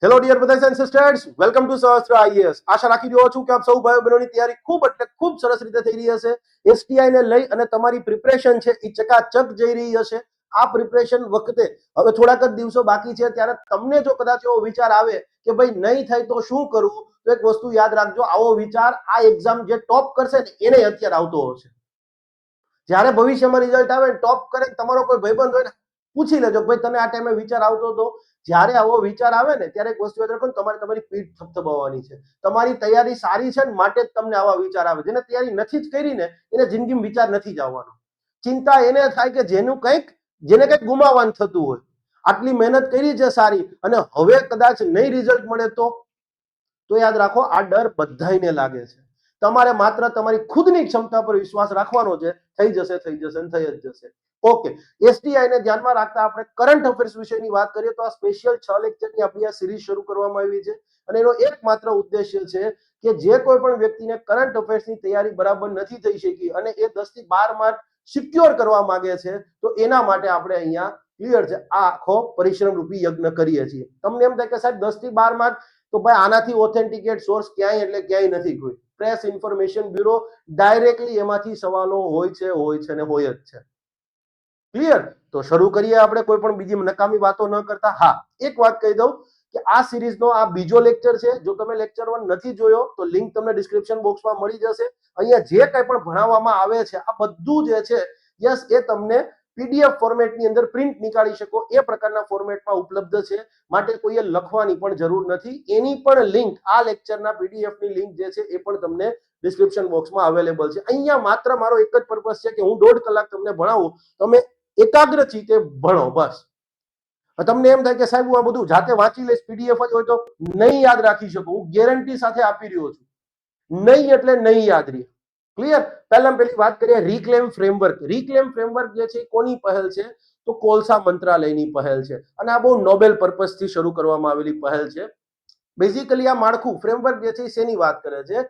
Hello dear brothers and sisters, welcome to Sahastra IAS. આશા રાખી રહ્યો છું કે આપ સૌ ભાઈઓ બહેનોની તૈયારી ખૂબ એટલે ખૂબ સરસ રીતે થઈ રહી હશે. એસટીઆઈ ને લઈ અને તમારી પ્રિપરેશન છે એ ચકાચક જઈ રહી હશે. આ પ્રિપરેશન વખતે હવે થોડાક જ દિવસો બાકી છે, ત્યારે તમને જો કદાચ એવો વિચાર આવે કે ભાઈ નહીં થાય તો શું કરવું, તો એક વસ્તુ યાદ રાખજો, આવો વિચાર આ એક્ઝામ જે ટોપ કરશે ને એને અત્યારે આવતો હશે. જ્યારે ભવિષ્યમાં રિઝલ્ટ આવે ટોપ કરે, તમારો કોઈ ભાઈબંધ હોય ને પૂછી લેજો ભાઈ તને આ ટાઈમે વિચાર આવતો હતો. જ્યારે આવો વિચાર આવે ને ત્યારે એક વસ્તુ યાદ રાખો, તમારે તમારી પીઠ થપથપાવવાની છે. તમારી તૈયારી સારી છે ને માટે જ તમને આવા વિચાર આવે. જેને તૈયારી નથી જ કરી ને એને જિંદગીમાં વિચાર નથી જ આવવાનો. ચિંતા એને થાય કે જેને કંઈક ગુમાવવાનું થતું હોય. આટલી મહેનત કરી છે સારી અને હવે કદાચ નહીં રિઝલ્ટ મળે તો યાદ રાખો આ ડર બધાયને લાગે છે. તમારે માત્ર તમારી ખુદની ક્ષમતા પર વિશ્વાસ રાખવાનો છે. થઈ જશે થઈ જ જશે. ઓકે, એસટીઆઈ ને ધ્યાનમાં રાખતા આપણે કરંટ અફેર્સ વિશેની વાત કરીએ તો આ સ્પેશિયલ 6 લેક્ચરની આપણી આ સિરીઝ શરૂ કરવામાં આવી છે અને એનો એકમાત્ર ઉદ્દેશ્ય છે કે જે કોઈ પણ વ્યક્તિને કરંટ અફેર્સની તૈયારી બરાબર નથી થઈ શકી અને એ 10 થી 12 માર્ક સિક્યોર કરવા માંગે છે, તો એના માટે આપણે અહીંયા ક્લિયર છે આ આખો પરિશ્રમ રૂપી યજ્ઞ કરીએ છીએ. તમને એમ થાય કે સાહેબ 10 થી 12 માર્ક, તો ભાઈ આનાથી ઓથેન્ટિકેટ સોર્સ ક્યાંય એટલે ક્યાંય નથી. કોઈ પ્રેસ ઇન્ફોર્મેશન બ્યુરો ડાયરેક્ટલી એમાંથી સવાલો હોય છે ને હોય જ છે. ક્લિયર? તો શરૂ કરીએ આપણે, કોઈ પણ બીજી નકામી વાતો ન કરતા. હા, એક વાત કહી દઉં કે આ સિરીઝનો આ બીજો લેક્ચર છે. જો તમે લેક્ચર 1 નથી જોયો તો લિંક તમને ડિસ્ક્રિપ્શન બોક્સમાં મળી જશે. અહીંયા જે કંઈ પણ ભણાવવામાં આવે છે આ બધું જે છે યસ એ તમને પીડીએફ ફોર્મેટની અંદર પ્રિન્ટ નીકાળી શકો એ પ્રકારના ફોર્મેટમાં ઉપલબ્ધ છે. માટે કોઈએ લખવાની પણ જરૂર નથી. એની પણ લિંક, આ લેક્ચરના પીડીએફની લિંક જે છે એ પણ તમને ડિસ્ક્રિપ્શન બોક્સમાં અવેલેબલ છે. અહીંયા માત્ર મારો એક જ પર્પસ છે કે હું 1.5 કલાક તમને ભણાવું, તમે એકાગ્ર ચિત્તે ભણો, બસ. તમને એમ થાય કે સાહેબ હું આ બધું જાતે વાંચી લઈશ, પીડીએફ જ હોય તો નહીં યાદ રાખી શકું. હું ગેરંટી સાથે આપી રહ્યો છું, નહીં એટલે નહીં યાદ રહે. ક્લિયર? પહેલી વાત કરીએ રીક્લેમ ફ્રેમવર્ક. રીક્લેમ ફ્રેમવર્ક જે છે કોની પહેલ છે, તો કોલસા મંત્રાલયની પહેલ છે અને આ બહુ નોબેલ પર્પસથી શરૂ કરવામાં આવેલી પહેલ છે. બેઝિકલી આ માળખું ફ્રેમવર્ક જે છે શેની વાત કરે છે,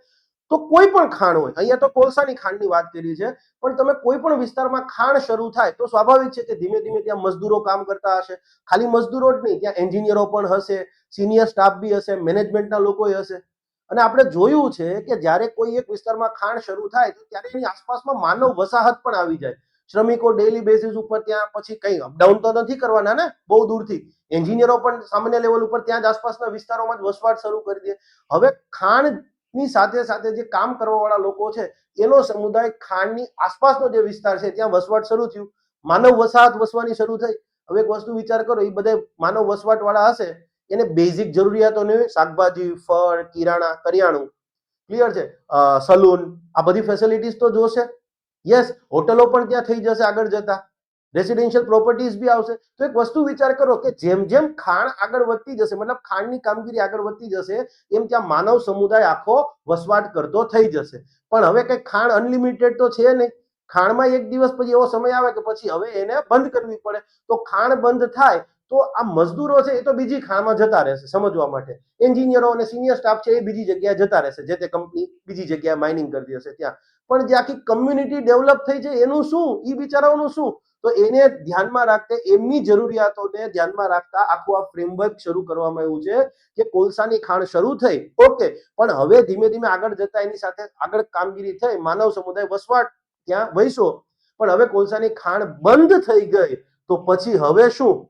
તો કોઈ પણ ખાણ હોય, અહીંયા તો કોલસાની ખાણની વાત કરી છે, પણ તમે કોઈ પણ વિસ્તારમાં ખાણ શરૂ થાય તો સ્વાભાવિક છે કે ધીમે ધીમે ત્યાં મજદૂરો કામ કરતા હશે. ખાલી મજદૂરો જ નહીં, ત્યાં એન્જિનિયરો પણ હશે, સિનિયર સ્ટાફ બી હશે, મેનેજમેન્ટના લોકો હશે. અને આપણે જોયું છે કે જ્યારે કોઈ એક વિસ્તારમાં ખાણ શરૂ થાય તો ત્યારે એની આસપાસમાં માનવ વસાહત પણ આવી જાય. શ્રમિકો ડેલી બેસિસ ઉપર ત્યાં પછી કઈ અપડાઉન તો નથી કરવાના ને બહુ દૂરથી. એન્જિનિયરો પણ સામાન્ય લેવલ ઉપર ત્યાં જ આસપાસના વિસ્તારોમાં જ વસવાટ શરૂ કરી દે. હવે ખાણની સાથે સાથે જે કામ કરવા વાળા લોકો છે એનો સમુદાય ખાણની આસપાસનો જે વિસ્તાર છે ત્યાં વસવાટ શરૂ થયું, માનવ વસાહત વસવાની શરૂ થઈ. હવે એક વસ્તુ વિચાર કરો, એ બધા માનવ વસવાટ વાળા હશે, એને બેઝિક જરૂરિયાતોને શાકભાજી, ફળ, કિરાણા, કરિયાણું, ક્લિયર છે, સલૂન, આ બધી ફેસિલિટીઝ તો જોશે. યસ, હોટલો પણ ત્યાં થઈ જશે આગળ જતા, રેસિડેન્શિયલ પ્રોપર્ટીઝ બી આવશે. તો એક વસ્તુ વિચાર કરો કે જેમ જેમ ખાણ આગળ વધતી જશે, મતલબ ખાણની કામગીરી આગળ વધતી જશે, એમ ત્યાં માનવ સમુદાય આખો વસવાટ કરતો થઈ જશે. પણ હવે કઈ ખાણ અનલિમિટેડ તો છે નહીં. ખાણમાં એક દિવસ પછી એવો સમય આવે કે પછી હવે એને બંધ કરવી પડે. તો ખાણ બંધ થાય તો આ મજદૂરો છે એ તો બીજી ખાણમાં જતા રહેશે સમજવા માટે. એન્જિનિયરો અને સિનિયર સ્ટાફ છે એ બીજી જગ્યાએ જતા રહેશે, જે તે કંપની બીજી જગ્યાએ માઇનિંગ કરતી હશે ત્યાં. પણ જે આખી કમ્યુનિટી ડેવલપ થઈ છે એનું શું, એ બિચારાઓનું શું? તો એને ધ્યાનમાં રાખતા, એમની જરૂરિયાતોને ધ્યાનમાં રાખતા આખું આ ફ્રેમવર્ક શરૂ કરવામાં આવ્યું છે કે કોલસાની ખાણ શરૂ થઈ, ઓકે, પણ હવે ધીમે ધીમે આગળ જતા એની સાથે આગળ કામગીરી થઈ, માનવ સમુદાય વસવાટ ત્યાં વસ્યો. પણ હવે કોલસાની ખાણ બંધ થઈ ગઈ તો પછી હવે શું?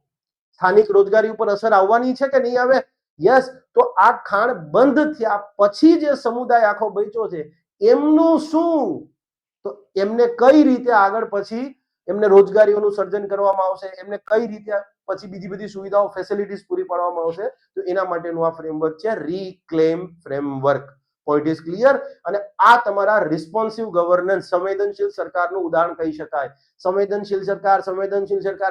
સ્થાનિક રોજગારી ઉપર અસર આવવાની છે કે નહીં આવે? યસ. તો આ ખાણ બંધ થયા પછી જે સમુદાય આખો બચ્યો છે એમનું શું? તો એમને કઈ રીતે આગળ પછી એમને રોજગારીઓનું સર્જન કરવામાં આવશે, એમને કઈ રીતે પછી બીજી બધી સુવિધાઓ, ફેસિલિટીઝ પૂરી પાડવામાં આવશે? તો એના માટેનું આ ફ્રેમવર્ક છે રીક્લેમ ફ્રેમવર્ક. Point is clear? અને આ તમારા રિસ્પોન્સિવ ગવર્નન્સ, સંવેદનશીલ સરકારનું ઉદાહરણ કહી શકાય. સંવેદનશીલ સરકાર,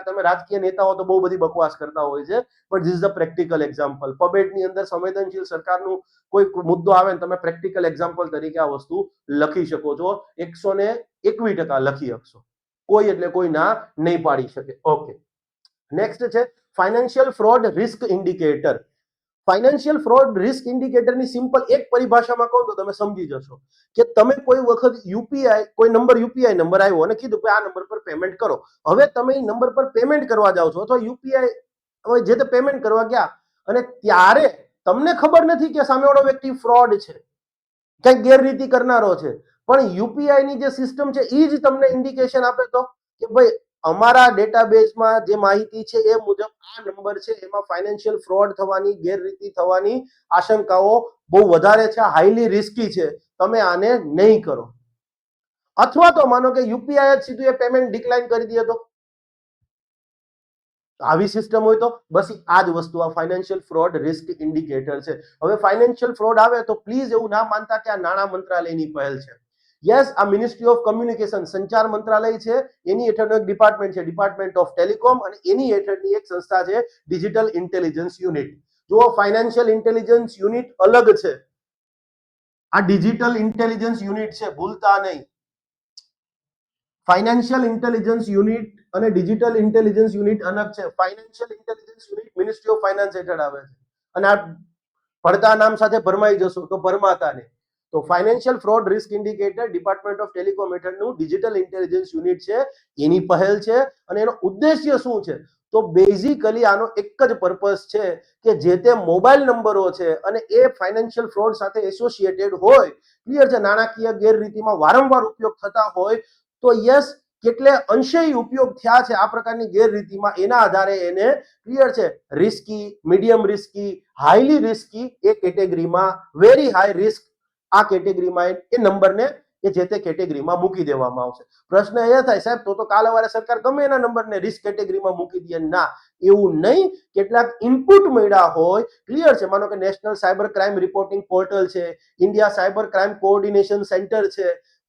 તમે રાજકીય નેતાઓ તો બહુ બધી બકવાસ કરતા હોય છે, પણ this is the practical example. પબેટની અંદર સંવેદનશીલ સરકારનું કોઈ મુદ્દો આવે ને તમે પ્રેક્ટિકલ એક્ઝામ્પલ તરીકે આ વસ્તુ લખી શકો છો. 121% લખી શકશો. કોઈ એટલે કોઈ ના નહીં પાડી શકે. ઓકે, નેક્સ્ટ છે financial fraud risk indicator. Financial fraud risk ઇન્ડિકેટરની સિમ્પલ એક પરિભાષામાં કહું તો તમે સમજી જશો કે તમે કોઈ વખત કોઈ યુપીઆઈ નંબર આવ્યો અને કીધું કે આ નંબર પર પેમેન્ટ કરો. હવે તમે એ નંબર પર પેમેન્ટ કરવા જાઓ છો અથવા યુપીઆઈ હવે જે તે પેમેન્ટ કરવા ગયા અને ત્યારે તમને ખબર નથી કે સામેવાળો વ્યક્તિ ફ્રોડ છે, કંઈક ગેરરીતિ કરનારો છે, પણ યુપીઆઈ ની જે સિસ્ટમ છે એ જ તમને ઇન્ડિકેશન આપે તો કે ભાઈ અમારા ડેટાબેઝમાં જે માહિતી છે એ મુજબ આ નંબર છે, એમાં ફાઇનાન્શિયલ ફ્રોડ થવાની, ગેરરીતિ થવાની આશંકાઓ બહુ વધારે છે, હાઈલી રિસ્કી છે, તમે આને નહીં કરો. અથવા તો માનો કે યુપીઆઈ જ સીધું એ પેમેન્ટ ડિક્લાઇન કરી દે તો આવી સિસ્ટમ હોય તો બસ આ જ વસ્તુ આ ફાઇનાન્શિયલ ફ્રોડ રિસ્ક ઇન્ડિકેટર છે. હવે ફાઇનાન્શિયલ ફ્રોડ આવે તો પ્લીઝ એવું ના માનતા કે આ નાણાં મંત્રાલયની પહેલ છે. યસ, આ મિનિસ્ટ્રી ઓફ કમ્યુનિકેશન સંચાર મંત્રાલય છે, એની હેઠળનો એક ડિપાર્ટમેન્ટ છે, ડિપાર્ટમેન્ટ ઓફ ટેલિકોમ, અને એની હેઠળની એક સંસ્થા છે ડિજિટલ ઇન્ટેલિજન્સ યુનિટ. જો ફાઇનાન્શિયલ ઇન્ટેલિજન્સ યુનિટ અલગ છે, આ ડિજિટલ ઇન્ટેલિજન્સ યુનિટ છે, ભૂલતા નહીં. ફાઇનાન્શિયલ ઇન્ટેલિજન્સ યુનિટ અને ડિજિટલ ઇન્ટેલિજન્સ યુનિટ અલગ છે. Financial intelligence unit ministry of finance હેઠળ આવે છે, અને આ પડતા નામ સાથે ભરમાઈ જશો તો ભરમાતા નહીં. તો financial fraud risk indicator department of telecom હેઠળનું ડિજિટલ ઇન્ટેલિજન્સ યુનિટ છે, એની પહેલ છે. અને એનો ઉદ્દેશ્ય શું છે? તો બેઝિકલી આનો એક જ પર્પસ છે કે જે તે મોબાઈલ નંબરો છે અને એ ફાઇનાન્શિયલ ફ્રોડ સાથે એસોસિએટેડ હોય, ક્લિયર છે, નાણાકીય ગેરરીતિમાં વારંવાર ઉપયોગ થતા હોય તો યસ, કેટલે અંશે ઉપયોગ થયા છે આ પ્રકારની ગેરરીતિમાં, એના આધારે એને ક્લિયર છે risky, medium risky, highly risky એ કેટેગરીમાં, વેરી હાઈ રિસ્ક આ કેટેગરીમાં એ નંબરને એ જે તે કેટેગરીમાં મૂકી દેવામાં આવશે. પ્રશ્ન એ થાય સાહેબ તો કાલ સવારે સરકાર ગમે એના નંબરને રિસ્ક કેટેગરીમાં મૂકી દે. ના, એવું નહીં. કેટલાક ઇનપુટ મળ્યા હોય, ક્લિયર છે, માનો કે national cyber crime reporting portal છે, India cyber crime coordination centre છે,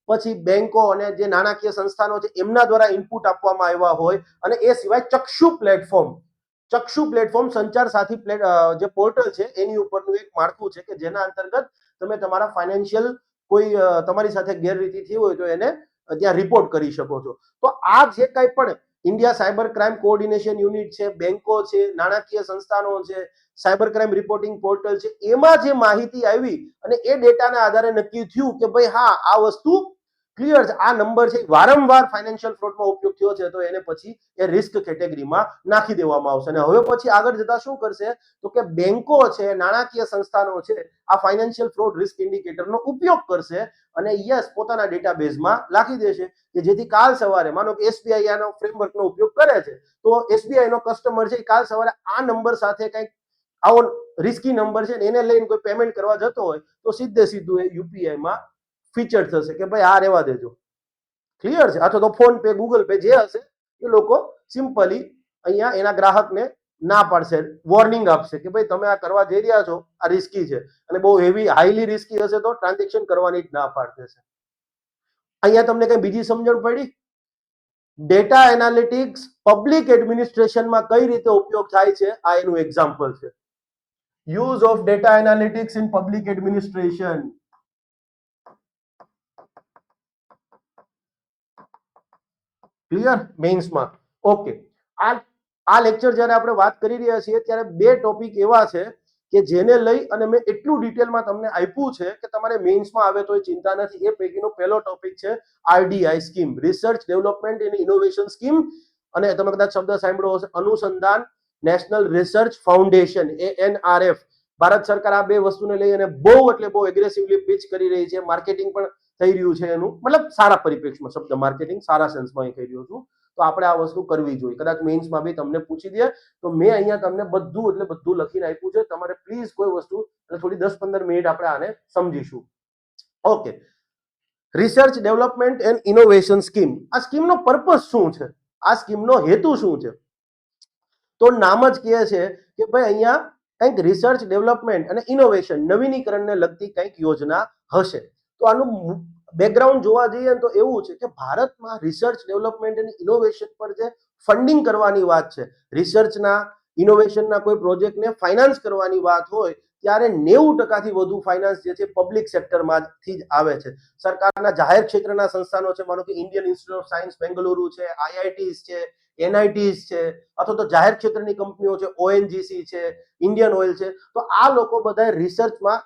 પછી બેંકો અને જે નાણાકીય સંસ્થાનો છે એમના દ્વારા ઇનપુટ આપવામાં આવ્યા હોય, અને એ સિવાય ચક્ષુ પ્લેટફોર્મ સંચાર સાથી જે પોર્ટલ છે એની ઉપરનું એક માળખું છે કે જેના અંતર્ગત તમે તમારા ફાઇનાન્શિયલ કોઈ તમારી સાથે ગેરરીતિ થઈ હોય તો એને ત્યાં રિપોર્ટ કરી શકો છો. તો આ જે કંઈ પણ India cyber crime coordination unit છે, બેંકો છે, નાણાકીય સંસ્થાનો છે, સાયબર ક્રાઇમ રિપોર્ટિંગ પોર્ટલ છે, એમાં જે માહિતી આવી અને એ ડેટાના આધારે નક્કી થયું કે ભાઈ હા, આ વસ્તુ ક્લિયર છે, આ નંબર છે વારંવાર ફાઇનાન્શિયલ ફ્રોડમાં ઉપયોગ થયો છે, તો એને પછી એ રિસ્ક કેટેગરીમાં નાખી દેવામાં આવશે. અને હવે પછી આગળ જતા શું કરશે તો કે બેંકો છે, નાણાકીય સંસ્થાનો છે, આ ફાઇનાન્શિયલ ફ્રોડ રિસ્ક ઇન્ડિકેટરનો ઉપયોગ કરશે અને યસ, પોતાના ડેટાબેઝમાં રાખી દેશે કે જેથી કાલ સવારે માનો કે એસબીઆઈ આનો ફ્રેમવર્કનો ઉપયોગ કરે છે, તો એસબીઆઈ નો કસ્ટમર છે કાલ સવારે આ નંબર સાથે કંઈક આવો રિસ્કી નંબર છે એને લઈને કોઈ પેમેન્ટ કરવા જતો હોય તો સીધું એ યુપીઆઈ માં ફીચર થશે કે ભાઈ આ રહેવા દેજો. ક્લિયર છે? અથવા તો ફોન પે, ગૂગલ પે જે હશે એ લોકો સિમ્પલી અહીંયા એના ગ્રાહકને ના પાડશે, વોર્નિંગ આપશે કે ભાઈ તમે આ કરવા જઈ રહ્યા છો, આ રિસ્કી છે, અને બહુ હેવી હાઈલી રિસ્કી હશે તો ટ્રાન્ઝેક્શન કરવાની જ ના પાડ દેશે. અહીંયા તમને કઈ બીજી સમજણ પડી? ડેટા એનાલિટિક્સ પબ્લિક એડમિનિસ્ટ્રેશનમાં કઈ રીતે ઉપયોગ થાય છે આ એનું એક્ઝામ્પલ છે. Use of data analytics in public administration. Clear? મેઇન્સમાં ઓકે. આ લેક્ચર જ્યારે આપણે વાત કરી રહ્યા છીએ ત્યારે બે ટોપિક એવા છે કે જેને લઈ અને મેં એટલું ડિટેલમાં તમને આપ્યું છે કે તમારે મેઇન્સમાં આવે તો ચિંતા નથી. એ પૈકીનો પહેલો ટોપિક છે આરડીઆઈ scheme, research development and innovation scheme, અને તમે કદાચ શબ્દ સાંભળ્યો હશે અનુસંધાન national research foundation, ANRF. Bharat સરકાર આ બે વસ્તુને લઈ અને બહુ એટલે બહુ એગ્રેસિવલી પિચ કરી રહી છે, માર્કેટિંગ પણ થઈ રહ્યું છે એનું, મતલબ સારા પરિપ્રેક્ષમાં, શબ્દ માર્કેટિંગ સારા સેન્સમાં કહી રહ્યો છું. તો આપણે આ વસ્તુ કરવી જોઈએ. કદાચ મેઇન્સમાં બી તમને પૂછી દે તો મેં અહીંયા તમને બધું એટલે બધું લખીને આપ્યું છે. તમારે પ્લીઝ કોઈ વસ્તુ એટલે થોડી 10-15 મિનિટ આપણે આને સમજીશું. Okay, research development and innovation scheme. આ સ્કીમનો પર્પસ શું છે? આ સ્કીમનો હેતુ શું છે? તો નામ જ કહે છે કે ભાઈ અહીંયા કંઈક રિસર્ચ ડેવલપમેન્ટ અને ઇનોવેશન, નવીનીકરણને લગતી કંઈક યોજના હશે. તો આનું બેકગ્રાઉન્ડ જોવા જઈએ તો એવું છે કે ભારતમાં રિસર્ચ ડેવલપમેન્ટ અને ઇનોવેશન પર જે ફંડિંગ કરવાની વાત છે, રિસર્ચના ઇનોવેશનના કોઈ પ્રોજેક્ટને ફાઇનાન્સ કરવાની વાત હોય ત્યારે 90% વધુ ફાઇનાન્સ જે છે પબ્લિક સેક્ટરમાંથી જ આવે છે. સરકારના જાહેર ક્ષેત્રના સંસ્થાનો છે, માનો કે Indian institute of science Bengaluru છે, આઈઆઈટીઝ છે, એનઆઈટીઝ છે, અથવા તો જાહેર ક્ષેત્રની કંપનીઓ છે, ઓએનજીસી છે, ઇન્ડિયન ઓઇલ છે, તો આ લોકો બધા રિસર્ચમાં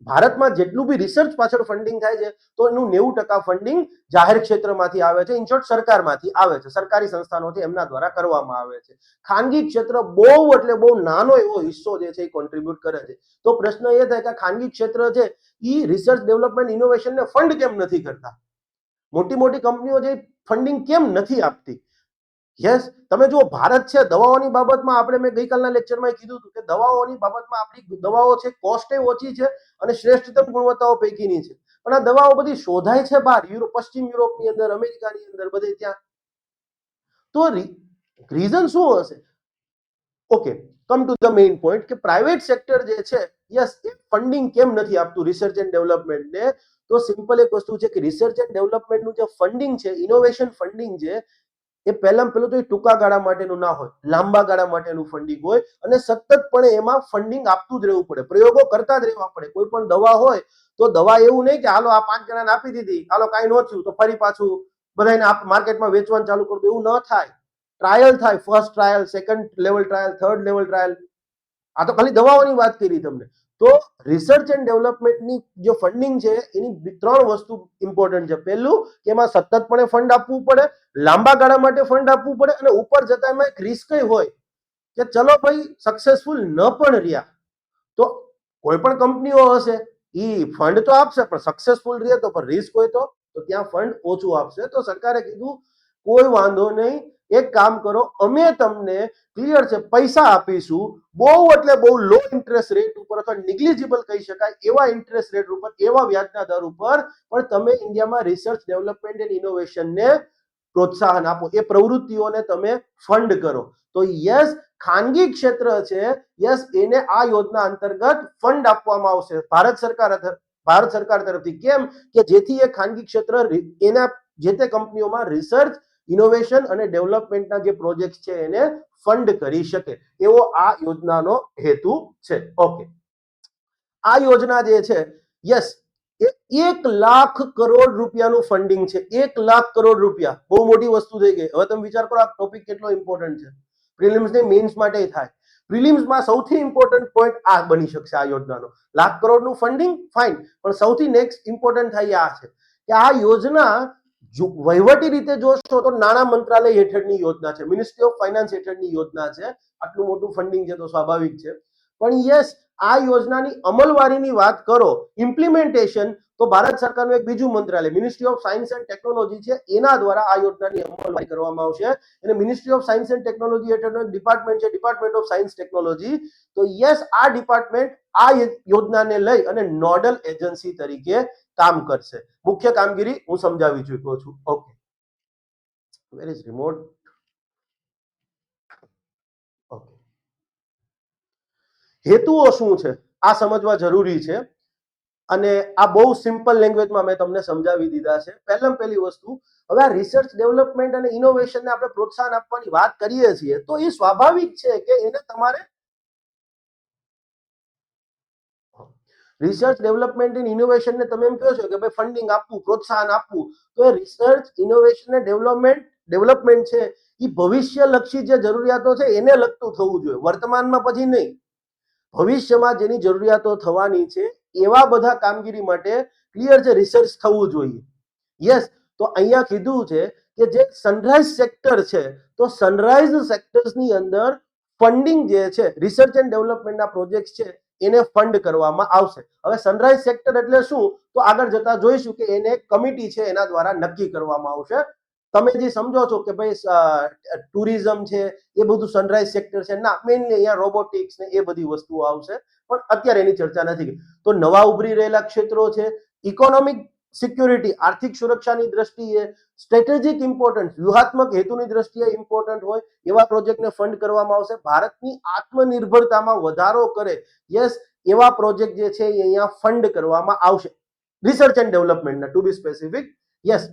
ભારતમાં જેટલું બી રિસર્ચ પાછળ ફંડિંગ થાય છે તો એનું 90% ફંડિંગ જાહેર ક્ષેત્રમાંથી આવે છે, ઇન શોર્ટ સરકારમાંથી આવે છે, સરકારી સંસ્થાનોથી એમના દ્વારા કરવામાં આવે છે. ખાનગી ક્ષેત્ર બહુ એટલે બહુ નાનો એવો હિસ્સો જે છે એ કોન્ટ્રીબ્યુટ કરે છે. તો પ્રશ્ન એ થાય કે ખાનગી ક્ષેત્ર છે એ રિસર્ચ ડેવલપમેન્ટ ઇનોવેશનને ફંડ કેમ નથી કરતા? મોટી મોટી કંપનીઓ જે ફંડિંગ કેમ નથી આપતી? યસ, તમે જુઓ ભારત છે દવાઓની બાબતમાં, આપણે મેં ગઈકાલના લેક્ચરમાં કીધું હતું કે દવાઓની બાબતમાં આપણી દવાઓ છે કોસ્ટે ઓછી છે અને શ્રેષ્ઠતમ ગુણવત્તાઓ પૈકીની છે, પણ આ દવાઓ બધી શોધાય છે બહાર, પશ્ચિમ યુરોપની અંદર, અમેરિકાની અંદર, બધે ત્યાં. તો રીઝન શું હશે? Okay, come to the main point કે પ્રાઇવેટ સેક્ટર જે છે યસ એ ફંડિંગ કેમ નથી આપતું રિસર્ચ એન્ડ ડેવલપમેન્ટને? તો સિમ્પલ એક વસ્તુ છે કે રિસર્ચ એન્ડ ડેવલપમેન્ટનું જે ફંડિંગ છે, ઇનોવેશન ફંડિંગ છે, એ પહેલામાં પહેલું તો એ ટૂંકા ગાળા માટેનું ના હોય, લાંબા ગાળા માટેનું ફંડિંગ હોય અને સતતપણે એમાં ફંડિંગ આપતું જ રહેવું પડે, પ્રયોગો કરતા જ રહેવા પડે. કોઈ પણ દવા હોય તો દવા એવું નહીં કે હાલો આ 5 જણાને આપી દીધી, હાલો કાંઈ ન થયું તો ફરી પાછું બધાને માર્કેટમાં વેચવાનું ચાલુ કરવું, એવું ન થાય. ટ્રાયલ થાય, first trial, second level trial, third level trial. આ તો ખાલી દવાઓની વાત કરી તમને. તો રિસર્ચ એન્ડ ડેવલપમેન્ટની જે ફંડિંગ છે એની 3 વસ્તુ ઇમ્પોર્ટન્ટ છે. પહેલું કે એમાં સતતપણે ફંડ આપવું પડે, લાંબા ગાળા માટે ફંડ આપવું પડે, અને ઉપર જતા એમાં એક રિસ્ક હોય કે ચલો ભાઈ સક્સેસફુલ ન પણ રહ્યા તો કોઈ પણ કંપનીઓ હશે ઈ ફંડ તો આપશે, પણ સક્સેસફુલ રહે તો પણ રિસ્ક હોય તો ત્યાં ફંડ ઓછું આપશે. તો સરકારે કીધું કોઈ વાંધો નહીં, એક કામ કરો, અમે તમને ક્લિયર છે પૈસા આપીશું, બહુ એટલે બહુ લો ઇન્ટરેસ્ટ રેટ ઉપર અથવા નિગ્લિજિબલ કહી શકાય એવા ઇન્ટરેસ્ટ રેટ ઉપર, એવા વ્યાજના દર ઉપર, પણ તમે ઇન્ડિયામાં રિસર્ચ ડેવલપમેન્ટ એન્ડ ઇનોવેશનને પ્રોત્સાહન આપો, એ પ્રવૃત્તિઓને તમે ફંડ કરો. તો યસ, ખાનગી ક્ષેત્ર છે યસ એને આ યોજના અંતર્ગત ફંડ આપવામાં આવશે ભારત સરકાર તરફથી. કેમ કે જેથી એ ખાનગી ક્ષેત્ર એના જે તે કંપનીઓમાં રિસર્ચ, ઇનોવેશન અને ડેવલપમેન્ટના જે પ્રોજેક્ટ છે એને ફંડ કરી શકે, એવો આ યોજનાનો હેતુ છે. ઓકે, આ યોજના જે છે યસ એ 1,00,000 કરોડ રૂપિયાનું ફંડિંગ છે. 1,00,000 કરોડ રૂપિયા બહુ મોટી વસ્તુ થઈ ગઈ. હવે તમે વિચાર કરો આ ટોપિક કેટલો ઇમ્પોર્ટન્ટ છે, પ્રિલિમ્સ ને મેઇન્સ માટે થાય. પ્રિલિમ્સમાં સૌથી ઇમ્પોર્ટન્ટ પોઈન્ટ આ બની શકશે આ યોજનાનો. 1,00,000 કરોડનું ફંડિંગ ફાઇન, પણ સૌથી નેક્સ્ટ ઇમ્પોર્ટન્ટ થાય આ છે કે આ યોજના વહીવટી રીતે જોશો તો નાણાં મંત્રાલય હેઠળની યોજના છે, મિનિસ્ટ્રી ઓફ ફાઇનાન્સ હેઠળની યોજના છે. આટલું મોટું ફંડિંગ છે તો સ્વાભાવિક છે. પણ યસ, આ યોજનાની અમલવારીની વાત કરો, ઇમ્પ્લિમેન્ટેશન, તો ભારત સરકારનું એક બીજું મંત્રાલય ministry of science and technology છે, એના દ્વારા આ યોજનાની અમલવારી કરવામાં આવશે. અને ministry of science and technology હેઠળનો એક ડિપાર્ટમેન્ટ છે, ડિપાર્ટમેન્ટ ઓફ સાયન્સ ટેકનોલોજી. તો યસ, આ ડિપાર્ટમેન્ટ આ યોજનાને લઈ અને નોડલ એજન્સી તરીકે કામ કરશે. મુખ્ય કામગીરી હું સમજાવી ચૂક્યો છું. Okay, where is remote? Okay, હેતુઓ શું છે આ સમજવા જરૂરી છે, અને આ બહુ સિમ્પલ લેંગ્વેજમાં મેં તમને સમજાવી દીધા છે. પહેલામાં પહેલી વસ્તુ, હવે આ રિસર્ચ ડેવલપમેન્ટ અને ઇનોવેશનને આપણે પ્રોત્સાહન આપવાની વાત કરીએ છીએ તો એ સ્વાભાવિક છે કે એને તમારે રિસર્ચ ડેવલપમેન્ટ ઇન ઇનોવેશનને તમે એમ કહો છો કે ભાઈ ફંડિંગ આપવું, પ્રોત્સાહન આપવું, તો એ રિસર્ચ, ઇનોવેશન અને ડેવલપમેન્ટ છે એ ભવિષ્યલક્ષી જે જરૂરિયાતો છે એને લગતું થવું જોઈએ, વર્તમાનમાં પછી નહીં. ભવિષ્યમાં જેની જરૂરિયાતો થવાની છે એવા બધા કામગીરી માટે ક્લિયર છે રિસર્ચ થવું જોઈએ. યસ, તો અહીંયા કીધું છે કે જે સનરાઈઝ સેક્ટર છે તો સનરાઈઝ સેક્ટર્સની અંદર ફંડિંગ જે છે રિસર્ચ એન્ડ ડેવલપમેન્ટના પ્રોજેક્ટ છે એને ફંડ કરવામાં આવશે. હવે સનરાઈઝ સેક્ટર એટલે શું તો આગળ જતા જોઈશું કે એને કમિટી છે એના દ્વારા નક્કી કરવામાં આવશે. તમે જે સમજો છો કે ભાઈ ટુરિઝમ છે એ બધું સનરાઈઝ સેક્ટર છે, ના, મેઇનલી અહીંયા રોબોટિક્સ ને એ બધી વસ્તુઓ આવશે, પણ અત્યારે એની ચર્ચા નથી. તો નવા ઉભરી રહેલા ક્ષેત્રો છે, ઇકોનોમિક સિક્યોરિટી, આર્થિક સુરક્ષાની દ્રષ્ટિએ, સ્ટ્રેટેજિક ઇમ્પોર્ટન્સ, વ્યૂહાત્મક હેતુની દ્રષ્ટિએ ઇમ્પોર્ટન્ટ હોય એવા પ્રોજેક્ટને ફંડ કરવામાં આવશે. ભારતની આત્મનિર્ભરતામાં વધારો કરે યસ એવા પ્રોજેક્ટ જે છે એ અહીંયા ફંડ કરવામાં આવશે, રિસર્ચ એન્ડ ડેવલપમેન્ટના ટુ બી સ્પેસિફિક. યસ,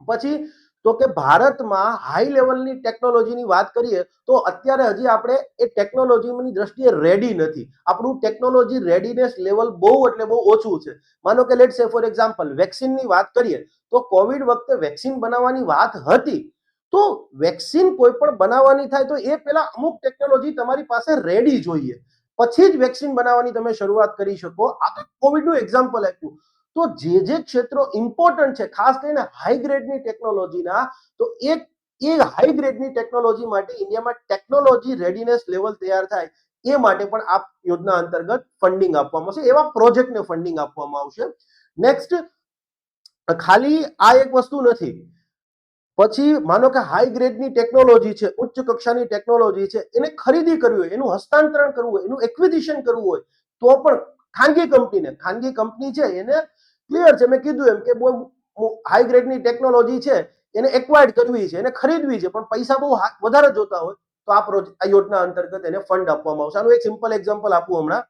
પછી તો કે ભારતમાં હાઈ લેવલની ટેકનોલોજીની વાત કરીએ તો અત્યારે હજી આપણે એ ટેકનોલોજીની દ્રષ્ટિએ રેડી નથી. આપણું ટેકનોલોજી રેડીનેસ લેવલ બહુ એટલે બહુ ઓછું છે. માનો કે લેટ્સ સે ફોર એક્ઝામ્પલ વેક્સિનની વાત કરીએ તો કોવિડ વખતે વેક્સિન બનાવવાની વાત હતી, તો વેક્સિન કોઈ પણ બનાવવાની થાય તો એ પહેલા અમુક ટેકનોલોજી તમારી પાસે રેડી જોઈએ. પછી જ વેક્સિન બનાવવાની તમે શરૂઆત કરી શકો. આ તો કોવિડનું એક્ઝામ્પલ આપ્યું. તો જે ક્ષેત્રો ઇમ્પોર્ટન્ટ છે, ખાસ કરીને હાઈ ગ્રેડની ટેકનોલોજીના, તો એ હાઈ ગ્રેડની ટેકનોલોજી માટે ઇન્ડિયામાં ટેકનોલોજી રેડીનેસ લેવલ તૈયાર થાય એ માટે પણ આ યોજના અંતર્ગત ફંડિંગ આપવામાં આવશે, એવા પ્રોજેક્ટને ફંડિંગ આપવામાં આવશે. નેક્સ્ટ, ખાલી આ એક વસ્તુ નથી. પછી માનો કે હાઈ ગ્રેડની ટેકનોલોજી છે, ઉચ્ચ કક્ષાની ટેકનોલોજી છે, એને ખરીદી કરવી હોય, એનું હસ્તાંતરણ કરવું હોય, એનું એક્વિઝિશન કરવું હોય, તો પણ ખાનગી કંપની છે એને ક્લિયર છે, મેં કીધું એમ કે બહુ હાઈ ગ્રેડની ટેકનોલોજી છે એને એક્વાયર્ડ કરવી છે, એને ખરીદવી છે, પણ પૈસા બહુ વધારે જોતા હોય તો આ યોજના અંતર્ગત એને ફંડ આપવામાં આવશે. આનું એક સિમ્પલ એક્ઝામ્પલ આપું. હમણાં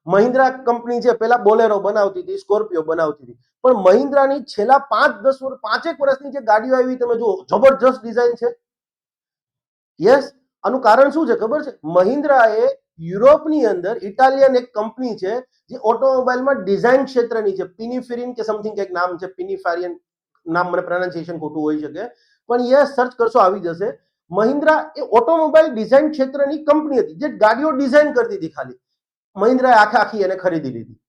મહિન્દ્રા કંપની છે, પેલા બોલેરો બનાવતી હતી, સ્કોર્પિયો બનાવતી હતી, પણ મહિન્દ્રાની છેલ્લા 5-10 વર્ષ, 5 વર્ષની જે ગાડીઓ આવી તમે જુઓ, જબરજસ્ત ડિઝાઇન છે. યસ, આનું કારણ શું છે ખબર છે? મહિન્દ્રાએ યુરોપની અંદર ઇટાલિયન એક કંપની છે જે ઓટોમોબાઈલમાં ડિઝાઇન ક્ષેત્રની છે, પિનિફેરિન કે સમથિંગ એક નામ છે, પિનિફેરિયન નામ, મને પ્રોનાઉન્સિએશન ખોટું હોઈ શકે, પણ યસ સર્ચ કરશો આવી જશે. મહિન્દ્રા એ ઓટોમોબાઈલ ડિઝાઇન ક્ષેત્રની કંપની હતી જે ગાડીઓ ડિઝાઇન કરતી હતી. ખાલી મહિન્દ્રાએ આખી એને ખરીદી લીધી.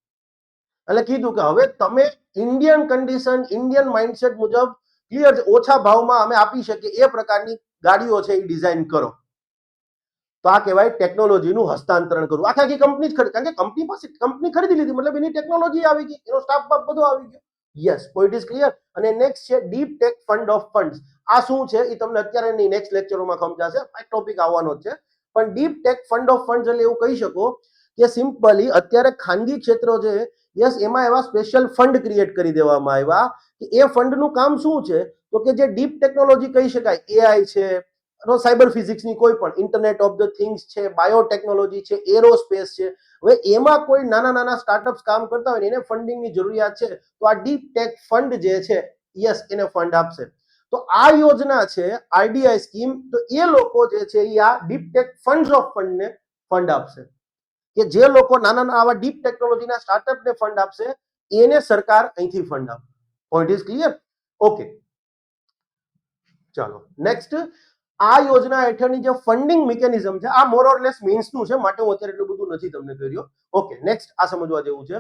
એટલે કીધું કે હવે તમે ઇન્ડિયન કન્ડિશન, ઇન્ડિયન માઇન્ડસેટ મુજબ ક્લિયર છે, ઓછા ભાવમાં અમે આપી શકીએ એ પ્રકારની ગાડીઓ છે એ ડિઝાઇન કરો. તો આ કહેવાય ટેકનોલોજીનું હસ્તાંતરણ કરવું. આખી કંપની જ ખરીદી, કારણ કે કંપની પાસે કંપની ખરીદી લીધી, મતલબ એની ટેકનોલોજી આવી ગઈ, એનો સ્ટાફ બધો આવી ગયો. Yes, point is clear. અને નેક્સ્ટ છે deep tech fund of funds. આ શું છે એ તમને અત્યારે નહીં, નેક્સ્ટ લેક્ચરોમાં સમજાશે, આ ટોપિક આવવાનો જ છે. પણ deep tech fund of funds એટલે એવું કહી શકો કે સિમ્પલી અત્યારે ખાનગી ક્ષેત્રો છે, યસ, એમાં એવા સ્પેશિયલ ફંડ ક્રિએટ કરી દેવામાં આવ્યા કે એ ફંડનું કામ શું છે, તો કે જે ડીપ ટેકનોલોજી કહી શકાય, એઆઈ છે, સાયબર ફિઝિક્સની કોઈ પણ, ઇન્ટરનેટ ઓફ ધ થિંગ્સ છે, બાયોટેકનોલોજી છે, એરોસ્પેસ છે, હવે એમાં કોઈ નાના સ્ટાર્ટઅપ્સ કામ કરતા હોય ને એને ફંડિંગની જરૂરિયાત છે, તો આ ડીપ ટેક ફંડ જે છે, યસ, એને ફંડ આપશે. તો આ યોજના છે આરડીઆઈ સ્કીમ, તો એ લોકો જે છે એ આ ડીપ ટેક ફંડ્સ ઓફ ફંડને ફંડ આપશે, કે જે લોકો નાના આવા ડીપ ટેકનોલોજીના સ્ટાર્ટઅપને ફંડ આપશે એને સરકાર અહીંથી ફંડ આપે. Point is clear? ઓકે, ચાલો નેક્સ્ટ. આ યોજના હેઠળની જે ફંડિંગ મિકેનિઝમ છે, આ મોર ઓર લેસ મીન્સનું છે, માટે હું અત્યારે એટલું બધું નથી તમને કર્યો. ઓકે, નેક્સ્ટ આ સમજવા જેવું છે.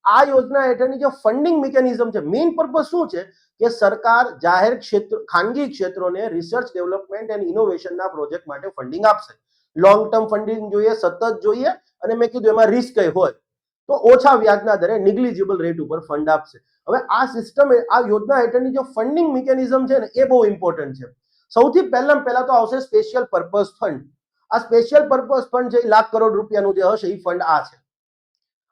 આ યોજના હેઠળની જે ફંડિંગ મિકેનિઝમ છે, મેઇન પર્પઝ શું છે કે સરકાર જાહેર ક્ષેત્ર, ખાનગી ક્ષેત્રોને રિસર્ચ ડેવલપમેન્ટ એન્ડ ઇનોવેશનના પ્રોજેક્ટ માટે ફંડિંગ આપશે. લોંગ ટર્મ ફંડિંગ જોઈએ, સતત જોઈએ, અને મેં કીધું એમાં રિસ્ક હોય તો ઓછા વ્યાજના દરે નિગ્લિજિબલ રેટ ઉપર ફંડ આપશે. હવે આ સિસ્ટમ, આ યોજના હેઠળની જે ફંડિંગ મિકેનિઝમ છે ને એ બહુ ઇમ્પોર્ટન્ટ છે. સૌથી પહેલા તો આવશે સ્પેશિયલ પર્પઝ ફંડ. આ સ્પેશિયલ પર્પઝ ફંડ છે, ₹1,00,000 કરોડ જે હશે એ ફંડ આ છે.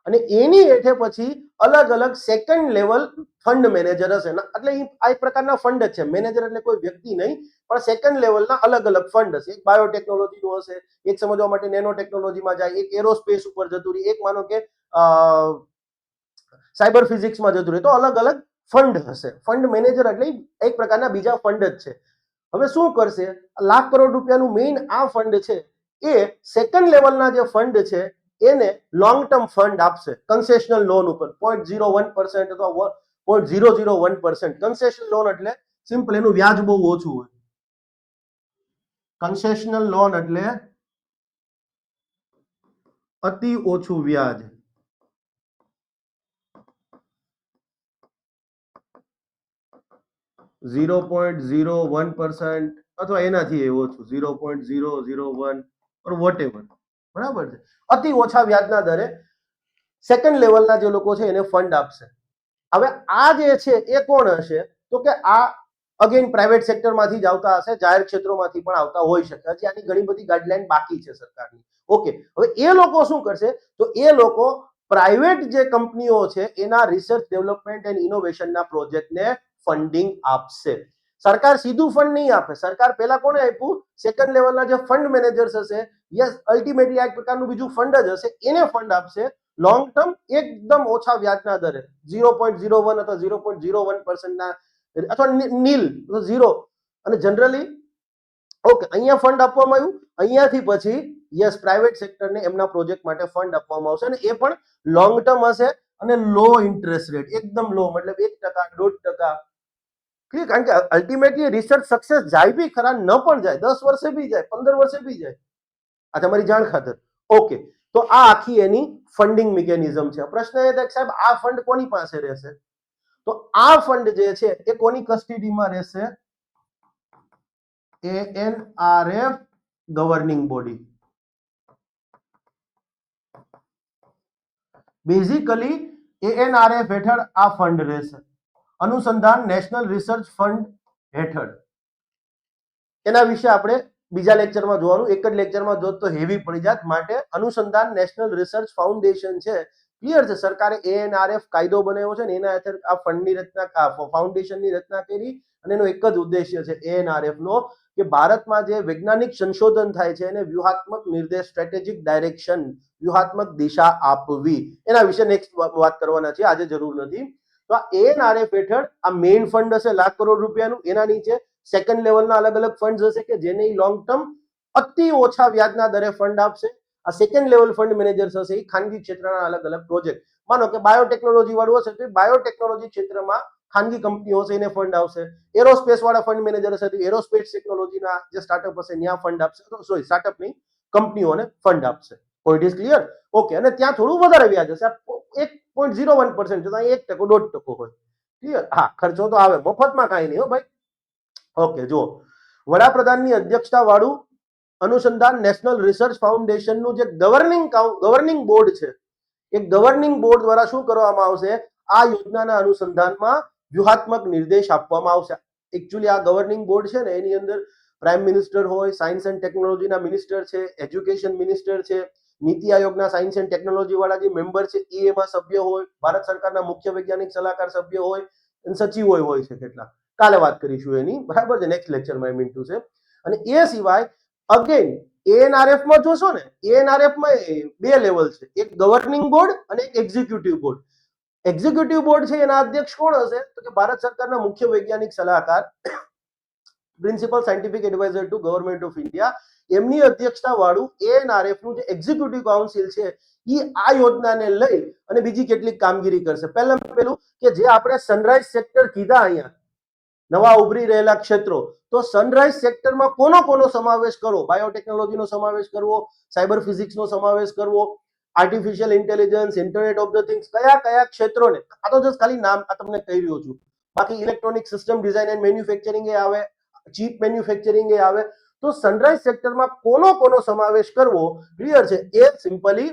અને એની હેઠે પછી અલગ સેકન્ડ લેવલ ફંડ મેનેજર હશે, એટલે આ એક પ્રકારના ફંડ જ છે. મેનેજર એટલે કોઈ વ્યક્તિ નહીં, પણ સેકન્ડ લેવલના અલગ ફંડ હશે. એક બાયોટેકનોલોજીનું હશે, એક સમજવા માટે નેનો ટેકનોલોજીમાં જાય, એક એરોસ્પેસ ઉપર જતું રહે, એક માનો કે સાયબર ફિઝિક્સમાં જતું રહે, તો અલગ ફંડ હશે. ફંડ મેનેજર એટલે એક પ્રકારના બીજા ફંડ જ છે. હવે શું કરશે? ₹1,00,000 કરોડનું મેઇન આ ફંડ છે એ સેકન્ડ લેવલના જે ફંડ છે એને લોંગ ટર્મ ફંડ આપશે કન્સેશનલ લોન ઉપર 0.01% અથવા 0.001%. કન્સેશનલ લોન એટલે સિમ્પલ, એનું વ્યાજ બહુ ઓછું હોય. કન્સેશનલ લોન એટલે અતિ ઓછું વ્યાજ. .01% અથવા એનાથી ઓછું, 0.001 or whatever, બરાબર છે. અતિ ઓછા વ્યાજના દરે સેકન્ડ લેવલના જે લોકો છે એને ફંડ આપશે. હવે આ જે છે એ કોણ હશે? તો કે આ અગેન પ્રાઇવેટ સેક્ટરમાંથી જ આવતા હશે, જાહેર ક્ષેત્રોમાંથી પણ આવતા હોઈ શકે. હજી આની ઘણી બધી ગાઈડલાઈન બાકી છે સરકારની. ઓકે, હવે એ લોકો શું કરશે? તો એ લોકો પ્રાઇવેટ જે કંપનીઓ છે એના રિસર્ચ ડેવલપમેન્ટ એન્ડ ઇનોવેશનના પ્રોજેક્ટને ફંડિંગ આપશે. સરકાર સીધું ફંડ નહીં આપે. સરકાર પહેલા કોને આપ્યું? સેકન્ડ લેવલના જે ફંડ મેનેજર્સ હશે, યસ, અલ્ટિમેટલી આ એક પ્રકારનું બીજું ફંડ જ હશે, એને ફંડ આપશે લોંગ ટર્મ, એકદમ ઓછા વ્યાજના દરે, 0.01 અથવા 0.01% અથવા નીલ, 0. અને જનરલી ઓકે, અહીંયા ફંડ આપવામાં આવ્યું, અહીંયાથી પછી યસ, પ્રાઇવેટ સેક્ટરને એમના પ્રોજેક્ટ માટે ફંડ આપવામાં આવશે, અને એ પણ લોંગ ટર્મ હશે અને લો ઇન્ટરેસ્ટ રેટ, એકદમ લો, મતલબ 1%, 1.5%. કારણ કે અલ્ટિમેટલી રિસર્ચ સક્સેસ જાય બી ખરા, ન પણ જાય, 10 વર્ષે બી જાય, 15 વર્ષે બી જાય. આ તમારી જાણ ખાતર. ઓકે, તો આ આખી એની ફંડિંગ મિકેનિઝમ છે. પ્રશ્ન એ થાય સાહેબ આ ફંડ કોની પાસે રહેશે? તો આ ફંડ જે છે એ કોની કસ્ટડીમાં રહેશે? ANRF governing body. Basically ANRF હેઠળ આ ફંડ રહેશે, અનુસંધાન નેશનલ રિસર્ચ ફંડ હેઠળ. એના વિશે આપણે બીજા લેક્ચરમાં જોવાનું, એક જ લેક્ચરમાં જો તો હેવી પડી જાત, માટે અનુસંધાન નેશનલ રિસર્ચ ફાઉન્ડેશન છે. ક્લિયર છે? સરકારે ANRF કાયદો બનાવ્યો છે ને એના હેઠળ આ ફંડની રચના, ફાઉન્ડેશનની રચના કરી, અને એનો એક જ ઉદ્દેશ્ય છે ANRF નો કે ભારતમાં જે વૈજ્ઞાનિક સંશોધન થાય છે એને વ્યૂહાત્મક નિર્દેશ, સ્ટ્રેટેજિક ડાયરેક્શન, વ્યૂહાત્મક દિશા આપવી. એના વિશે નેક્સ્ટ વાત કરવાના છે, આજે જરૂર નથી. તો આ ANRF હેઠળ આ મેઇન ફંડ હશે લાખ કરોડ રૂપિયાનું. એના નીચે સેકન્ડ લેવલના અલગ અલગ ફંડ હશે કે જેને લોંગ ટર્મ અતિ ઓછા વ્યાજના દરે ફંડ આપશે. આ સેકન્ડ લેવલ ફંડ મેનેજર્સ હશે એ ખાનગી ક્ષેત્રના અલગ અલગ પ્રોજેક્ટ, માનો કે બાયોટેકનોલોજી વાળું હશે તો બાયોટેકનોલોજી ક્ષેત્રમાં ખાનગી કંપનીઓ હશે એને ફંડ આવશે. એરોસ્પેસ વાળા ફંડ મેનેજર હશે તો એરોસ્પેસ ટેકનોલોજીના જે સ્ટાર્ટઅપ હશે ત્યાં ફંડ આપશે. સોરી, સ્ટાર્ટઅપ નહીં, કંપનીઓને ફંડ આપશે. Point is clear? ઓકે, અને ત્યાં થોડું વધારે વ્યાજ હશે, 1.01% છે, તો અહીં 1% 1.5% હોય. ક્લિયર? હા, ખર્ચો તો આવે, મફતમાં કાંઈ નહીં હો ભાઈ. ઓકે, જો વડાપ્રધાનની અધ્યક્ષતા વાળું અનુસંધાન નેશનલ રિસર્ચ ફાઉન્ડેશનનું જે ગવર્નિંગ બોર્ડ છે, એ ગવર્નિંગ બોર્ડ દ્વારા શું કરવામાં આવશે? આ યોજનાના અનુસંધાનમાં વ્યૂહાત્મક નિર્દેશ આપવામાં આવશે. એકચ્યુઅલી આ ગવર્નિંગ બોર્ડ છે ને એની અંદર પ્રાઇમ મિનિસ્ટર હોય, સાયન્સ એન્ડ ટેકનોલોજીના મિનિસ્ટર છે, એજ્યુકેશન મિનિસ્ટર છે, નીતિ આયોગના સાયન્સ એન્ડ ટેકનોલોજી વાળા જે મેમ્બર છે એ એમાં સભ્ય હોય, ભારત સરકારના મુખ્ય વૈજ્ઞાનિક સલાહકાર સભ્ય હોય, સચિવો હોય છે કેટલા, કાલે વાત કરીશું એની, બરાબર છે, નેક્સ્ટ લેક્ચરમાં એમ ઇન્ટુ છે. અને એ સિવાય અગેન ANRF માં જોશો ને, ANRF માં બે લેવલ છે, એક ગવર્નિંગ બોર્ડ અને એક એક્ઝિક્યુટિવ બોર્ડ. એક્ઝિક્યુટિવ બોર્ડ છે એના અધ્યક્ષ કોણ હશે? તો કે ભારત સરકારના મુખ્ય વૈજ્ઞાનિક સલાહકાર, principal scientific adviser to government of India, એમની અધ્યક્ષતા વાળું ANRF નું જે એક્ઝિક્યુટિવ કાઉન્સિલ છે એ આ યોજનાને લઈ અને બીજી કેટલીક કામગીરી કરશે. પહેલું કે જે આપણે સનરાઈઝ સેક્ટર કીધા અહીંયા, નવા ઉભરી રહેલા ક્ષેત્રો, તો સનરાઈઝ સેક્ટરમાં કોનો સમાવેશ કરવો? બાયોટેકનોલોજીનો સમાવેશ કરવો, સાયબર ફિઝિક્સનો સમાવેશ કરવો, artificial intelligence, internet of the things, કયા ક્ષેત્રોને? આ તો જસ્ટ ખાલી નામ આ તમને કહી રહ્યો છું. બાકી electronic system design and manufacturing એ આવે, ચીપ મેન્યુફેક્ચરિંગ એ આવે. તો સનરાઈઝ સેક્ટરમાં કોનો સમાવેશ કરવો, ક્લિયર છે, એ સિમ્પલી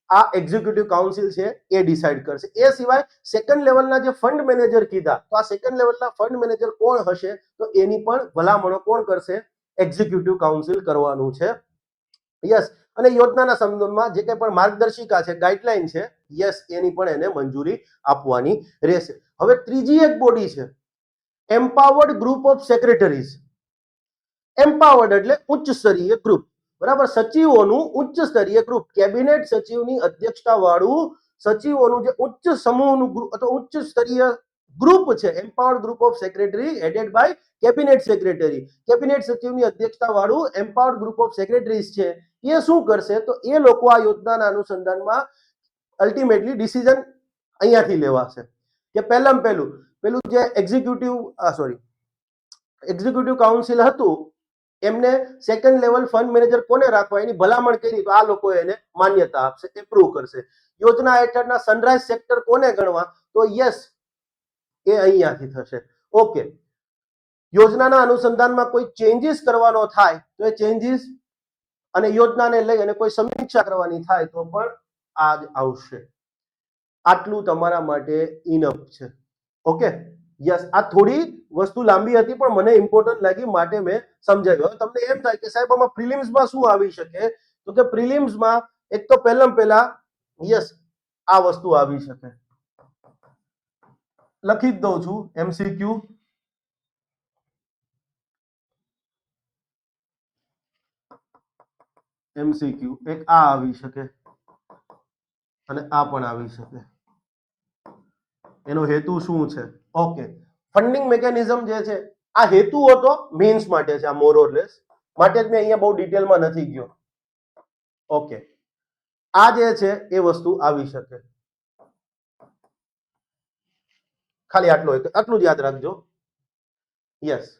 આ એક્ઝિક્યુટિવ કાઉન્સિલ છે એ ડિસાઈડ કરશે. એ સિવાય સેકન્ડ લેવલના જે ફંડ મેનેજર કીધા, તો આ સેકન્ડ લેવલના ફંડ મેનેજર કોણ હશે? તો એની પણ ભલામણો કોણ કરશે? એક્ઝિક્યુટિવ કાઉન્સિલ કરવાનું છે. યસ. અને યોજનાના સંબંધમાં જે કંઈ પણ માર્ગદર્શિકા છે, ગાઈડલાઈન છે, યસ, એની પણ એને મંજૂરી આપવાની રહેશે. હવે ત્રીજી એક બોડી છે, empowered group of secretaries. Empowered એટલે ઉચ્ચ સ્તરીય ગ્રુપ, બરાબર, સચિવોનું ઉચ્ચ સ્તરીય ગ્રુપ, કેબિનેટ સચિવની અધ્યક્ષતા વાળું સચિવોનું જે ઉચ્ચ સમૂહનું ગ્રુપ અથવા ઉચ્ચ સ્તરીય ગ્રુપ છે, empowered group of secretary headed by cabinet secretary. Cabinet સચિવની અધ્યક્ષતા વાળું એમ્પાવર્ડ ગ્રુપ ઓફ સેક્રેટરીઝ છે એ શું કરશે? તો એ લોકો આ યોજનાના અનુસંધાનમાં અલ્ટિમેટલી ડિસિઝન અહીંયાથી લેવાશે કે પેલું જે એક્ઝિક્યુટિવ કાઉન્સિલ હતું એમને સેકન્ડ લેવલ ફંડ મેનેજર કોને રાખવા એની ભલામણ કરી, તો આ લોકો એને માન્યતા આપશે, એપ્રૂવ કરશે. યોજના હેઠળના સનરાઈઝ સેક્ટર કોને ગણવા? તો યસ, એ અહીંયાથી થશે. ઓકે, યોજનાના અનુસંધાનમાં કોઈ ચેન્જીસ કરવાનો થાય તો એ ચેન્જીસ અને યોજનાને લઈ અને કોઈ સમીક્ષા કરવાની થાય તો પણ આ જ આવશે. આટલું તમારા માટે ઇનફ છે. ઓકે, યસ, આ થોડી વસ્તુ લાંબી હતી પણ મને ઇમ્પોર્ટન્ટ લાગી માટે મેં સમજાવ્યું. હવે તમને એમ થાય કે સાહેબ આમાં પ્રિલિમ્સમાં શું આવી શકે? તો કે પ્રિલિમ્સમાં એક તો પહેલા યસ આ વસ્તુ આવી શકે. લખી જ દઉં છું, MCQ એક આ આવી શકે અને આ પણ આવી શકે. એનો હેતુ શું છે? ઓકે, ફંડિંગ મિકેનિઝમ જે છે આ હેતુ હતો મેન્સ માટે છે, આ મોર ઓર લેસ, માટે જ મેં અહીંયા બહુ ડિટેલમાં નથી ગયો. ઓકે, આ જે છે એ વસ્તુ આવી શકે. ખાલી આટલું જ યાદ રાખજો. યસ,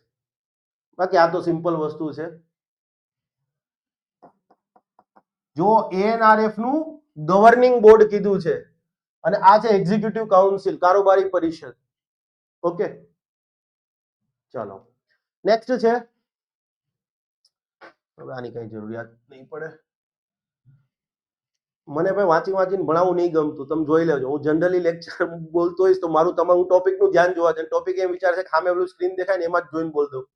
બાકી આ તો સિમ્પલ વસ્તુ છે. જો એએનઆરએફ નું ગવર્નિંગ બોર્ડ કીધું છે અને આ છે એક્ઝિક્યુટિવ કાઉન્સિલ, કારોબારી પરિષદ. ઓકે, ચાલો નેક્સ્ટ છે, હવે આની કઈ જરૂરિયાત નહીં પડે. મને ભાઈ વાંચી વાંચીને ભણાવવું નહીં ગમતું, તમે જોઈ લેજો. હું જનરલી લેક્ચર બોલતો હોઈશ તો મારું તમારું ટોપિકનું ધ્યાન જોવા છે. ટોપિક એમ વિચાર છે ખામે પેલું સ્ક્રીન દેખાય ને એમાં જ જોઈને બોલ દઉં.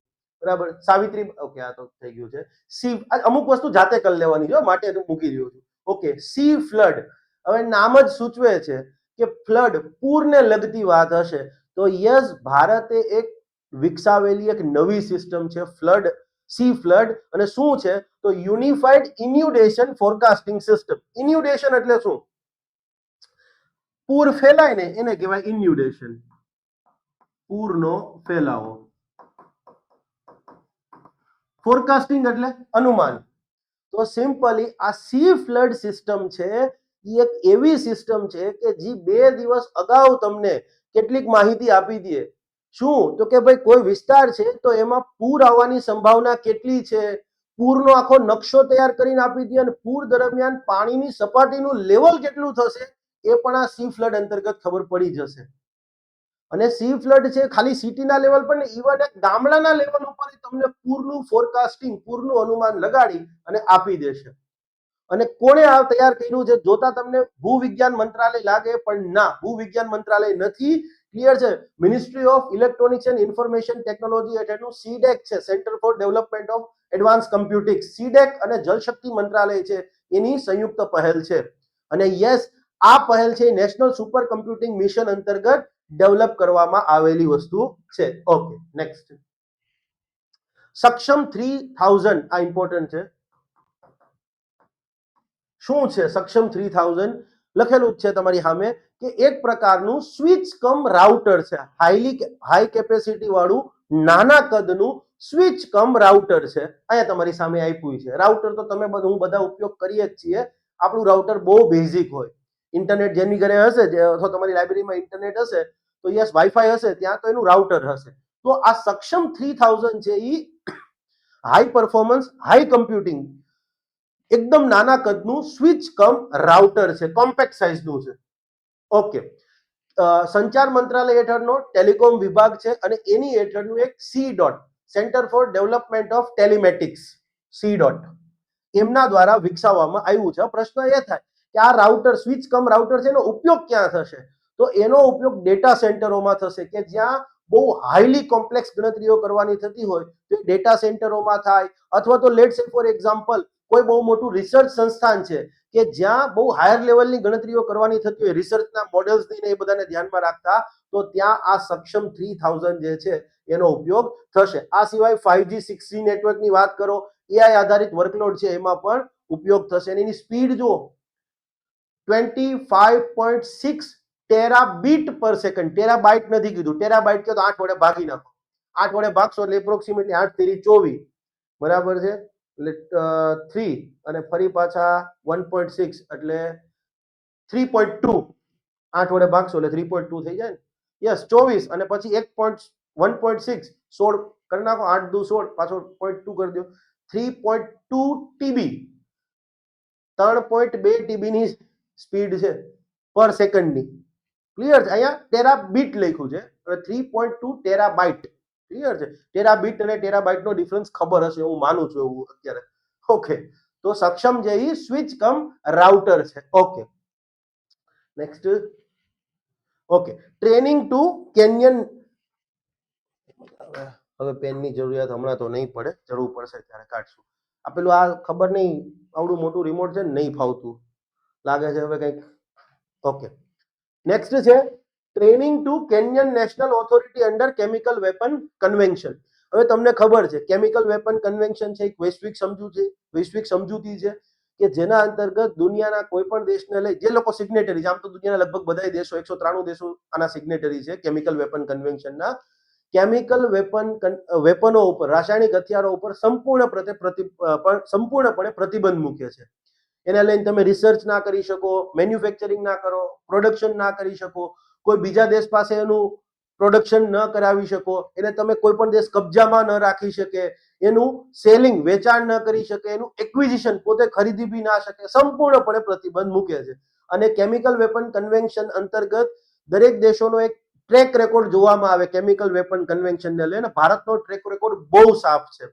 બરાબર. સાવિત્રી, ઓકે આ તો થઈ ગયું છે. સી, અમુક વસ્તુ જાતે કરી લેવાની છે માટે મૂકી રહ્યો છું. Okay, C flood. હવે નામ જ સૂચવે છે કે ફ્લડ પૂરને લગતી વાત હશે તો યસ, ભારતે એક વિકસાવેલી એક નવી સિસ્ટમ છે ફ્લડ, સી ફ્લડ. અને શું છે તો યુનિફાઈડ ઇન્યુડેશન ફોરકાસ્ટિંગ સિસ્ટમ. ઇન્યુડેશન એટલે શું? પૂર ફેલાય ને એને કહેવાય ઇન્યુડેશન, પૂરનો ફેલાવો. ફોરકાસ્ટિંગ એટલે અનુમાન. તો સિમ્પલી આ સી ફ્લડ સિસ્ટમ છે એ એક એવી સિસ્ટમ છે કે જે 2 દિવસ અગાઉ તમને કેટલીક માહિતી આપી દે. શું તો કે ભાઈ કોઈ વિસ્તાર છે તો એમાં પૂર આવવાની સંભાવના કેટલી છે, પૂરનો આખો નકશો તૈયાર કરીને આપી દે અને પૂર દરમિયાન પાણીની સપાટીનું લેવલ કેટલું થશે એ પણ આ સી ફ્લડ અંતર્ગત ખબર પડી જશે. અને સી ફ્લડ છે ખાલી સિટીના લેવલ પર ને, ઇવન એક ગામડાના લેવલ ઉપર તમને પૂરનું ફોરકાસ્ટિંગ, પૂરનું અનુમાન લગાડી અને આપી દેશે. અને કોણે આ તૈયાર કર્યું છે જોતા તમને ભૂવિજ્ઞાન મંત્રાલય લાગે, પણ ના, ભૂવિજ્ઞાન મંત્રાલય નથી. ક્લિયર છે? Ministry of electronics and information technology હેઠળનું સીડેક છે, centre for development of advance computing. CDAC અને જલશક્તિ મંત્રાલય છે એની સંયુક્ત પહેલ છે. અને યસ, આ પહેલ છે નેશનલ સુપર કમ્પ્યુટિંગ મિશન અંતર્ગત ડેવલપ કરવામાં આવેલી વસ્તુ છે. Okay, next. સક્ષમ 3000, આ ઇમ્પોર્ટન્ટ છે. શું છે સક્ષમ 3000? લખેલું જ છે તમારી સામે કે એક પ્રકારનું સ્વિચ કમ રાઉટર છે, હાઈ કેપેસિટી વાળું નાના કદનું સ્વિચ કમ રાઉટર છે. અહીંયા તમારી સામે આપ્યું છે. રાઉટર તો તમે હું બધા ઉપયોગ કરીએ જ છીએ. આપણું રાઉટર બહુ બેઝિક હોય. ઇન્ટરનેટ જેની ઘરે હશે અથવા તમારી લાઇબ્રેરીમાં ઇન્ટરનેટ હશે તો યસ, વાઈફાઈ હશે ત્યાં તો એનું રાઉટર હશે. તો આ સક્ષમ 3000 છે એ હાઈ પરફોર્મન્સ, હાઈ કમ્પ્યુટિંગ, એકદમ નાના કદનું સ્વિચ કમ રાઉટર છે, કોમ્પેક્ટ સાઇઝનું છે. ઓકે, સંચાર મંત્રાલય હેઠળનો ટેલિકોમ વિભાગ છે અને એની હેઠળનું એક C DOT, centre for development of telematics, C DOT, એમના દ્વારા વિકસાવવામાં આવ્યું છે. પ્રશ્ન એ થાય કે આ રાઉટર, સ્વિચ કમ રાઉટર છે એનો ઉપયોગ ક્યાં થશે? તો એનો ઉપયોગ ડેટા સેન્ટરોમાં થશે કે જ્યાં બહુ હાઈલી કોમ્પ્લેક્સ ગણતરીઓ કરવાની થતી હોય તો ડેટા સેન્ટરોમાં થાય, અથવા તો લેટ્સ સે ફોર એક્ઝામ્પલ કોઈ બહુ મોટું રિસર્ચ સંસ્થાન છે કે જ્યાં બહુ હાયર લેવલની ગણતરીઓ કરવાની થતી હોય, રિસર્ચના મોડેલ્સની ને એ બધાને ધ્યાનમાં રાખતા, તો ત્યાં આ સક્ષમ 3000 જે છે એનો ઉપયોગ થશે. આ સિવાય 5G 6G નેટવર્કની વાત કરો, એઆઈ આધારિત વર્કલોડ છે એમાં પણ ઉપયોગ થશે. એની સ્પીડ જુઓ, 25.6 ટેરાબીટ પર સેકન્ડ. ટેરાબાઇટ નથી કીધું, ટેરાબાઇટ કે તો 8 વડે ભાગી નાખો. 8 વડે ભાગશો એટલે એપ્રોક્સિમેટલી 8 તેરી 24, બરાબર છે. એટલે 3 અને ફરી પાછા 1.6 એટલે 3.2. 8 વડે ભાગશો એટલે 3.2 થઈ જાય ને. યસ, 24 અને પછી 1.6 16 કરી નાખો, 8 દુ 16, પાછો 0.2 કરી દો, 3.2 ટીબી, 3.2 ટીબી ની સ્પીડ છે પર સેકન્ડની. ક્લિયર છે? અહીંયા ટેરાબીટ લખ્યું છે, 3.2 ટેરાબાઇટ. ક્લિયર છે? ટેરાબીટ અને ટેરાબાઇટ નો ડિફરન્સ ખબર હશે હું માનું છું એવું અત્યારે. ઓકે, તો સક્ષમ જે ઈ સ્વિચ કમ રાઉટર છે. Okay, next. Okay, training to Kenyan. હવે પેનની જરૂરિયાત હમણાં તો નહીં પડે, જરૂર પડશે ત્યારે કાઢશું. આપેલું આ ખબર નહીં, આવડું મોટું રિમોટ છે ને, નહીં ફાવતું લાગે છે હવે કંઈક. ઓકે, નેક્સ્ટ છે training to Kenyan national authority under chemical weapon convention. હવે તમને ખબર છે કેમિકલ વેપન કન્વેન્શન છે એક વૈશ્વિક સમજૂતી છે કે જેના અંતર્ગત દુનિયાના કોઈ પણ દેશને લઈ, જે લોકો સિગ્નેટરી છે, આમ તો દુનિયાના લગભગ બધા દેશો, 193 દેશો આના સિગ્નેટરી છે કેમિકલ વેપન કન્વેન્શનના. કેમિકલ વેપનો ઉપર, રાસાયણિક હથિયારો ઉપર સંપૂર્ણપણે પ્રતિબંધ મૂકે છે. એને લઈને તમે રિસર્ચ ના કરી શકો, મેન્યુફેક્ચરિંગ ના કરો, પ્રોડક્શન ના કરી શકો, કોઈ બીજા દેશ પાસે એનું પ્રોડક્શન ન કરાવી શકો, એને તમે કોઈ પણ દેશ કબજામાં ન રાખી શકે, એનું સેલિંગ વેચાણ ન કરી શકે, એનું એક્વિઝિશન પોતે ખરીદી બી ના શકે, સંપૂર્ણપણે પ્રતિબંધ મૂકે છે. અને કેમિકલ વેપન કન્વેન્શન અંતર્ગત દરેક દેશોનો એક ટ્રેક રેકોર્ડ જોવામાં આવે કેમિકલ વેપન કન્વેન્શનને લઈને. ભારતનો ટ્રેક રેકોર્ડ બહુ સાફ છે.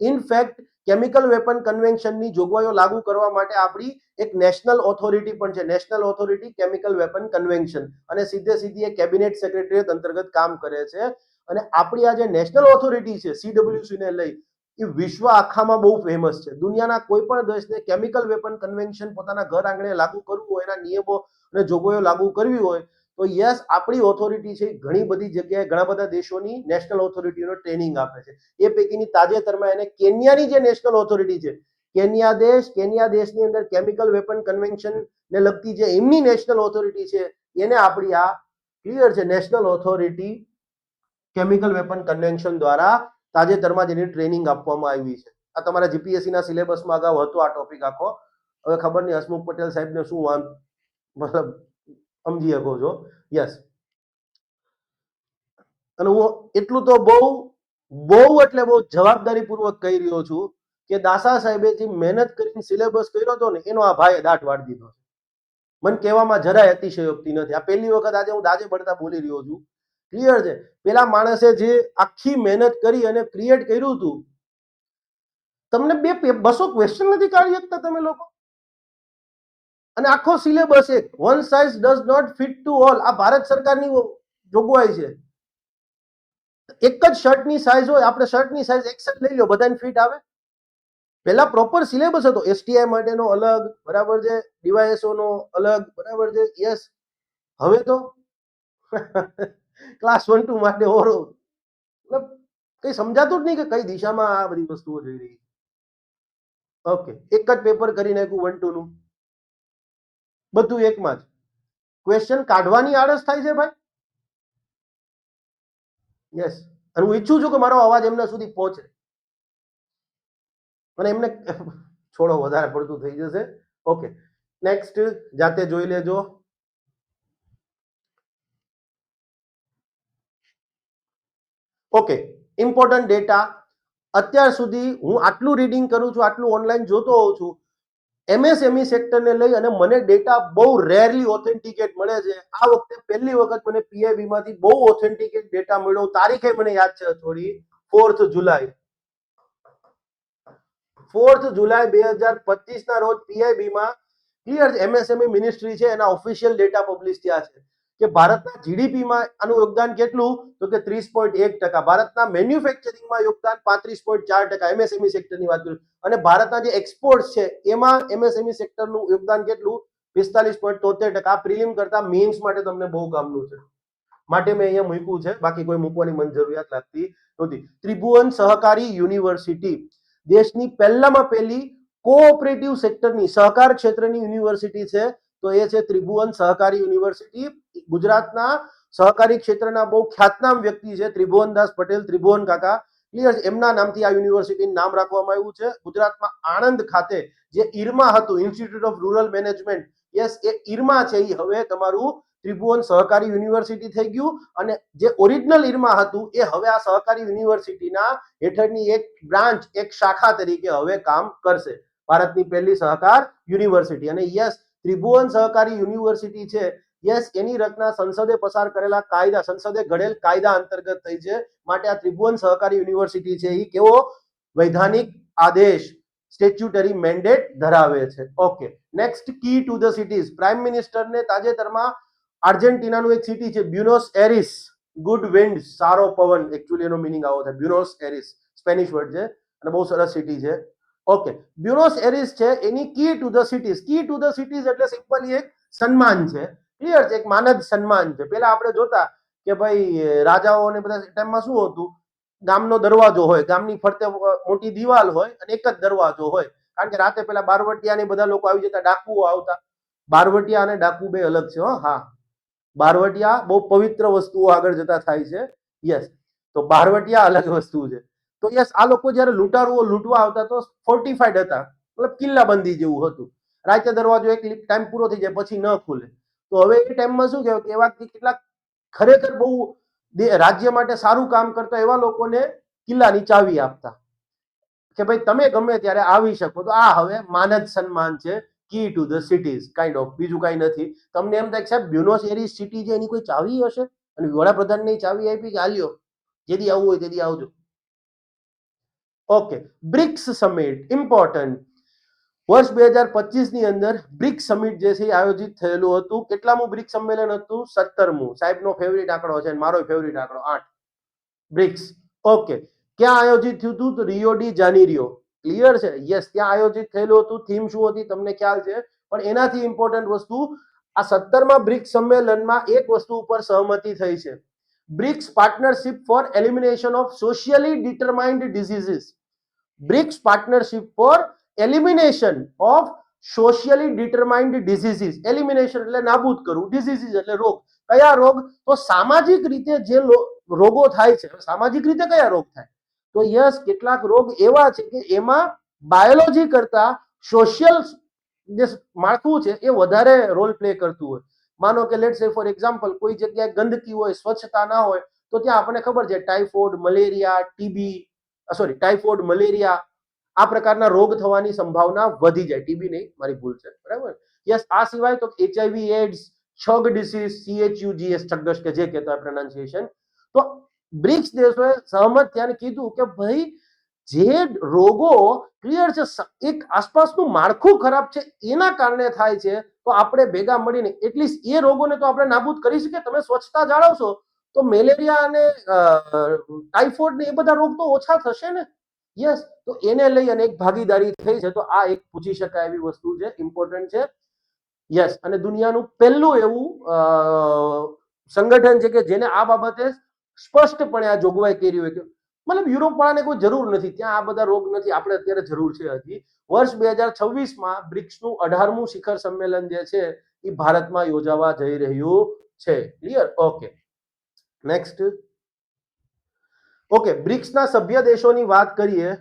ઇનફેક્ટ કેમિકલ વેપન કન્વેન્શનની જોગવાઈઓ લાગુ કરવા માટે આપણી એક નેશનલ ઓથોરિટી પણ છે, national authority chemical weapon convention, અને સીધી એ કેબિનેટ સેક્રેટરીએટ અંતર્ગત કામ કરે છે. અને આપણી આ જે નેશનલ ઓથોરિટી છે CWC ને લઈ, એ વિશ્વ આખામાં બહુ ફેમસ છે. દુનિયાના કોઈ પણ દેશને કેમિકલ વેપન કન્વેન્શન પોતાના ઘર આંગણે લાગુ કરવું હોય, એના નિયમો અને જોગવાઈઓ લાગુ કરવી હોય, તો યસ, આપણી ઓથોરિટી છે ઘણી બધી જગ્યાએ ઘણા બધા દેશોની નેશનલ ઓથોરિટીનો ટ્રેનિંગ આપે છે. એ પૈકીની તાજેતરમાં એને કેન્યાની જે નેશનલ ઓથોરિટી છે, કેન્યા દેશની અંદર કેમિકલ વેપન કન્વેન્શન ને લગતી જે એમની નેશનલ ઓથોરિટી છે, એને આપણી આ ક્લિયર છે national authority chemical weapon convention દ્વારા તાજેતરમાં જેની ટ્રેનિંગ આપવામાં આવી છે. આ તમારા જીપીએસસી ના સિલેબસમાં અગાઉ હતો આ ટોપિક આખો. હવે ખબર નહીં હસમુખ પટેલ સાહેબને શું મતલબ સમજી શકો છો. યસ, અને હું એટલું તો બહુ એટલે બહુ જવાબદારીપૂર્વક કહી રહ્યો છું કે દાસા સાહેબે જે મહેનત કરીને સિલેબસ કર્યો હતો ને, એનો આ ભાઈએ દાટ વાળી દીધો. મને કહેવામાં જરાય અતિશયોક્તિ નથી. આ પહેલી વખત આજે હું દાજે પડતા બોલી રહ્યો છું. ક્લિયર છે? પેલા માણસે જે આખી મહેનત કરી અને ક્રિએટ કર્યું હતું, તમને 200 ક્વેશ્ચન નથી કાઢી શકતા તમે લોકો? અને આખો સિલેબસ એક one size does not fit to all. આ ભારત સરકારની જોગવાઈ છે. એક જ શર્ટની સાઇઝ હોય, આપણે શર્ટની સાઇઝ એક્સેલ લઈ લો, બધાને ફિટ આવે? પેલા પ્રોપર સિલેબસ હતો, એસટીઆઈ માટેનો અલગ, બરાબર છે, ડીવાયએસઓ નો અલગ, બરાબર છે. યસ, હવે તો ક્લાસ 1-2 માટે ઓરો, મતલબ કઈ સમજાતું જ નહીં કે કઈ દિશામાં આ બધી વસ્તુઓ જઈ રહી. ઓકે, એક જ પેપર કરી નાખ્યું 1-2 નું, બધું એકમાં જ. ક્વેશ્ચન કાઢવાની આળસ થાય છે ભાઈ. યસ, અને હું ઈચ્છું છું કે મારો અવાજ એમના સુધી પહોંચે, અને એમને છોડો, વધારે પડતું થઈ જશે. ઓકે, નેક્સ્ટ જાતે જોઈ લેજો. Okay, important data. અત્યાર સુધી હું આટલું રીડિંગ કરું છું, આટલું ઓનલાઈન જોતો હોઉં છું, MSME સેક્ટરને લઈ અને મને ડેટા બહુ રેરલી ઓથેન્ટિકેટ મળે છે. આ વખતે પહેલી વખત મને પીઆઈબી માંથી બહુ ઓથેન્ટિકેટ ડેટા મળ્યો. તારીખે મને યાદ છે થોડી, 4th જુલાઈ 2025 ના રોજ પીઆઈબી માં ક્લિયર MSME મિનિસ્ટ્રી છે, એના ઓફિશિયલ ડેટા પબ્લિશ થયા છે કે ભારતના જીડીપીમાં આનું યોગદાન કેટલું, તો કે 30.1%. ભારતના મેન્યુફેક્ચરિંગમાં યોગદાન 35.4%. MSME સેક્ટરની વાત કરું, અને ભારતના જે એક્સપોર્ટ છે એમાં MSME સેક્ટરનું યોગદાન કેટલું, 45.73%. આ પ્રિલિમ કરતા મેઇન્સ માટે તમને બહુ કામનું છે, માટે મેં અહીંયા મૂક્યું છે, બાકી કોઈ મૂકવાની મને જરૂરિયાત લાગતી નથી. ત્રિભુવન સહકારી યુનિવર્સિટી દેશની પહેલામાં પહેલી કોઓપરેટિવ સેક્ટરની, સહકાર ક્ષેત્રની યુનિવર્સિટી છે, તો એ છે ત્રિભુવન સહકારી યુનિવર્સિટી. ગુજરાતના સહકારી ક્ષેત્રના બહુ ખ્યાતનામ વ્યક્તિ છે ત્રિભુવનદાસ પટેલ, ત્રિભુવન કાકા. ક્લિયર, એમના નામથી આ યુનિવર્સિટીનું નામ રાખવામાં આવ્યું છે. ગુજરાતમાં આણંદ ખાતે જે ઈરમા હતું, institute of rural management, yes, એ ઈરમા છે, એ હવે તમારું ત્રિભુવન સહકારી યુનિવર્સિટી થઈ ગયું. અને જે ઓરિજિનલ ઈરમા હતું એ હવે આ સહકારી યુનિવર્સિટીના હેઠળની એક બ્રાન્ચ, એક શાખા તરીકે હવે કામ કરશે. ભારતની પહેલી સહકાર યુનિવર્સિટી. અને યસ, ત્રિભુવન સહકારી યુનિવર્સિટી છે, યસ, એની રચના સંસદે પસાર કરેલા કાયદા, સંસદે ઘડેલ કાયદા અંતર્ગત થઈ છે. માટે આ ત્રિભુવન સહકારી યુનિવર્સિટી છે, એ કેવો વૈધાનિક આદેશ, સ્ટેચ્યુટરી મેન્ડેટ ધરાવે છે. Okay, next, key to the cities. Prime મિનિસ્ટરને તાજેતરમાં આર્જેન્ટિનાનું એક સિટી છે બ્યુનોસ એરિસ, ગુડ વિન્ડ, સારો પવન, એકચ્યુઅલી એનો મીનિંગ આવો થાય. બ્યુનોસ એરિસ સ્પેનિશ વર્ડ છે અને બહુ સરસ સિટી છે. ઓકે, બ્યુનોસ એરિસ છે, એની key to the cities. Key to the cities એટલે સિમ્પલી એક સન્માન છે, ક્લિયર છે, એક માનદ સન્માન છે. પેલા આપણે જોતા કે ભાઈ રાજાઓને બધા ટાઈમમાં શું હતું, ગામનો દરવાજો હોય, ગામની ફરતે મોટી દિવાલ હોય અને એક જ દરવાજો હોય, કારણ કે રાતે પેલા બારવટિયા ને બધા લોકો આવી જતા, ડાકુઓ આવતા. બારવટિયા અને ડાકુ બે અલગ છે. હા, બારવટિયા બહુ પવિત્ર વસ્તુઓ આગળ જતા થાય છે. યસ, તો બારવટિયા અલગ વસ્તુ છે. તો યસ, આ લોકો જયારે લૂંટારુઓ લૂંટવા આવતા તો ફોર્ટિફાઈડ હતા, મતલબ કિલ્લાબંધી જેવું હતું. રાતે દરવાજો એક ટાઈમ પૂરો થઈ જાય પછી ન ખુલે. તો હવે એ ટાઈમમાં શું કહેવાય કે એવા કેટલાક ખરેખર બહુ રાજ્ય માટે સારું કામ કરતા એવા લોકોને કિલ્લાની ચાવી આપતા કે ભાઈ તમે ગમે ત્યારે આવી શકો. તો આ હવે માન જ સન્માન છે, key to the cities kind of, બીજું કઈ નથી. તમને એમ થાય કે સાહેબ બ્યુનોસ એરીસ સિટી છે એની કોઈ ચાવી હશે, અને વડાપ્રધાનની ચાવી આપી કે હાલ્યો જેથી આવવું હોય તેથી આવજો. Okay, BRICS summit important. વર્ષ 2025 ની અંદર બ્રિક્સ સમિટ જે છે એ આયોજિત થયેલું હતું. કેટલામું બ્રિક્સ સંમેલન હતું? 17મું. સાહેબનો ફેવરિટ આંકડો છે, મારો ફેવરિટ આંકડો 8. બ્રિક્સ. ઓકે, ક્યાં આયોજિત થયું હતું? Rio de Janeiro. ક્લિયર છે? યસ, ત્યાં આયોજિત થયેલું હતું. થીમ શું હતી તમને ખ્યાલ છે? પણ એનાથી ઇમ્પોર્ટન્ટ વસ્તુ, આ 17મા બ્રિક્સ સંમેલનમાં એક વસ્તુ ઉપર સહમતિ થઈ છે. BRICS partnership for elimination of socially determined diseases. BRICS partnership for elimination of socially determined diseases. Elimination એટલે નાબૂદ કરવું, ડિસીઝીસ એટલે રોગ. કયા રોગ? તો સામાજિક રીતે જે રોગો થાય છે. સામાજિક રીતે કયા રોગ થાય? તો યસ, કેટલાક રોગ એવા છે કે એમાં બાયોલોજી કરતા સોશિયલ જે માળખું છે એ વધારે રોલ પ્લે કરતું હોય. માનો કે લેટ્સ સે ફોર એક્ઝામ્પલ, કોઈ જગ્યાએ ગંદકી હોય, સ્વચ્છતા ના હોય, તો ત્યાં આપણને ખબર છે typhoid, malaria, TB, typhoid, malaria, આ પ્રકારના રોગ થવાની સંભાવના વધી જાય. ટીબી નહીં, મારી ભૂલ છે, બરાબર. યસ, આ સિવાય તો HIV, એડ્સ, છગ ડિસીઝ, CHUGS, છગ્ગસ કે જે કહેતા હોય પ્રોનાઉન્સિએશન. તો બ્રિક્સ દેશોએ સહમત થયા અને કીધું કે ભાઈ જે રોગો ક્લિયર છે, એક આસપાસનું માળખું ખરાબ છે એના કારણે થાય છે, તો આપણે ભેગા મળીને એટલીસ્ટ એ રોગોને તો આપણે નાબૂદ કરી શકીએ. તમે સ્વચ્છતા જાળવશો તો મેલેરિયા અને ટાઇફોઇડ ને એ બધા રોગ તો ઓછા થશે ને. યસ, તો એને લઈ અને એક ભાગીદારી થઈ છે. તો આ એક પૂછી શકાય એવી વસ્તુ છે, ઇમ્પોર્ટન્ટ છે. યસ, અને દુનિયાનું પહેલું એવું સંગઠન છે કે જેને આ બાબતે સ્પષ્ટપણે આ જોગવાઈ કરી હોય કે મતલબ યુરોપ વાળાને કોઈ જરૂર નથી, ત્યાં આ બધા રોગ નથી, આપણે અત્યારે જરૂર છે હજી. વર્ષ 2026માં બ્રિક્સનું 18મું શિખર સંમેલન જે છે એ ભારતમાં યોજાવા જઈ રહ્યું છે. ક્લિયર? Okay, next. ઓકે, બ્રિક્સના સભ્ય દેશોની વાત કરીએ.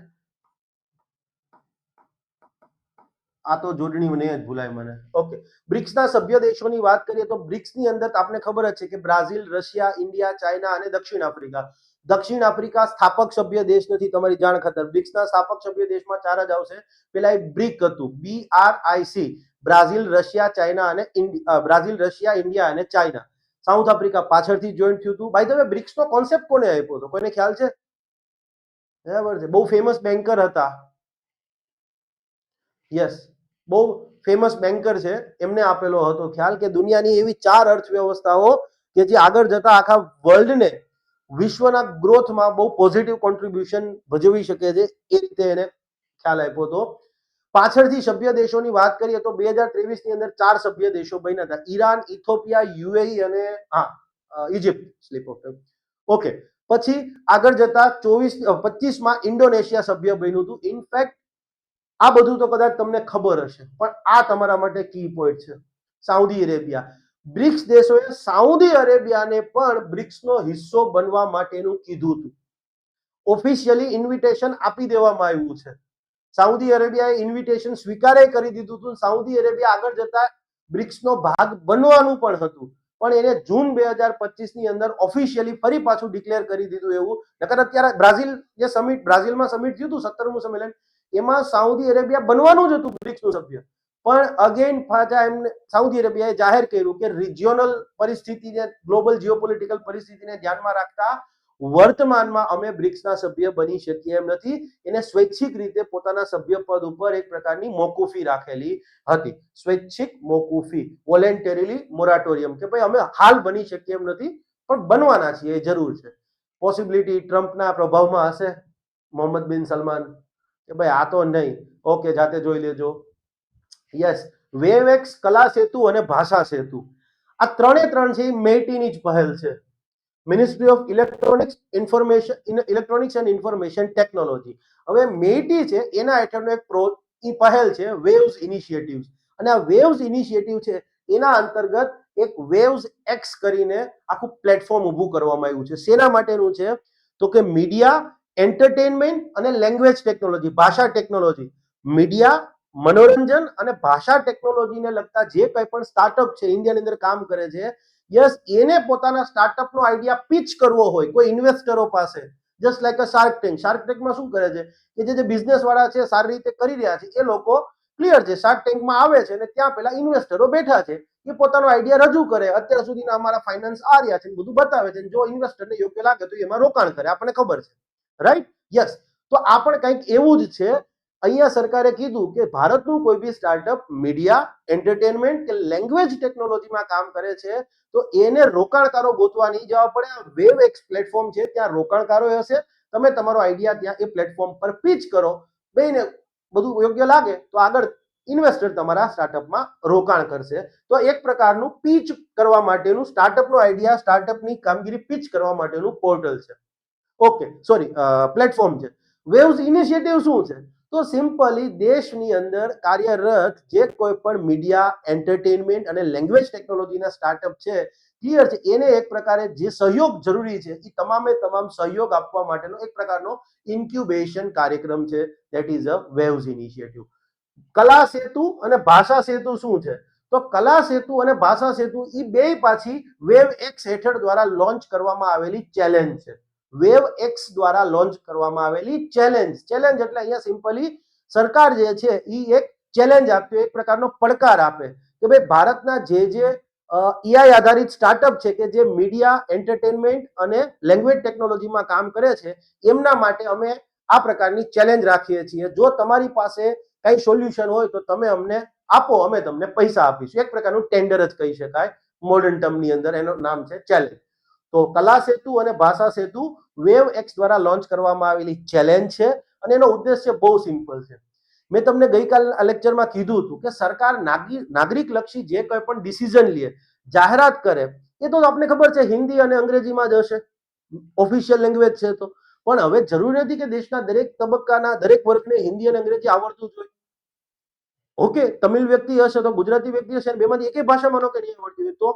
આ તો જોડણી મને જ ભૂલાય મને. ઓકે, બ્રિક્સના સભ્ય દેશોની વાત કરીએ તો બ્રિક્સની અંદર આપને ખબર જ છે કે બ્રાઝિલ, રશિયા, ઇન્ડિયા, ચાઇના અને દક્ષિણ આફ્રિકા. દક્ષિણ આફ્રિકા સ્થાપક સભ્ય દેશ નથી, તમારી જાણ ખાતર. બ્રિક્સના સ્થાપક સભ્ય દેશમાં 4 જ આવશે. પેલા એક બ્રિક હતું, BRIC. બ્રાઝિલ, રશિયા, ચાઇના અને બ્રાઝિલ, રશિયા, ઇન્ડિયા અને ચાઇના. સાઉથ આફ્રિકા પાછળથી જોઈન્ટ થયું હતું. બાય ધ વે, બ્રિક્સનો કોન્સેપ્ટ કોને આપ્યો હતો? કોઈને ખ્યાલ છે? બરાબર છે, બહુ ફેમસ બેન્કર હતા. યસ, બહુ ફેમસ બેન્કર છે, એમને આપેલો હતો ખ્યાલ કે દુનિયાની એવી 4 અર્થવ્યવસ્થાઓ કે જે આગળ જતા આખા વર્લ્ડને, વિશ્વના ગ્રોથમાં બહુ પોઝિટિવ કોન્ટ્રીબ્યુશન ભજવી શકે છે, એ રીતે એને ખ્યાલ આપ્યો હતો. પાછળથી સભ્ય દેશોની વાત કરીએ તો 2023 ની અંદર 4 સભ્ય દેશો બન્યા હતા: ઈરાન, ઇથોપિયા, UAE અને Egypt. Slip of tongue. Okay, પછી આગળ જતા 25માં ઇન્ડોનેશિયા સભ્ય બન્યું હતું. ઇનફેક્ટ આ બધું તો કદાચ તમને ખબર હશે, પણ આ તમારા માટે કી પોઈન્ટ છે. Saudi Arabia. બ્રિક્સ દેશોએ સાઉદી અરેબિયાને પણ બ્રિક્સનો હિસ્સો બનવા માટેનું કીધું હતું. ઓફિશિયલી ઇન્વિટેશન આપી દેવામાં આવ્યું છે. સાઉદી અરેબિયાએ ઇન્વિટેશન સ્વીકારે કરી દીધું હતું. સાઉદી અરેબિયા આગળ જતા બ્રિક્સનો ભાગ બનવાનું પણ હતું, પણ એને જૂન 2025 ની અંદર ઓફિશિયલી ફરી પાછું ડિક્લેર કરી દીધું એવું. નકર અત્યારે બ્રાઝિલમાં સમિટ થયું હતું, 17મું સંમેલન, એમાં સાઉદી અરેબિયા બનવાનું જ હતું બ્રિક્સનું સભ્ય, પણ અગેન પાછા એમને સાઉદી અરેબિયાએ જાહેર કર્યું કે રિજિયોનલ પરિસ્થિતિને, ગ્લોબલ જીઓપોલિટિકલ પરિસ્થિતિને ધ્યાનમાં રાખતા વર્તમાનમાં અમે બ્રિક્સના સભ્ય બની શકીએ એમ નથી. એને સ્વૈચ્છિક રીતે પોતાના સભ્ય પદ ઉપર એક પ્રકારની મોકૂફી રાખેલી હતી. સ્વૈચ્છિક મોકૂફી, વોલેન્ટરીલી મોરાટોરિયમ, કે ભાઈ અમે હાલ બની શકીએ એમ નથી, પણ બનવાના છીએ, એ જરૂર છે. પોસિબિલિટી ટ્રમ્પના પ્રભાવમાં હશે, મોહમ્મદ બિન સલમાન, કે ભાઈ આ તો નહીં. ઓકે, જાતે જોઈ લેજો. યસ, વેવએક્સ, કલા સેતુ અને ભાષા સેતુ, આ 3 છે એ મેઇટીની જ પહેલ છે. Ministry of electronics and information technology. હવે મેઇટી છે એના હેઠળનો એક પહેલ છે વેવ્સ ઇનિશિયેટિવ, અને આ વેવ્સ ઇનિશિયેટિવ છે એના અંતર્ગત એક વેવ્સ એક્સ કરીને આખું પ્લેટફોર્મ ઊભું કરવામાં આવ્યું છે. શેના માટેનું છે? તો કે મીડિયા, એન્ટરટેનમેન્ટ અને લેંગ્વેજ ટેકનોલોજી, ભાષા ટેકનોલોજી. મીડિયા, મનોરંજન અને ભાષા ટેકનોલોજીને લગતા જે કંઈ પણ સ્ટાર્ટઅપ છે ઇન્ડિયાની અંદર કામ કરે છે, યસ, એને પોતાના સ્ટાર્ટઅપનો આઈડિયા પિચ કરવો હોય કોઈ ઇન્વેસ્ટરો પાસે, just like a shark tank. Shark ટેન્કમાં શું કરે છે કે જે બિઝનેસ વાળા છે સારી રીતે કરી રહ્યા છે એ લોકો ક્લિયર છે શાર્ક ટેન્કમાં આવે છે અને ત્યાં પેલા ઇન્વેસ્ટરો બેઠા છે, એ પોતાનો આઈડિયા રજૂ કરે, અત્યાર સુધીના અમારા ફાઇનાન્સ આ રહ્યા છે બધું બતાવે છે, જો ઇન્વેસ્ટરને યોગ્ય લાગે તો એમાં રોકાણ કરે, આપણને ખબર છે, રાઈટ? યસ. તો આ પણ કંઈક એવું જ છે. અહીંયા સરકારે કીધું કે ભારતનું કોઈ બી સ્ટાર્ટઅપ મીડિયા, એન્ટરટેનમેન્ટ કે લેંગ્વેજ ટેકનોલોજીમાં કામ કરે છે તો એને રોકાણકારો ગોતવા નહીં જવા પડે. વેવ એક્સ પ્લેટફોર્મ છે, ત્યાં રોકાણકારો હશે, તમે તમારો આઈડિયા ત્યાં એ પ્લેટફોર્મ પર પીચ કરો, બેને બધું યોગ્ય લાગે તો આગળ ઇન્વેસ્ટર તમારા સ્ટાર્ટઅપમાં રોકાણ કરશે. તો એક પ્રકારનું પીચ કરવા માટેનું સ્ટાર્ટઅપનો આઈડિયા, સ્ટાર્ટઅપની કામગીરી પીચ કરવા માટેનું પોર્ટલ છે. ઓકે, સોરી, પ્લેટફોર્મ છે. વેવ્સ ઇનિશિયેટિવ શું છે? તો સિમ્પલી દેશની અંદર કાર્યરત જે કોઈ પણ મીડિયા, એન્ટરટેનમેન્ટ અને લેંગ્વેજ ટેકનોલોજીના સ્ટાર્ટઅપ છે, ક્લિયર છે, એને એક પ્રકારે જે સહયોગ જરૂરી છે એ તમામે તમામ સહયોગ આપવા માટેનો એક પ્રકારનો ઇન્ક્યુબેશન કાર્યક્રમ છે, that is a waves initiative. કલા સેતુ અને ભાષા સેતુ શું છે? તો કલા સેતુ અને ભાષા સેતુ એ બે પાછી વેવ એક્સ હેઠળ દ્વારા લોન્ચ કરવામાં આવેલી ચેલેન્જ છે. વેવ એક્સ દ્વારા લોન્ચ કરવામાં આવેલી ચેલેન્જ. ચેલેન્જ એટલે અહીંયા સિમ્પલી સરકાર જે છે એ એક ચેલેન્જ આપે, એક પ્રકારનો પડકાર આપે કે ભાઈ ભારતના જે એઆઈ આધારિત સ્ટાર્ટઅપ છે કે જે મીડિયા, એન્ટરટેનમેન્ટ અને લેંગ્વેજ ટેકનોલોજીમાં કામ કરે છે, એમના માટે અમે આ પ્રકારની ચેલેન્જ રાખીએ છીએ. જો તમારી પાસે કઈ સોલ્યુશન હોય તો તમે અમને આપો, અમે તમને પૈસા આપીશું. એક પ્રકારનું ટેન્ડર જ કહી શકાય મોડર્ન ટર્મની અંદર, એનું નામ છે ચેલેન્જ. તો કલા સેતુ અને ભાષા સેતુ વેવ એક્સ દ્વારા લોન્ચ કરવામાં આવેલી ચેલેન્જ છે અને એનો ઉદ્દેશ્ય બહુ સિમ્પલ છે. મેં તમને ગઈકાલના લેક્ચરમાં કીધું હતું કે સરકાર નાગરિક લક્ષી જે કોઈ પણ ડિસિઝન લે, જાહેરાત કરે, એ તો આપણે ખબર છે હિન્દી અને અંગ્રેજીમાં જ હશે, ઓફિશિયલ લેંગ્વેજ છે. તો પણ હવે જરૂરી નથી કે દેશના દરેક તબક્કાના દરેક વર્ગને હિન્દી અને અંગ્રેજી આવડતું જોઈએ. ઓકે, તમિલ વ્યક્તિ હશે તો ગુજરાતી વ્યક્તિ હશે, બેમાંથી એકે ભાષામાં નો કે નહીં આવડતી હોય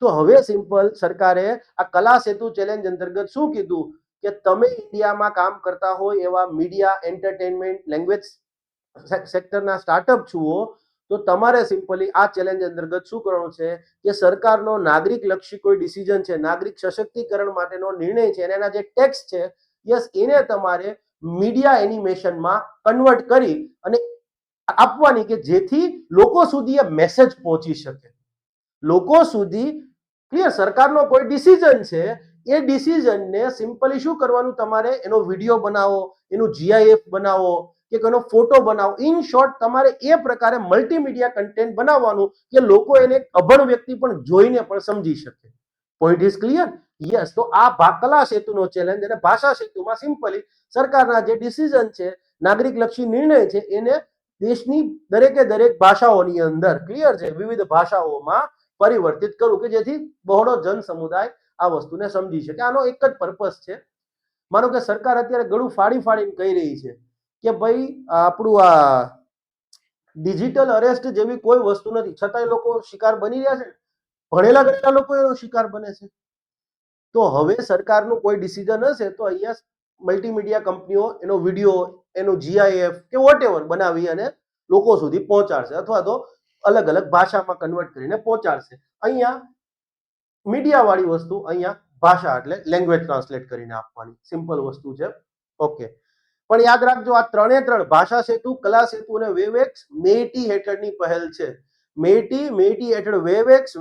તો હવે સિમ્પલ સરકારે આ કલા સેતુ ચેલેન્જ અંતર્ગત શું કીધું કે તમે ઇન્ડિયામાં કામ કરતા હોય એવા મીડિયા, એન્ટરટેનમેન્ટ, લેંગ્વેજ સેક્ટરના સ્ટાર્ટઅપ છો તો તમારે સિમ્પલી આ ચેલેન્જ અંતર્ગત શું કરવાનું છે કે સરકારનો નાગરિક લક્ષી કોઈ ડિસિઝન છે, નાગરિક સશક્તિકરણ માટેનો નિર્ણય છે, અને એના જે ટેક્સ છે, યસ, એને તમારે મીડિયા એનિમેશનમાં કન્વર્ટ કરી અને આપવાની કે જેથી લોકો સુધી એ મેસેજ પહોંચી શકે, લોકો સુધી. ક્લિયર? સરકારનો કોઈ ડિસિઝન છે, એ ડિસિઝનને સિમ્પલી શું કરવાનું, તમારે એનો વિડીયો બનાવો, એનું જીઆઈએફ બનાવો કે એનો ફોટો બનાવો. ઇન શોર્ટ તમારે એ પ્રકારે મલ્ટીમીડિયા કન્ટેન્ટ બનાવવાનું કે લોકો એને અભણ વ્યક્તિ પણ જોઈને પણ સમજી શકે. Point is clear? યસ. તો આ કલા સેતુનો ચેલેન્જ અને ભાષા સેતુમાં સિમ્પલી સરકારના જે ડિસિઝન છે, નાગરિક લક્ષી નિર્ણય છે, એને દેશની દરેકે દરેક ભાષાઓની અંદર, ક્લિયર છે, વિવિધ ભાષાઓમાં પરિવર્તિત કરવું કે જેથી બહોળો જન સમુદાય આ વસ્તુને સમજી શકે. આનો એક જ પર્પસ છે. માનો કે સરકાર અત્યારે ગળું ફાડીને કહી રહી છે કે ભાઈ આપણું આ ડિજિટલ અરેસ્ટ જેવી કોઈ વસ્તુ નથી, છતાંય લોકો શિકાર બની રહ્યા છે. ભણેલા ગણેલા લોકો એનો શિકાર બને છે. તો હવે સરકારનું કોઈ ડિસિઝન હશે તો અહીંયા મલ્ટીમીડિયા કંપનીઓ એનો વિડીયો, એનું જીઆઈએફ કે વોટેવર બનાવી અને લોકો સુધી પહોંચાડશે અથવા તો અલગ અલગ ભાષામાં કન્વર્ટ કરીને પહોંચાડશે. અહીંયા મીડિયા વાળી વસ્તુ, અહીંયા ભાષા એટલે લેંગ્વેજ ટ્રાન્સલેટ કરીને આપવાની, સિમ્પલ વસ્તુ છે. ઓકે, પણ યાદ રાખજો આ ત્રણે ત્રણ ભાષા સેતુ, કલા સેતુ અને વેવેક્સ મેટી હેઠળની પહેલ છે. મેટી હેઠળ વેવેક્સ,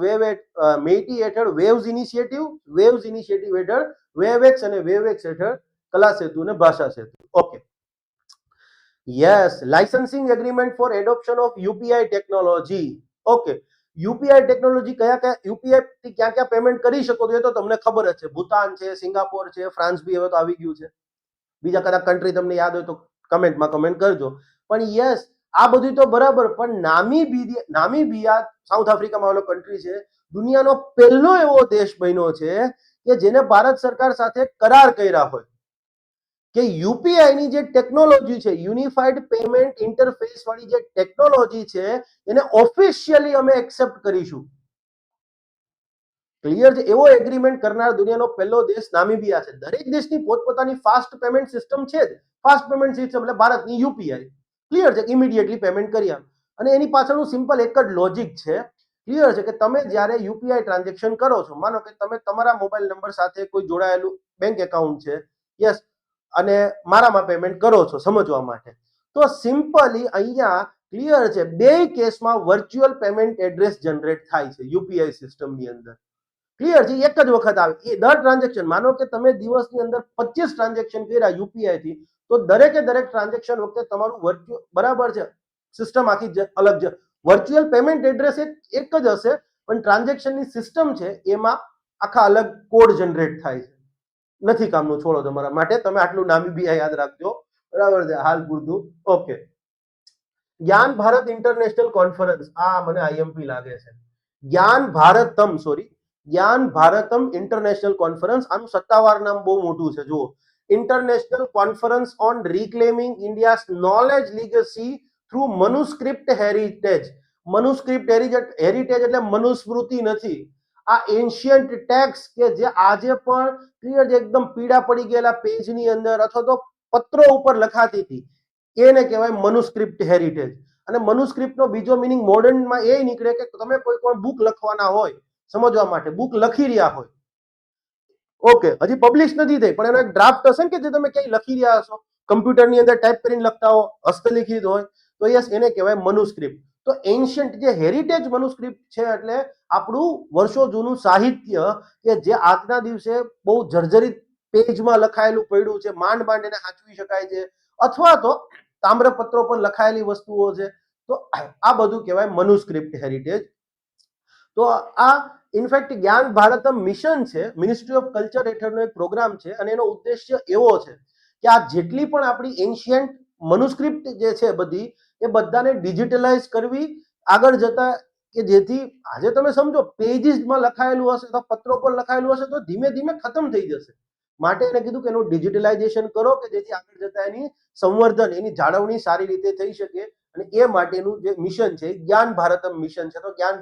મેટી હેઠળ વેવ્સ ઇનિશિયેટિવ હેઠળ વેવેક્સ અને વેવેક્સ હેઠળ કલા સેતુ અને Bhasha Setu. Okay, yes. Licensing agreement for adoption of UPI technology. Okay, UPI technology કયા યુપીઆઈ થી ક્યાં ક્યાં પેમેન્ટ કરી શકો તો એ તો તમને ખબર જ છે. ભૂતાન છે, સિંગાપોર છે, ફ્રાન્સ બી હવે તો આવી ગયું છે. બીજા કદાચ કન્ટ્રી તમને યાદ હોય તો કમેન્ટમાં કમેન્ટ કરજો. પણ યસ, આ બધું તો બરાબર, પણ નામીબિયા સાઉથ આફ્રિકામાં આવેલો કન્ટ્રી છે, દુનિયાનો પહેલો એવો દેશ બન્યો છે કે જેને ભારત સરકાર સાથે કરાર કર્યા હોય કે યુપીઆઈ ની જે ટેકનોલોજી છે, યુનિફાઈડ પેમેન્ટ ઇન્ટરફેસ વાળી જે ટેકનોલોજી છે, એને ઓફિશિયલી અમે એક્સેપ્ટ કરીશું. ક્લિયર છે? એવો એગ્રીમેન્ટ કરનાર દુનિયાનો પહેલો દેશ નામીબિયા છે. દરેક દેશની પોતપોતાની ફાસ્ટ પેમેન્ટ સિસ્ટમ છે જ. ફાસ્ટ પેમેન્ટ સિસ્ટમ એટલે ભારતની યુપીઆઈ. ક્લિયર છે? ઇમિડિયેટલી પેમેન્ટ કરી આપ. અને એની પાછળનું સિમ્પલ એક જ લોજિક છે ક્લિયર છે કે તમે જ્યારે યુપીઆઈ ટ્રાન્ઝેક્શન કરો છો, માનો કે તમે તમારા મોબાઈલ નંબર સાથે કોઈ જોડાયેલું બેંક એકાઉન્ટ છે, યસ, અને મારામાં પેમેન્ટ કરો છો સમજવા માટે, તો સિમ્પલી અહીંયા ક્લિયર છે બે કેસમાં વર્ચ્યુઅલ પેમેન્ટ એડ્રેસ જનરેટ થાય છે યુપીઆઈ સિસ્ટમની અંદર. ક્લિયર છે, એક જ વખત આવે એ દર ટ્રાન્ઝેક્શન. માનો કે તમે દિવસની અંદર 25 ટ્રાન્ઝેક્શન કર્યા યુપીઆઈ થી, તો દરેકે દરેક ટ્રાન્ઝેક્શન વખતે તમારું વર્ચ્યુઅલ, બરાબર છે, સિસ્ટમ આખી અલગ છે. વર્ચ્યુઅલ પેમેન્ટ એડ્રેસ એક જ હશે, પણ ટ્રાન્ઝેક્શનની સિસ્ટમ છે એમાં આખા અલગ કોડ જનરેટ થાય છે. નથી કામનું, છોડો તમારા માટે, તમે આટલું નામીબિયા યાદ રાખજો, બરાબર છે, હાલ પૂરતું. ઓકે, જ્ઞાન ભારત ઇન્ટરનેશનલ કોન્ફરન્સ, આ મને આઈએમપી લાગે છે. જ્ઞાન ભારતમ, સોરી, જ્ઞાન ભારતમ ઇન્ટરનેશનલ કોન્ફરન્સ, આનું સત્તાવાર નામ બહુ મોટું છે, જુઓ, international conference on reclaiming India's knowledge legacy through manuscript heritage. Manuscript heritage એટલે મનુસ્મૃતિ નથી, આ એન્શિયન્ટ ટેક્સ કે જે આજે પણ ક્લિયર છે, એકદમ પીડા પડી ગયેલા પેજની અંદર અથવા તો પત્રો ઉપર લખાતી હતી, એને કહેવાય મનુસ્ક્રિપ્ટ હેરિટેજ. અને મનુસ્ક્રિપ્ટનો બીજો મિનિંગ મોડર્નમાં એ નીકળે કે તમે કોઈ પણ બુક લખવાના હોય, સમજવા માટે બુક લખી રહ્યા હોય, ઓકે, હજી પબ્લિશ નથી થઈ, પણ એનો એક ડ્રાફ્ટ હશે ને કે જે તમે ક્યાંય લખી રહ્યા હશો, કમ્પ્યુટરની અંદર ટાઈપ કરીને લખતા હો, હસ્તલિખિત હોય, તો યસ, એને કહેવાય મનુસ્ક્રિપ્ટ. તો એન્શિયન્ટ જે હેરિટેજ મનુસ્ક્રિપ્ટ છે એટલે આપણું વર્ષો જૂનું સાહિત્ય કે જે આજના દિવસે બહુ જર્જરિત પેજમાં લખાયેલું પડ્યું છે, માંડ માંડ એને સાચવી શકાય છે, અથવા તો તામ્રપત્રો પર લખાયેલી વસ્તુઓ છે, તો આ બધું કહેવાય મનુસ્ક્રિપ્ટ હેરિટેજ. તો આ ઇનફેક્ટ જ્ઞાન ભારતમ મિશન છે, મિનિસ્ટ્રી ઓફ કલ્ચર હેઠળનો એક પ્રોગ્રામ છે, અને એનો ઉદ્દેશ્ય એવો છે કે આ જેટલી પણ આપણી એન્શિયન્ટ મનુસ્ક્રિપ્ટ જે છે બધી, એ બધાને ડિજિટલાઇઝ કરવી આગળ જતા, કે જેથી આજે તમે સમજો પેજીસમાં લખાયેલું હશે તો પત્રો પર લખાયેલું હશે તો ધીમે ધીમે ખતમ થઈ જશે. માટે એને કીધું કે એનું ડિજિટલાઇઝેશન કરો કે જેથી આગળ જતા એની સંવર્ધન, એની જાળવણી સારી રીતે થઈ શકે. અને એ માટેનું જે મિશન છે જ્ઞાન ભારતમ મિશન છે, તો જ્ઞાન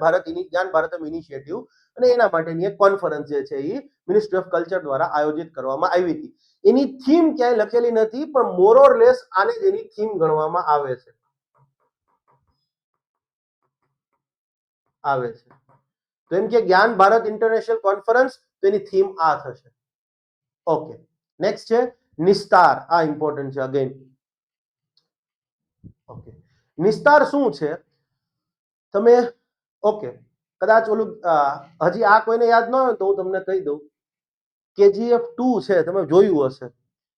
ભારતમ ઇનિશિયેટિવ, અને એના માટેની એક કોન્ફરન્સ જે છે એ મિનિસ્ટ્રી ઓફ કલ્ચર દ્વારા આયોજિત કરવામાં આવી હતી. એની થીમ ક્યાંય લખેલી નથી, પણ મોર ઓર લેસ આને જ એની થીમ ગણવામાં આવે છે. તો એમ કે જ્ઞાન ભારત ઇન્ટરનેશનલ કોન્ફરન્સ, તો એની થીમ આ થશે. ઓકે, નેક્સ્ટ છે નિસ્તાર. આ ઇમ્પોર્ટન્ટ છે અગેન. ઓકે, નિસ્તાર શું છે તમે, ઓકે, કદાચ ઓલું હજી આ કોઈને યાદ ન હોય તો હું તમને કહી દઉં. કેજીએફ 2 છે, તમે જોયું હશે,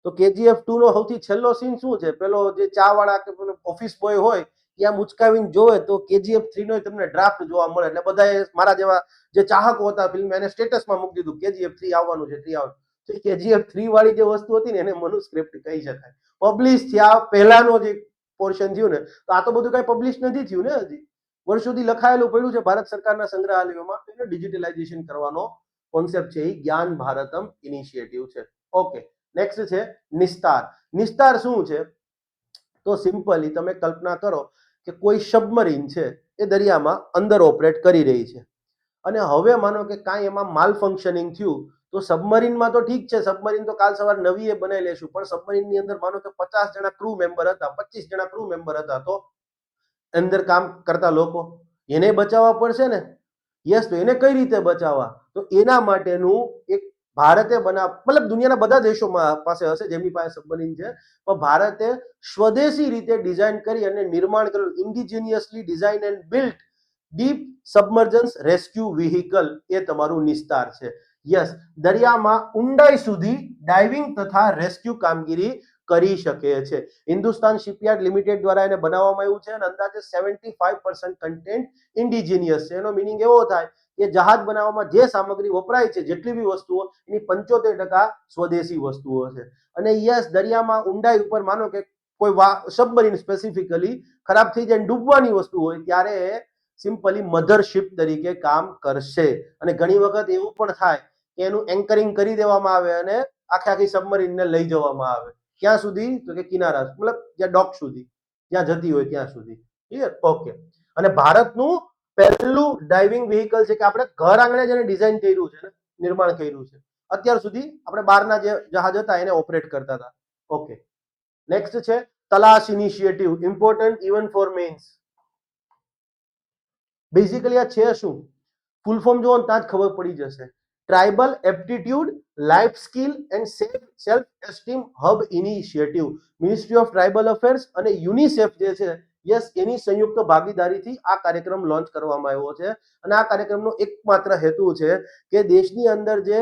તો કેજીએફ 2 નો સૌથી છેલ્લો સીન શું છે, પેલો જે ચા વાળા કે પેલો ઓફિસ બોય હોય ત્યાં મુચકાવીને જોવે, તો કેજીએફ 3 નો તમને ડ્રાફ્ટ જોવા મળે. એટલે બધાએ મારા જેવા જે ચાહકો હતા ફિલ્મ, એને સ્ટેટસમાં મૂકી દીધું કેજીએફ 3 આવવાનું છે, 3 આવવાનું. તો કેજીએફ 3 વાળી જે વસ્તુ હતી ને એને મનુસ્ક્રિપ્ટ કહી શકાય. પબ્લિશ થયા પહેલાનો જે પોર્શન થયું ને, તો આ તો બધું કઈ પબ્લિશ નથી થયું ને, હજી વર્ષોથી લખાયેલું પડ્યું છે ભારત સરકારના સંગ્રહાલયોમાં, એને ડિજિટલાઇઝેશન કરવાનો કોન્સેપ્ટ છે એ જ્ઞાન ભારતમ ઇનિશિયેટિવ છે. ઓકે, નેક્સ્ટ છે નિસ્તાર. નિસ્તાર શું છે, તો સિમ્પલી તમે કલ્પના કરો કે કોઈ સબમરીન છે એ દરિયામાં અંદર ઓપરેટ કરી રહી છે, અને હવે માનો કે કાંઈ એમાં માલ ફંક્શનિંગ થયું, તો સબમરીનમાં તો ઠીક છે, સબમરીન તો કાલ સવાર નવી એ બનાવી લેશું, પણ સબમરીનની અંદર માનો કે 50 જણા ક્રૂ મેમ્બર હતા, 25 જણા ક્રૂ મેમ્બર હતા, તો અંદર કામ કરતા લોકો, એને બચાવવા પડશે ને. યસ, તો એને કઈ રીતે બચાવવા, તો એના માટેનું એક ભારતે મતલબ દુનિયાના બધા દેશોમાં પાસે હશે જેમની પાસે સબમરીન છે, પણ ભારતે સ્વદેશી રીતે ડિઝાઇન કરી અને નિર્માણ કરેલું indigenously design and built deep submergence rescue vehicle, એ તમારું નિસ્તાર છે. યસ, દરિયામાં ઊંડાઈ સુધી ડાઇવિંગ તથા રેસ્ક્યુ કામગીરી કરી શકે છે. હિન્દુસ્તાન શિપયાર્ડ લિમિટેડ દ્વારા એને બનાવવામાં આવ્યું છે, અને અંદાજે 75% કન્ટેન્ટ ઇન્ડિજિનિયસ છે. એનો મિનિંગ એવો થાય કે જહાજ બનાવવામાં જે સામગ્રી વપરાય છે, જેટલી બી વસ્તુઓ, એની 75% સ્વદેશી વસ્તુઓ છે. અને યસ, દરિયામાં ઊંડાઈ ઉપર માનો કે કોઈ સબમરીન સ્પેસિફિકલી ખરાબ થઈ જાય, ડૂબવાની વસ્તુ હોય, ત્યારે સિમ્પલી મધરશિપ તરીકે કામ કરશે. અને ઘણી વખત એવું પણ થાય કે એનું એન્કરિંગ કરી દેવામાં આવે અને આખી આખી સબમરીનને લઈ જવામાં આવે. ક્યાં સુધી, તો કે કિનારા, મતલબ જ્યાં ડોક સુધી, જ્યાં જતી હોય ત્યાં સુધી. ક્લિયર? ઓકે. અને ભારતનું પહેલું ડાઇવિંગ વ્હીકલ છે કે આપણે ઘર આંગણે જેને ડિઝાઇન કર્યું છે, નિર્માણ કર્યું છે, અત્યાર સુધી આપણે બહારના જે જહાજ હતા એને ઓપરેટ કરતા હતા. ઓકે, નેક્સ્ટ છે Talash initiative, important even for mains. Basically આ છે શું, ફૂલ ફોર્મ જોવો ને ત્યાં જ ખબર પડી જશે. Tribal aptitude life skill and self esteem hub initiative, ministry of tribal affairs અને યુનિસેફ જે છે યસ એની સંયુક્ત ભાગીદારીથી આ કાર્યક્રમ લોન્ચ કરવામાં આવ્યો છે. અને આ કાર્યક્રમનો એકમાત્ર હેતુ છે કે દેશની અંદર જે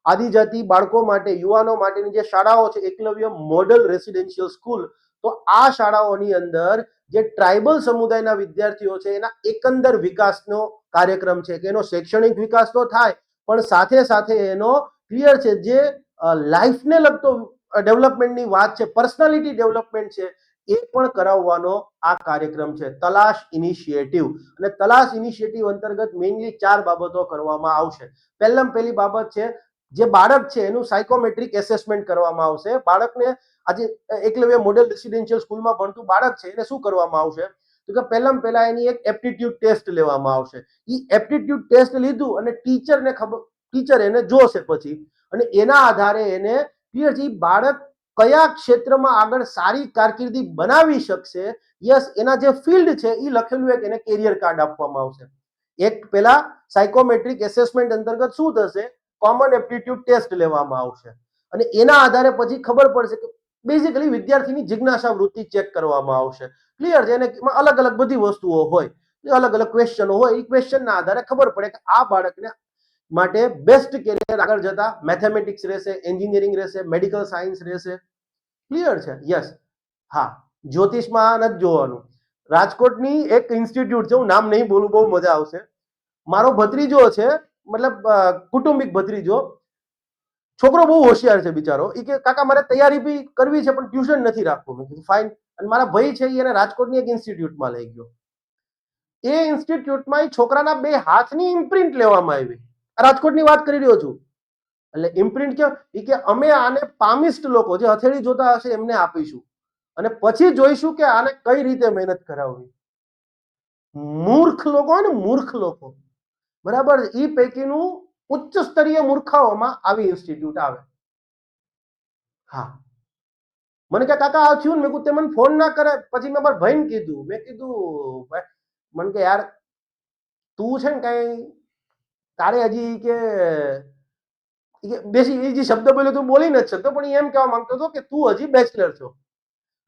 આદિજાતિ બાળકો માટે, યુવાનો માટેની જે શાળાઓ છે, એકલવ્ય મોડલ રેસિડેન્શિયલ સ્કૂલ, તો આ શાળાઓની અંદર જે ટ્રાઇબલ સમુદાયના વિદ્યાર્થીઓ છે એના એકંદર વિકાસનો કાર્યક્રમ છે કે એનો શૈક્ષણિક વિકાસ તો થાય પણ સાથે સાથે એનો ક્લિયર છે જે લાઈફને લગતો ડેવલપમેન્ટની વાત છે, પર્સનાલિટી ડેવલપમેન્ટ છે, એ પણ કરાવવાનો આ કાર્યક્રમ છે તલાશ ઇનિશિયેટિવ. અને તલાશ ઇનિશિયેટિવ અંતર્ગત મેઇનલી 4 બાબતો કરવામાં આવશે. પહેલી બાબત છે જે બાળક છે એનું સાયકોમેટ્રિક એસેસમેન્ટ કરવામાં આવશે. બાળકને આજે એકલવ્ય મોડેલ રેસિડેન્શિયલ સ્કૂલમાં ભણતું બાળક છે એને શું કરવામાં આવશે તો કે પહેલા એની એક એપ્ટિટ્યુડ ટેસ્ટ લેવામાં આવશે. એ એપ્ટિટ્યુડ ટેસ્ટ લીધું અને ટીચર એને જોશે પછી, અને એના આધારે એને ક્લિયર છે બાળક કયા ક્ષેત્રમાં આગળ સારી કારકિર્દી બનાવી શકશે. યસ, એના જે ફિલ્ડ છે એ લખેલું એક એને કેરિયર કાર્ડ આપવામાં આવશે. એક પેલા સાયકોમેટ્રિક એસેસમેન્ટ અંતર્ગત શું થશે, કોમન એપ્ટિટ્યુડ ટેસ્ટ લેવામાં આવશે અને એના આધારે પછી ખબર પડશે કે બેઝિકલી વિદ્યાર્થીની જિજ્ઞાસા વૃત્તિ ચેક કરવામાં આવશે. ક્લિયર છે, એને અલગ અલગ બધી વસ્તુઓ હોય, અલગ અલગ ક્વેશ્ચનો હોય, એ ક્વેશ્ચનના આધારે ખબર પડે કે આ બાળકને માટે બેસ્ટ કેરિયર આગળ જતા મેથેમેટિક્સ રહેશે, એન્જિનિયરિંગ રહેશે, મેડિકલ સાયન્સ રહેશે. ક્લિયર છે? યસ. હા, જ્યોતિષમાં નથી જોવાનું. રાજકોટની એક ઇન્સ્ટિટ્યૂટ છે, હું નામ નહીં બોલું, બહુ મજા આવશે. મારો ભત્રીજો છે, મતલબ કુટુંબિક ભત્રીજો, છોકરો બહુ હોશિયાર છે બિચારો. એ કે કાકા મારે તૈયારી બી કરવી છે પણ ટ્યુશન નથી રાખવું. મેં કીધું ફાઇન. અને મારા ભાઈ છે એને રાજકોટની એક ઇન્સ્ટિટ્યૂટમાં લઈ ગયો. એ ઇન્સ્ટિટ્યૂટમાં છોકરાના 2 હાથની ઇમ્પ્રિન્ટ લેવામાં આવી. રાજકોટની વાત કરી રહ્યો છું. એટલે ઇમ્પ્રિન્ટ કે અમે આને પામિસ્ટ લોકો જે હથેળી જોતા હશે એમને આપીશું અને પછી જોઈશું કે આને કઈ રીતે મહેનત કરાવવી. મૂર્ખ લોકો હોય ને, મૂર્ખ લોકો, બરાબર, એ પૈકીનું ઉચ્ચ સ્તરીય મૂર્ખાઓમાં આવી ઇન્સ્ટિટ્યૂટ આવે. હા, મને કે કાકા આ થયું ને, મેં કીધું તે મને ફોન ના કરે. પછી મેં મારા ભાઈને કીધું, મેં કીધું મને કે યાર તું છે ને કઈ તારે હજી કે બેસી એ જે શબ્દ બોલ્યો તું બોલી નથી શકતો, પણ એમ કહેવા માંગતો હતો કે તું હજી બેચલર છો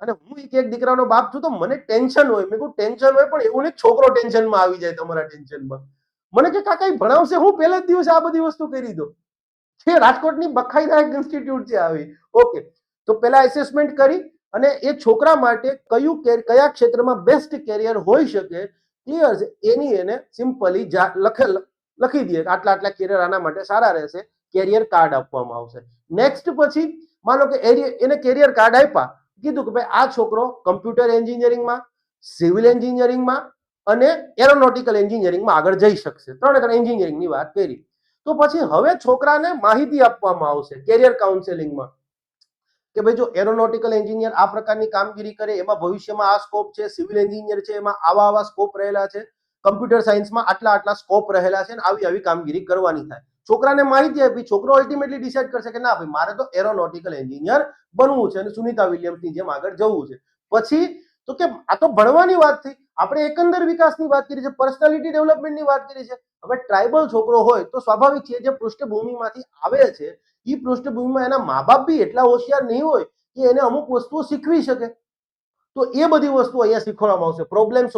અને હું એક દીકરાનો બાપ છું તો મને ટેન્શન હોય. મેં કહ્યું ટેન્શન હોય પણ એવું નહીં છોકરો ટેન્શનમાં આવી જાય તમારા ટેન્શનમાં. મને કે કાકા એ ભણાવશે, હું પહેલા જ દિવસે આ બધી વસ્તુ કરી દો. છે રાજકોટની બખાઈદાયક ઇન્સ્ટિટ્યૂટ છે આવી. ઓકે, તો પહેલા એસેસમેન્ટ કરી અને એ છોકરા માટે કયા ક્ષેત્રમાં બેસ્ટ કેરિયર હોઈ શકે ક્લિયર છે એની એને સિમ્પલી લખી દઈએ આટલા આટલા કેરિયર આના માટે સારા રહેશે, કેરિયર કાર્ડ આપવામાં આવશે. નેક્સ્ટ પછી માનો કે એને કેરિયર કાર્ડ આપ્યા, કીધું કે ભાઈ આ છોકરો કમ્પ્યુટર એન્જિનિયરિંગમાં, સિવિલ એન્જિનિયરિંગમાં અને એરોનોટિકલ એન્જિનિયરિંગમાં આગળ જઈ શકશે. 3 એન્જિનિયરિંગની વાત કરી. તો પછી હવે છોકરાને માહિતી આપવામાં આવશે કેરિયર કાઉન્સેલિંગમાં કે ભાઈ જો એરોનોટિકલ એન્જિનિયર આ પ્રકારની કામગીરી કરે એમાં ભવિષ્યમાં આ સ્કોપ છે, સિવિલ એન્જિનિયર છે એમાં આવા સ્કોપ રહેલા છે, કમ્પ્યુટર સાયન્સમાં આટલા સ્કોપ રહેલા છે, આવી કામગીરી કરવાની થાય. છોકરાને માહિતી આપી, છોકરો અલ્ટિમેટલી ડિસાઈડ કરશે કે ના ભાઈ મારે તો એરોનોટિકલ એન્જિનિયર બનવું છે અને સુનિતા વિલિયમ્સની જેમ આગળ જવું છે. પછી તો કે આ તો ભણવાની વાત થઈ, આપણે એકંદર વિકાસની વાત કરી છે, પર્સનાલિટી ડેવલપમેન્ટની વાત કરી છે. હવે ટ્રાઇબલ છોકરો હોય તો સ્વાભાવિક છે જે પૃષ્ઠભૂમિમાંથી આવે છે એ પૃષ્ઠભૂમિમાં એના મા બાપ બી એટલા હોશિયાર નહીં હોય કે એને અમુક વસ્તુઓ શીખવી શકે. તો એ બધી વસ્તુઓ અહીંયા શીખવાડવામાં આવશે. Problem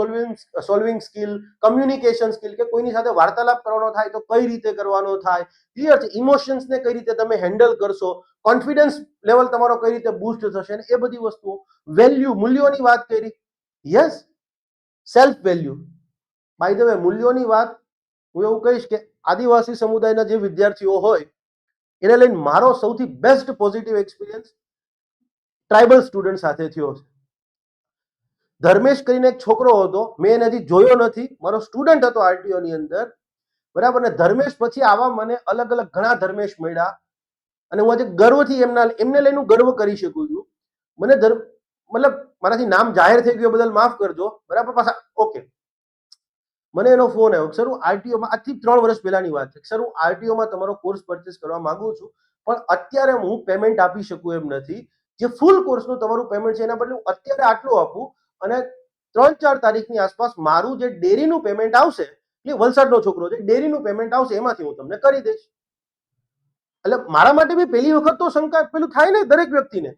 solving skill, communication skill, કે કોઈની સાથે વાર્તાલાપ કરવાનો થાય તો કઈ રીતે કરવાનો થાય, ક્લિયર છે, ઇમોશન્સને કઈ રીતે તમે હેન્ડલ કરશો, કોન્ફિડન્સ લેવલ તમારો કઈ રીતે બૂસ્ટ થશે, એ બધી વસ્તુઓ. વેલ્યુ, મૂલ્યોની વાત કરી. Yes, self value. By the way, મૂલ્યોની વાત હું એવું કહીશ કે આદિવાસી સમુદાયના જે વિદ્યાર્થીઓ હોય એને લઈને મારો સૌથી best positive experience tribal student સાથે થયો છે. ધર્મેશ કરીને એક છોકરો હતો, મેં એને હજી જોયો નથી, મારો સ્ટુડન્ટ હતો આરટીઓ ની અંદર, બરાબર ને. ધર્મેશ પછી આવા મને અલગ અલગ ઘણા ધર્મેશ મળ્યા અને હું આજે ગર્વથી એમને લઈને ગર્વ કરી શકું છું. મને મતલબ મારાથી નામ જાહેર થઈ ગયો બદલ માફ કરજો, બરાબર. પાછા ઓકે, મને એનો ફોન આવ્યો, સર હું આરટીઓમાં, આજથી 3 વર્ષ પહેલાની વાત છે, સર હું આરટીઓમાં તમારો કોર્સ પરચેસ કરવા માંગુ છું પણ અત્યારે હું પેમેન્ટ આપી શકું એમ નથી. જે ફૂલ કોર્સનું તમારું પેમેન્ટ છે એના બદલે હું અત્યારે આટલું આપું અને 3-4 તારીખની આસપાસ મારું જે ડેરીનું પેમેન્ટ આવશે વલસાડનો છોકરો છે, ડેરીનું પેમેન્ટ આવશે એમાંથી હું તમને કરી દઈશ. એટલે મારા માટે બી પહેલી વખત તો શંકા પેલું થાય ને દરેક વ્યક્તિને.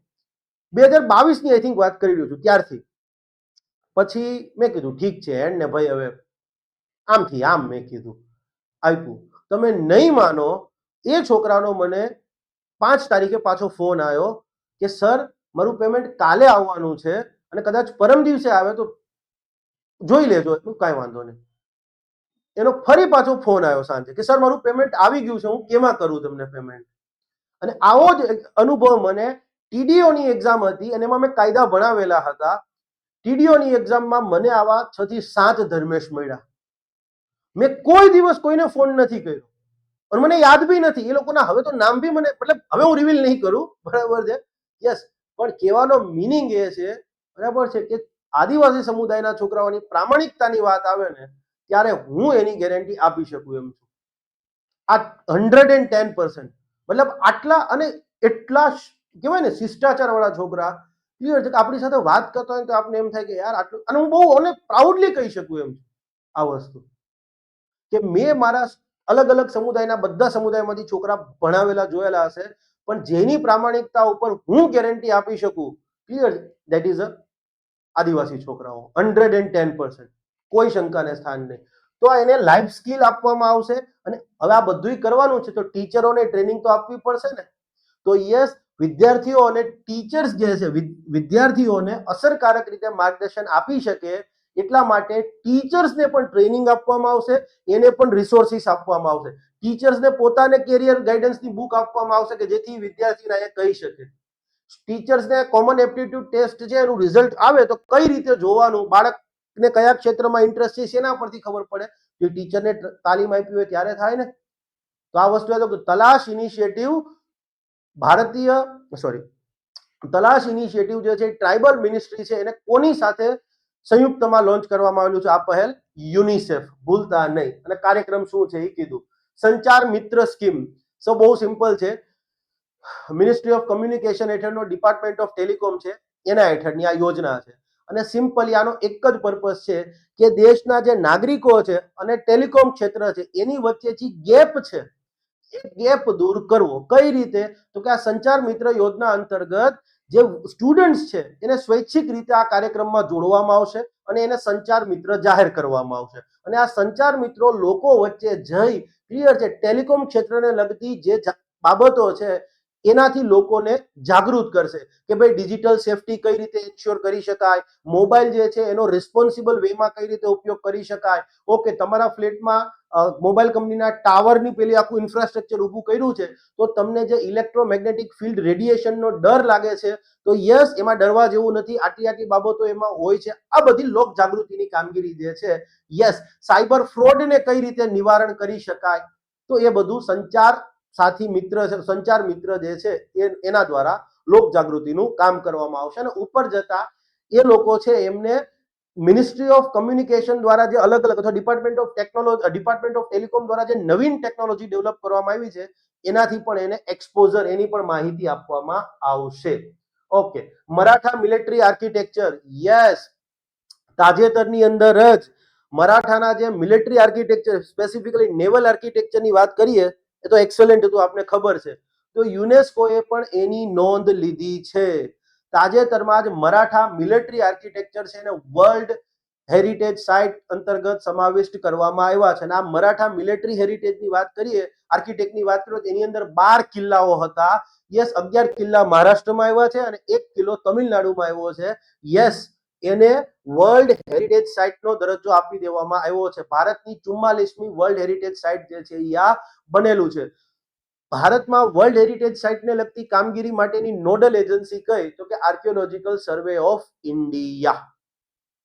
2022ની આઈ થિંક વાત કરી રહ્યો છું ત્યારથી. પછી મેં કીધું ઠીક છે હેડ ને ભાઈ, હવે આમથી આમ મેં કીધું આપ્યું. તમે નહીં માનો, એ છોકરાનો મને 5 તારીખે પાછો ફોન આવ્યો કે સર મારું પેમેન્ટ કાલે આવવાનું છે અને કદાચ પરમ દિવસે આવે તો જોઈ લેજો. કાંઈ વાંધો નહીં. એનો ફરી પાછો ફોન આવ્યો સાંજે કે સર મારું પેમેન્ટ આવી ગયું છે, હું કેમાં કરું તમને પેમેન્ટ. અને આવો જ અનુભવ મને ટીડીઓની એક્ઝામ હતી અને એમાં મેં કાયદા ભણાવેલા હતા. ટીડીઓની એક્ઝામમાં મને આવા 6 થી 7 ધર્મેશ મળ્યા. મેં કોઈ દિવસ કોઈને ફોન નથી કર્યો અને મને યાદ બી નથી એ લોકોના. હવે તો નામ બી મને, મતલબ હવે હું રિવીલ નહીં કરું, બરાબર છે, યસ. પણ કહેવાનો મિનિંગ એ છે, બરાબર છે, કે આદિવાસી સમુદાયના છોકરાઓની પ્રામાણિકતાની વાત આવે ને ત્યારે હું એની ગેરંટી આપી શકું એમ છું. આ 110%. મતલબ આટલા અને એટલા કહેવાય ને શિષ્ટાચાર વાળા છોકરા, ક્લિયર છે, કે આપણી સાથે વાત કરતા હોય તો આપણે એમ થાય કે યાર આટલું. અને હું બહુ અને પ્રાઉડલી કહી શકું એમ છું આ વસ્તુ, કે મેં મારા અલગ અલગ સમુદાયના બધા સમુદાયમાંથી છોકરા ભણાવેલા જોયેલા હશે, પણ જેની પ્રામાણિકતા ઉપર હું ગેરંટી આપી શકું, ક્લિયર, દેટ ઇઝ અ આદિવાસી છોકરાઓ. 110%, કોઈ શંકાને સ્થાન નહીં. તો એને લાઈફ સ્કિલ આપવામાં આવશે અને હવે આ બધું કરવાનું છે તો ટીચરોને ટ્રેનિંગ તો આપવી પડશે ને. તો યસ, વિદ્યાર્થીઓ અને ટીચર્સ જે છે, વિદ્યાર્થીઓને અસરકારક રીતે માર્ગદર્શન આપી શકે એટલા માટે ટીચર્સને પણ ટ્રેનિંગ આપવામાં આવશે, એને પણ રિસોર્સિસ આપવામાં આવશે. ટીચર્સને પોતાને કેરિયર ગાઈડન્સની બુક આપવામાં આવશે કે જેથી વિદ્યાર્થીને એ કહી શકે. ટીચર્સને કોમન એપ્ટિટ્યુડ ટેસ્ટ છે એનું રિઝલ્ટ આવે તો કઈ રીતે જોવાનું, બાળકને કયા ક્ષેત્રમાં ઇન્ટરેસ્ટ છે એના પરથી ખબર પડે. જે ટીચરને તાલીમ આપી હોય ત્યારે થાય ને. તો આ વસ્તુ તલાશ ઇનિશિયેટિવ, ભારતીય તલાશ ઇનિશિયેટિવ જે છે ટ્રાઇબલ મિનિસ્ટ્રી છે એને કોની સાથે સંયુક્તમાં લોન્ચ કરવામાં આવેલું છે આ પહેલ? યુનિસેફ, ભૂલતા નહીં. અને કાર્યક્રમ શું છે એ કીધું. સંચાર મિત્ર સ્કીમ. સો બહુ સિમ્પલ છે. મિનિસ્ટ્રી ઓફ કમ્યુનિકેશન હેઠળનો ડિપાર્ટમેન્ટ ઓફ ટેલિકોમ છે એના હેઠળની આ યોજના છે. અને સિમ્પલી આનો એક જ પર્પસ છે કે દેશના જે નાગરિકો છે અને ટેલિકોમ ક્ષેત્ર છે એની વચ્ચેથી ગેપ છે, એ ગેપ દૂર કરવો. કઈ રીતે? તો કે આ સંચાર મિત્ર યોજના અંતર્ગત જે સ્ટુડન્ટ્સ છે એને સ્વૈચ્છિક રીતે આ કાર્યક્રમમાં જોડવામાં આવશે અને એને સંચાર મિત્ર જાહેર કરવામાં આવશે. અને આ સંચાર મિત્રો લોકો વચ્ચે જઈ, ક્લિયર છે, ટેલિકોમ ક્ષેત્રને લગતી જે બાબતો છે એનાથી લોકોને જાગૃત કરશે કે ભાઈ ડિજિટલ સેફટી કઈ રીતે એન્શ્યોર કરી શકાય, મોબાઈલ જે છે એનો રિસ્પોન્સિબલ વેમાં કઈ રીતે ઉપયોગ કરી શકાય. ઓકે, તમારા ફ્લેટમાં મોબાઈલ કંપનીના ટાવરની પેલી આખું ઇન્ફ્રાસ્ટ્રક્ચર ઊભું કર્યું છે તો તમને જે ઇલેક્ટ્રોમેગ્નેટિક ફિલ્ડ રેડિયેશનનો ડર લાગે છે તો યસ, એમાં ડરવા જેવું નથી. આટલી બાબતો એમાં હોય છે. આ બધી લોક જાગૃતિની કામગીરી જે છે, યસ. સાયબર ફ્રોડને કઈ રીતે નિવારણ કરી શકાય તો એ બધું સંચાર સાથી મિત્ર છે, સંચાર મિત્ર જે છે એના દ્વારા લોક જાગૃતિનું કામ કરવામાં આવશે. અને ઉપર જતા એ લોકો છે એમને મિનિસ્ટ્રી ઓફ કમ્યુનિકેશન દ્વારા જે અલગ અલગ અથવા ડિપાર્ટમેન્ટ ઓફ ટેલિકોમ દ્વારા જે નવીન ટેકનોલોજી ડેવલપ કરવામાં આવી છે એનાથી પણ એને એક્સપોઝર, એની પણ માહિતી આપવામાં આવશે. Okay, Maratha military architecture. Yes, તાજેતરની અંદર જ મરાઠાના જે મિલિટરી આર્કિટેક્ચર, સ્પેસિફિકલી નેવલ આર્કિટેક્ચરની વાત કરીએ એ તો એક્સેલન્ટ હતું, આપને ખબર છે. તો યુનેસ્કોએ પણ એની નોંધ લીધી છે. તાજેતરમાં જ મરાઠા મિલિટરી આર્કિટેક્ચર છે એને વર્લ્ડ હેરિટેજ સાઇટ અંતર્ગત સમાવિષ્ટ કરવામાં આવ્યા છે. અને આ મરાઠા મિલિટરી હેરિટેજની વાત કરીએ, આર્કિટેક્ટની વાત કરીએ તો એની અંદર 12 કિલ્લાઓ હતા. યસ, 11 કિલ્લા મહારાષ્ટ્રમાં આવ્યા છે અને 1 કિલ્લો તમિલનાડુમાં આવ્યો છે. યસ, એને વર્લ્ડ હેરિટેજ સાઇટનો દરજ્જો આપી દેવામાં આવ્યો છે. ભારતની 44મી વર્લ્ડ હેરિટેજ સાઇટ જે છે એ આ બનેલું છે. ભારતમાં વર્લ્ડ હેરિટેજ સાઇટને લગતી કામગીરી માટેની નોડલ એજન્સી કઈ? તો કે archaeological survey of India.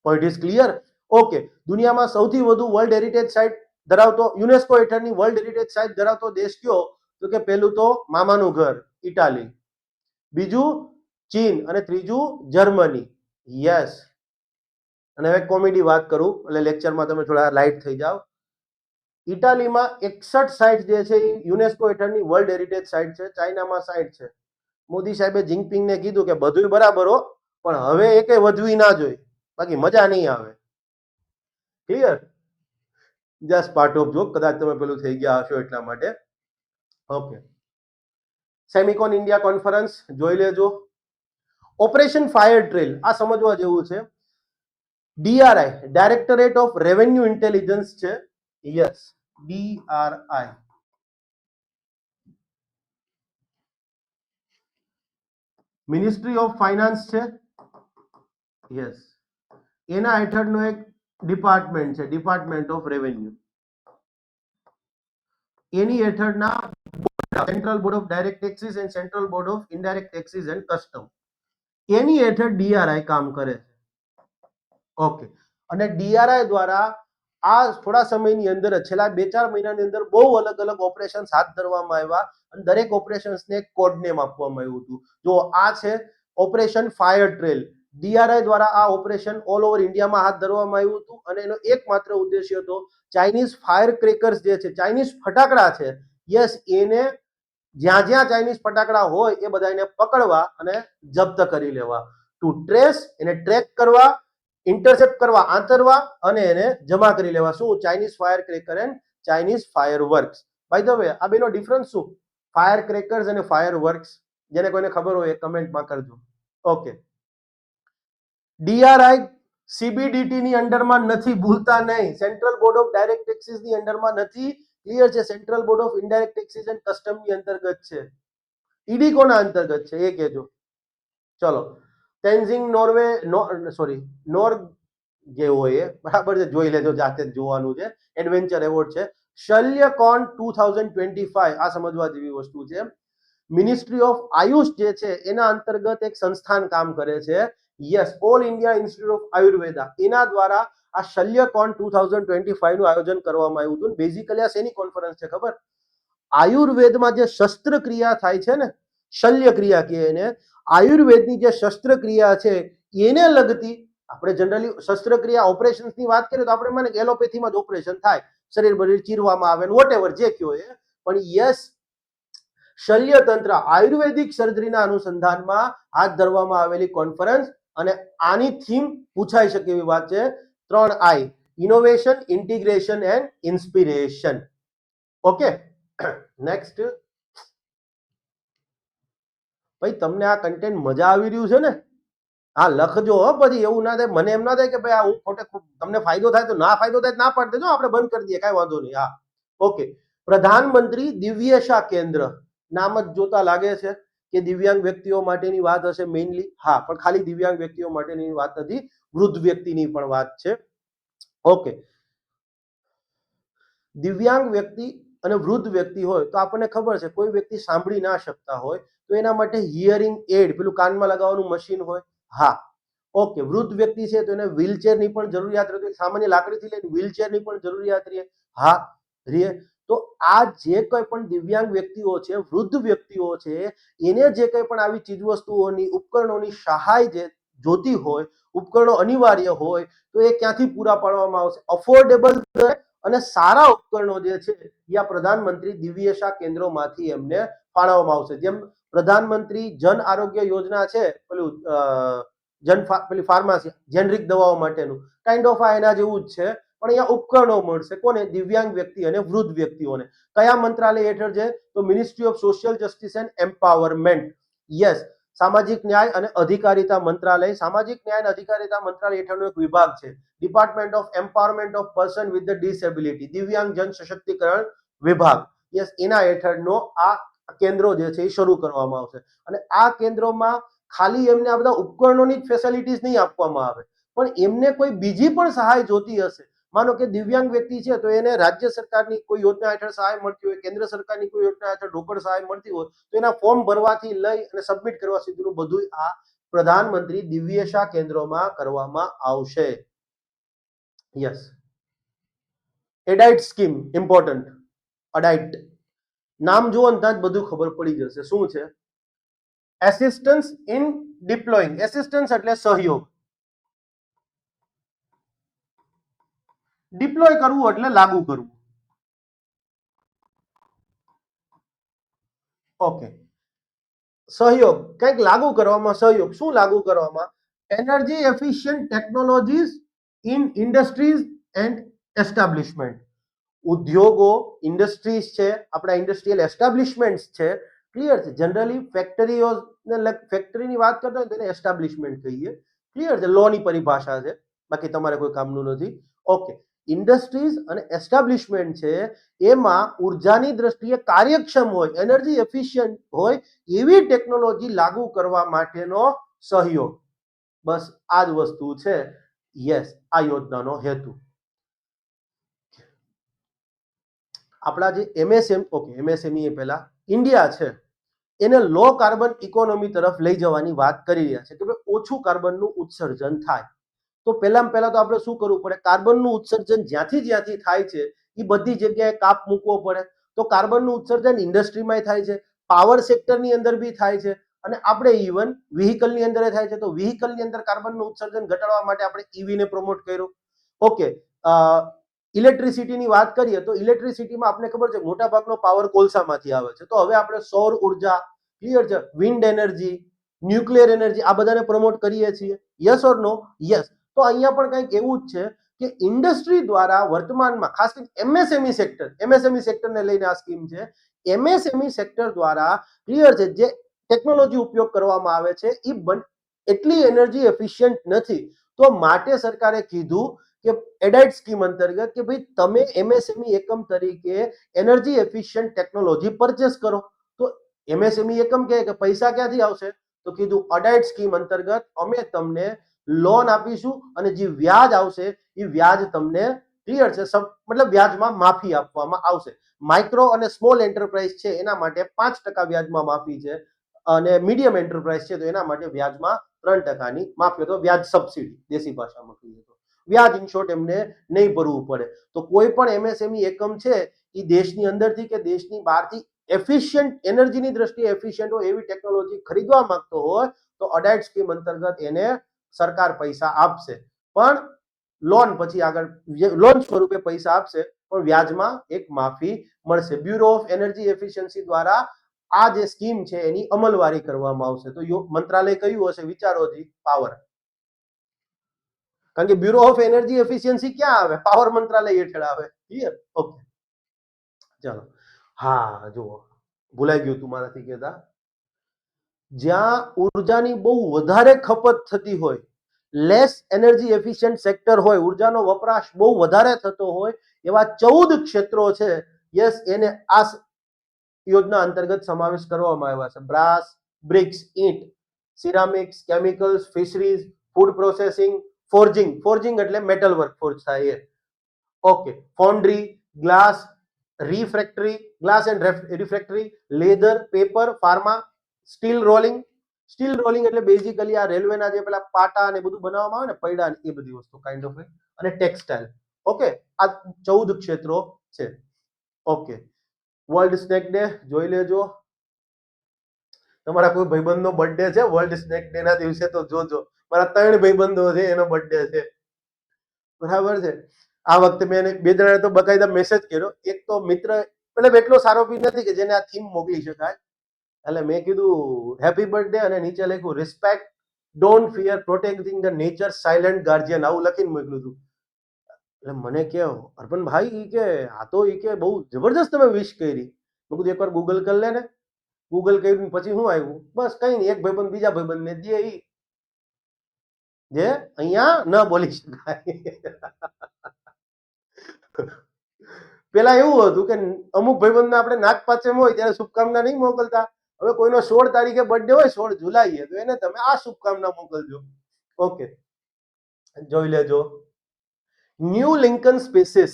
Point is clear? Okay, દુનિયામાં સૌથી વધુ વર્લ્ડ હેરિટેજ સાઇટ ધરાવતો, યુનેસ્કો હેઠળની વર્લ્ડ હેરિટેજ સાઇટ ધરાવતો દેશ કયો? તો કે પહેલું તો મામાનું ઘર ઇટાલી, બીજું ચીન અને ત્રીજું જર્મની. યસ. અને હવે કોમેડી વાત કરું એટલે લેક્ચરમાં તમે થોડા લાઇટ થઈ જાઓ. ઇટાલીમાં 61 સાઇટ જે છે એ યુનેસ્કો હેઠળની વર્લ્ડ હેરિટેજ સાઇટ છે. ચાઇનામાં 60 છે. મોદી સાહેબે જિંગપિંગને કીધું કે બધું બરાબર હો, પણ હવે એકે વધવી ના જોઈએ, બાકી મજા નહીં આવે. Clear? Just part of joke, કદાચ તમે પેલું થઈ ગયા હશો એટલા માટે. ઓકે, સેમિકોન ઇન્ડિયા કોન્ફરન્સ જોઈ લેજો. ઓપરેશન ફાયર ટ્રેલ આ સમજવા જેવું છે. DRI directorate of revenue intelligence છે. Yes, DRI. Ministry of finance છે. યસ, એના હેઠળનો એક ડિપાર્ટમેન્ટ છે ડિપાર્ટમેન્ટ ઓફ રેવન્યુ. એની હેઠળના central board of direct taxes and central board of indirect taxes and custom, એની હેઠળ ડીઆરઆઈ કામ કરે છે. ઓકે, અને ડીઆરઆઈ દ્વારા આ થોડા સમયની અંદર છેલ્લા 2-4 મહિનાની અંદર બહુ અલગ અલગ ઓપરેશન્સ હાથ ધરવામાં આવ્યા અને દરેક ઓપરેશન્સને એક કોડ નેમ આપવામાં આવ્યું હતું. જો આ છે ઓપરેશન ફાયર ટ્રેલ. ડીઆરઆઈ દ્વારા આ ઓપરેશન ઓલ ઓવર ઇન્ડિયામાં હાથ ધરવામાં આવ્યું હતું અને એનો એકમાત્ર ઉદ્દેશ્ય હતો ચાઇનીઝ ફાયર ક્રેકર્સ જે છે, ચાઇનીઝ ફટાકડા છે, યસ, એને જ્યાં જ્યાં ચાઇનીઝ ફટાકડા હોય એ બધાને પકડવા અને જપ્ત કરી લેવા. ટુ ટ્રેસ, એને ટ્રેક કરવા, ઇન્ટરસેપ્ટ કરવા, આંતરવા અને એને જમા કરી લેવા. શું? Chinese firecracker and Chinese fireworks. By the way, આ બેનો ડિફરન્સ શું? ફાયર ક્રેકર્સ અને ફાયર વર્ક્સ, જેને કોઈને ખબર હોય એ કમેન્ટમાં કરજો. ઓકે, ડીઆરઆઈ સીબીડીટી ની અંડરમાં નથી, ભૂલતા નહીં. Central board of direct taxes ની અંડરમાં નથી. ક્લિયર છે? Central board of indirect taxes and custom ની અંતર્ગત છે. ઈડી કોના અંતર્ગત છે એ કહેજો. ચલો, તેન્ઝિંગ નોર્વે, જે હોય બરાબર છે, જોઈ લેજો, જાતે જ જોવાનું છે. એડવેન્ચર એવોર્ડ છે. શલ્યકોન 2025 આ સમજવા જેવી વસ્તુ છે. મિનિસ્ટ્રી ઓફ આયુષ જે છે એના અંતર્ગત એક સંસ્થાન કામ કરે છે. Yes, all India institute of Ayurveda, એના દ્વારા આ શલ્યકોન 2025 નું આયોજન કરવામાં આવ્યું હતું. બેઝિકલી આ શેની કોન્ફરન્સ છે ખબર? આયુર્વેદમાં જે શસ્ત્રક્રિયા થાય છે ને, શલ્યક્રિયા કહે એને, આયુર્વેદની જે શસ્ત્રક્રિયા છે એને લગતી, આપણે જનરલી શસ્ત્રક્રિયા ઓપરેશન્સની વાત કરીએ તો આપણે માને કે એલોપેથીમાં જ ઓપરેશન થાય, શરીર બરીર ચીરવામાં આવે, વોટેવર જે કયો એ, પણ યસ, શલ્યતંત્ર આયુર્વેદિક સર્જરીના અનુસંધાનમાં હાથ ધરવામાં આવેલી કોન્ફરન્સ અને આની થીમ પૂછાઈ શકે એવી વાત છે. 3I, innovation, integration and inspiration. Okay, next. ભાઈ તમને આ કન્ટેન્ટ મજા આવી રહ્યું છે ને? હા, લખજો હો. પછી એવું ના થાય, મને એમ ના થાય કે ભાઈ આ હું ખોટે તમને ફાયદો થાય તો ના ફાયદો થાય ના પાડી દેજો, આપણે બંધ કરી દઈએ, કાંઈ વાંધો નહીં. હા, ઓકે. પ્રધાનમંત્રી દિવ્યશા કેન્દ્ર, નામ જ જોતા લાગે છે કે દિવ્યાંગ વ્યક્તિઓ માટેની વાત હશે મેઇનલી. હા, પણ ખાલી દિવ્યાંગ વ્યક્તિઓ માટેની વાત નથી, વૃદ્ધ વ્યક્તિની પણ વાત છે. ઓકે, દિવ્યાંગ વ્યક્તિ અને વૃદ્ધ વ્યક્તિ હોય તો આપણને ખબર છે કોઈ વ્યક્તિ સાંભળી ના શકતા હોય તો એના માટે હિયરિંગ એડ, પેલું કાનમાં લગાવવાનું મશીન હોય. હા, ઓકે. વૃદ્ધ વ્યક્તિ છે તો એને વ્હીલચેરની પણ જરૂરિયાત રહેતી, સામાન્ય લાકડીથી લઈને વ્હીલચેરની પણ જરૂરિયાત રહે. હા, રહે. તો આ જે કંઈ પણ દિવ્યાંગ વ્યક્તિઓ છે, વૃદ્ધ વ્યક્તિઓ છે, એને જે કંઈ પણ આવી ચીજવસ્તુઓની, ઉપકરણોની સહાય જે જોતી હોય, ઉપકરણો અનિવાર્ય હોય તો એ ક્યાંથી પૂરા પાડવામાં આવશે? અફોર્ડેબલ અને સારા ઉપકરણો જે છે એ આ પ્રધાનમંત્રી દિવ્યશા કેન્દ્રોમાંથી એમને ફાળવવામાં આવશે. જેમ પ્રધાનમંત્રી જન આરોગ્ય યોજના છે, પેલી ફાર્માસી જેનરિક દવાઓ માટેનું, કાઇન્ડ ઓફ આ એના જેવું જ છે, પણ અહીંયા ઉપકરણો મળશે. કોને? દિવ્યાંગ વ્યક્તિ અને વૃદ્ધ વ્યક્તિઓને. કયા મંત્રાલય હેઠળ છે? તો ministry of social justice and empowerment. Yes, સામાજિક ન્યાય અને અધિકારિતા મંત્રાલય. સામાજિક ન્યાય અને અધિકારિતા મંત્રાલય હેઠળનો એક વિભાગ છે, department of empowerment of person with disability, દિવ્યાંગ જન સશક્તિકરણ વિભાગ. યસ, એના હેઠળનો આ કેન્દ્રો જે છે એ શરૂ કરવામાં આવશે. અને આ કેન્દ્રોમાં ખાલી એમને આ બધા ઉપકરણોની જ ફેસિલિટીઝ નહીં આપવામાં આવે, પણ એમને કોઈ બીજી પણ સહાય જોતી હશે. માનો કે દિવ્યાંગ વ્યક્તિ છે તો એને રાજ્ય સરકારની કોઈ યોજના હેઠળ સહાય મળતી હોય, કેન્દ્ર સરકારની કોઈ યોજના હેઠળ રોકડ સહાય મળતી હોય, તો એના ફોર્મ ભરવાથી લઈ અને સબમિટ કરવા સુધીનું બધું આ પ્રધાનમંત્રી દિવ્યશા કેન્દ્રોમાં કરવામાં આવશે. Yes, ADEETIE scheme important. ADEETIE નામ જુઓ ને ત્યાં જ બધું ખબર પડી જશે શું છે. એસિસ્ટન્સ ઇન ડિપ્લોઈંગ. એસિસ્ટન્સ એટલે સહયોગ, ડિપ્લોય કરવું એટલે લાગુ કરવું. ઓકે, સહયોગ, કંઈક લાગુ કરવામાં, સહયોગ. શું લાગુ કરવામાં? Energy efficient technologies in industries and establishment. ઉદ્યોગો, ઇન્ડસ્ટ્રીઝ છે, આપણા ઇન્ડસ્ટ્રીયલ એસ્ટાબ્લિશમેન્ટ્સ છે, ક્લિયર છે. જનરલી ફેક્ટરીઓ ફેક્ટરીની વાત કરતા હોય તેને એસ્ટાબ્લિશમેન્ટ કહીએ, ક્લિયર છે. લો ની પરિભાષા છે, બાકી તમારે કોઈ કામનું નથી. ઓકે, ઇન્ડસ્ટ્રીઝ અને એસ્ટાબ્લિશમેન્ટ છે એમાં ઉર્જાની દ્રષ્ટિએ કાર્યક્ષમ હોય, એનર્જી એફિશિયન્ટ હોય એવી ટેકનોલોજી લાગુ કરવા માટેનો સહયોગ. બસ આ જ વસ્તુ છે યસ આ યોજનાનો હેતુ. આપણા જે એમએસએમઈ પહેલા ઇન્ડિયા છે એને લો કાર્બન ઇકોનોમી તરફ લઈ જવાની વાત કરી રહ્યા છે કે ભાઈ ઓછું કાર્બનનું ઉત્સર્જન થાય. તો પહેલા તો આપણે શું કરવું પડે? કાર્બનનું ઉત્સર્જન જ્યાંથી થાય છે એ બધી જગ્યાએ કાપ મૂકવો પડે. તો કાર્બનનું ઉત્સર્જન ઇન્ડસ્ટ્રીમાં થાય છે, પાવર સેક્ટરની અંદર બી થાય છે, અને આપણે ઇવન વ્હીકલની અંદર થાય છે. તો વ્હીકલની અંદર કાર્બનનું ઉત્સર્જન ઘટાડવા માટે આપણે ઈવીને પ્રમોટ કર્યો. ઓકે, ઇલેક્ટ્રિસિટીની વાત કરીએ તો ઇલેક્ટ્રિસિટીમાં આપણે ખબર છે મોટા ભાગનો પાવર કોલસામાંથી આવે છે. તો હવે આપણે સૌર ઉર્જા, ક્લિયર છે, વિન્ડ એનર્જી, ન્યુક્લિયર એનર્જી આ બધાને પ્રમોટ કરીએ છીએ. Yes or no? યસ. તો અહીંયા પણ કંઈક એવું જ છે કે ઇન્ડસ્ટ્રી દ્વારા વર્તમાનમાં ખાસ કરીને એમએસએમઈ સેક્ટરને લઈને આ સ્કીમ છે. એમએસએમઈ સેક્ટર દ્વારા ક્લિયર છે જે ટેકનોલોજી ઉપયોગ કરવામાં આવે છે એ એટલી એનર્જી એફિશિયન્ટ નથી. તો માટે સરકારે કીધું કે એડાઇટ સ્કીમ અંતર્ગત કે ભાઈ તમે એમએસએમઈ એકમ તરીકે એનર્જી એફિશિયન્ટ ટેકનોલોજી પરચેસ કરો. તો એમએસએમઈ એકમ કે પૈસા ક્યાંથી આવશે? તો કીધું અડાઇટ સ્કીમ અંતર્ગત અમે તમને લોન આપીશું અને જે વ્યાજ આવશે એ વ્યાજ તમને ક્લિયર છે મતલબ વ્યાજમાં માફી આપવામાં આવશે. માઇક્રો અને સ્મોલ એન્ટરપ્રાઇઝ છે એના માટે 5% વ્યાજમાં માફી છે, અને મીડિયમ એન્ટરપ્રાઇઝ છે તો એના માટે વ્યાજમાં 3%ની માફી, તો વ્યાજ સબસિડી દેશી ભાષામાં કહીએ તો. વ્યાજ ઇન શોર્ટ એમને નહીં ભરવું પડે. તો કોઈ પણ એમએસએમઈ એકમ છે એ દેશની અંદરથી કે દેશની બહારથી એફિશિયન્ટ એનર્જીની દ્રષ્ટિએ એફિશિયન્ટ હોય એવી ટેકનોલોજી ખરીદવા માંગતો હોય તો અડાઇટ સ્કીમ અંતર્ગત એને સરકાર પૈસા આપશે, પણ લોન પછી આગળ લોન સ્વરૂપે પૈસા આપશે, પણ વ્યાજમાં એક માફી મળશે. બ્યુરો ઓફ એનર્જી એફિશિયન્સી દ્વારા આ જે સ્કીમ છે એની અમલવારી કરવામાં આવશે. તો મંત્રાલય કયું હશે? વિચારોથી પાવર. કારણ કે બ્યુરો ઓફ એનર્જી એફિશિયન્સી ક્યાં આવે? પાવર મંત્રાલય હેઠળ આવે. ક્લિયર? ઓકે, ચાલો. હા, જુઓ, ભૂલાઈ ગયું તું મારાથી કહેતા. જ્યાં ઉર્જાની બહુ વધારે ખપત થતી હોય, લેસ એનર્જી એફિશિયન્ટ સેક્ટર હોય, ઉર્જાનો વપરાશ બહુ વધારે થતો હોય એવા 14 ક્ષેત્રો છે. યસ, એને આ યોજના અંતર્ગત સમાવેશ કરવામાં આવ્યા છે. બ્રાસ, બ્રિક્સ, ઈંટ, ceramics, chemicals, fisheries, food processing, forging એટલે મેટલ વર્ક ફોર્જ થાય એ. Okay, foundry, glass, glass and refractory, leather, paper, pharma, steel rolling એટલે બેઝિકલી આ રેલવેના જે પેલા પાટા ને બધું બનાવવામાં આવે ને, પૈડા એ બધી વસ્તુ કાઇન્ડ ઓફ, અને ટેક્સટાઇલ. ઓકે, આ 14 ક્ષેત્રો છે. ઓકે, વર્લ્ડ સ્નેક ડે જોઈ લેજો. તમારા કોઈ ભાઈબંધનો બર્થડે છે વર્લ્ડ સ્નેક ડે ના દિવસે તો જોજો. મારા 3 ભાઈબંધો છે એનો બર્થડે છે, બરાબર છે. આ વખતે મેં બે જણાને તો બકાયદા મેસેજ કર્યો. એક તો મિત્ર એટલે એટલો સારો બી નથી કે જેને આ થીમ મોકલી શકાય. એટલે મેં કીધું હેપી બર્થડે અને નીચે લખ્યું respect, don't fear, protecting the nature, silent Guardian, આવું લખીને મોકલ્યું હતું. એટલે મને કે અર્પણભાઈ ઈ કે આ તો ઈ કે બહુ જબરજસ્ત તમે વિશ કરી. મેં કીધું એકવાર ગૂગલ કરી લે ને. ગૂગલ કર્યું પછી શું આવ્યું? બસ કઈ નહીં, એક ભાઈબંધ બીજા ભાઈબંધને દે ઈ જે અહીંયા ન બોલી શકાય. પેલા એવું હતું કે અમુક ભાઈબંધને આપણે નાગપાંચમ હોય ત્યારે શુભકામના નહીં મોકલતા. હવે કોઈનો 16 તારીખે બર્થડે હોય, 16 જુલાઈએ, તો એને તમે આ શુભકામના મોકલજો. ઓકે, જોઈ લેજો. ન્યૂ લિંકન સ્પીસીસ,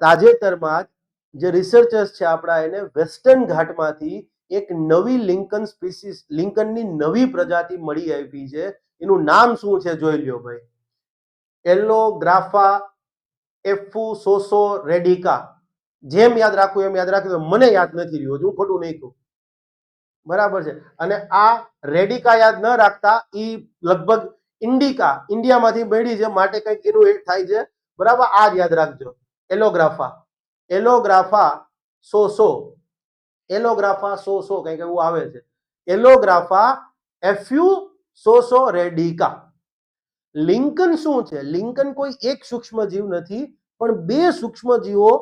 તાજેતરમાં જે રિસર્ચર્સ છે આપણા એને વેસ્ટર્ન ઘાટમાંથી એક નવી લિંકનની નવી પ્રજાતિ મળી આવી છે. એનું નામ શું છે જોઈ લ્યો ભાઈ. એલોગ્રાફા એફુસોસો રેડિકા. જેમ યાદ રાખવું એમ યાદ રાખજો, મને યાદ નથી રહ્યું, હું ખોટું નહીં કહું, બરાબર છે. અને આ રેડિકા યાદ ન રાખતા, ઈ લગભગ ઇન્ડિયામાંથી મળી છે માટે કંઈક એનું એક થાય છે, બરાબર. આ જ યાદ રાખજો, એલોગ્રાફા સોસો કંઈક એવું આવે છે. એલોગ્રાફા એફ્યુસોસો રેડિકા. લિંકન શું છે? લિંકન કોઈ એક સૂક્ષ્મ જીવ નથી, પણ બે સૂક્ષ્મજીવો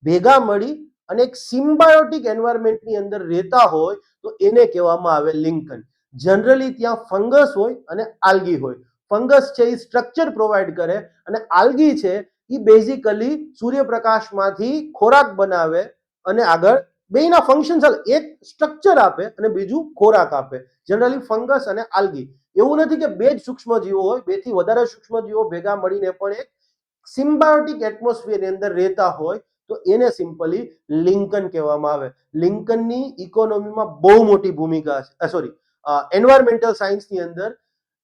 ભેગા મળી અને એક સિમ્બાયોટિક એન્વાયરમેન્ટની અંદર રહેતા હોય તો એને કહેવામાં આવે લિંકન. જનરલી ત્યાં ફંગસ હોય અને આલ્ગી હોય. ફંગસ છે એ સ્ટ્રક્ચર પ્રોવાઈડ કરે અને આલ્ગી છે એ બેઝિકલી સૂર્યપ્રકાશમાંથી ખોરાક બનાવે અને આગળ બેના ફંક્શન એક સ્ટ્રક્ચર આપે અને બીજું ખોરાક આપે. જનરલી ફંગસ અને આલ્ગી. એવું નથી કે બે જ સૂક્ષ્મજીવો હોય, બે થી વધારે સૂક્ષ્મજીવો ભેગા મળીને પણ એક સિમ્બાયોટિક એટમોસ્ફિયરની અંદર રહેતા હોય તો એને સિમ્પલી લિંકન કહેવામાં આવે. લિંકનની ઇકોનોમીમાં બહુ મોટી ભૂમિકા છે. એન્વાયરમેન્ટલ સાયન્સની અંદર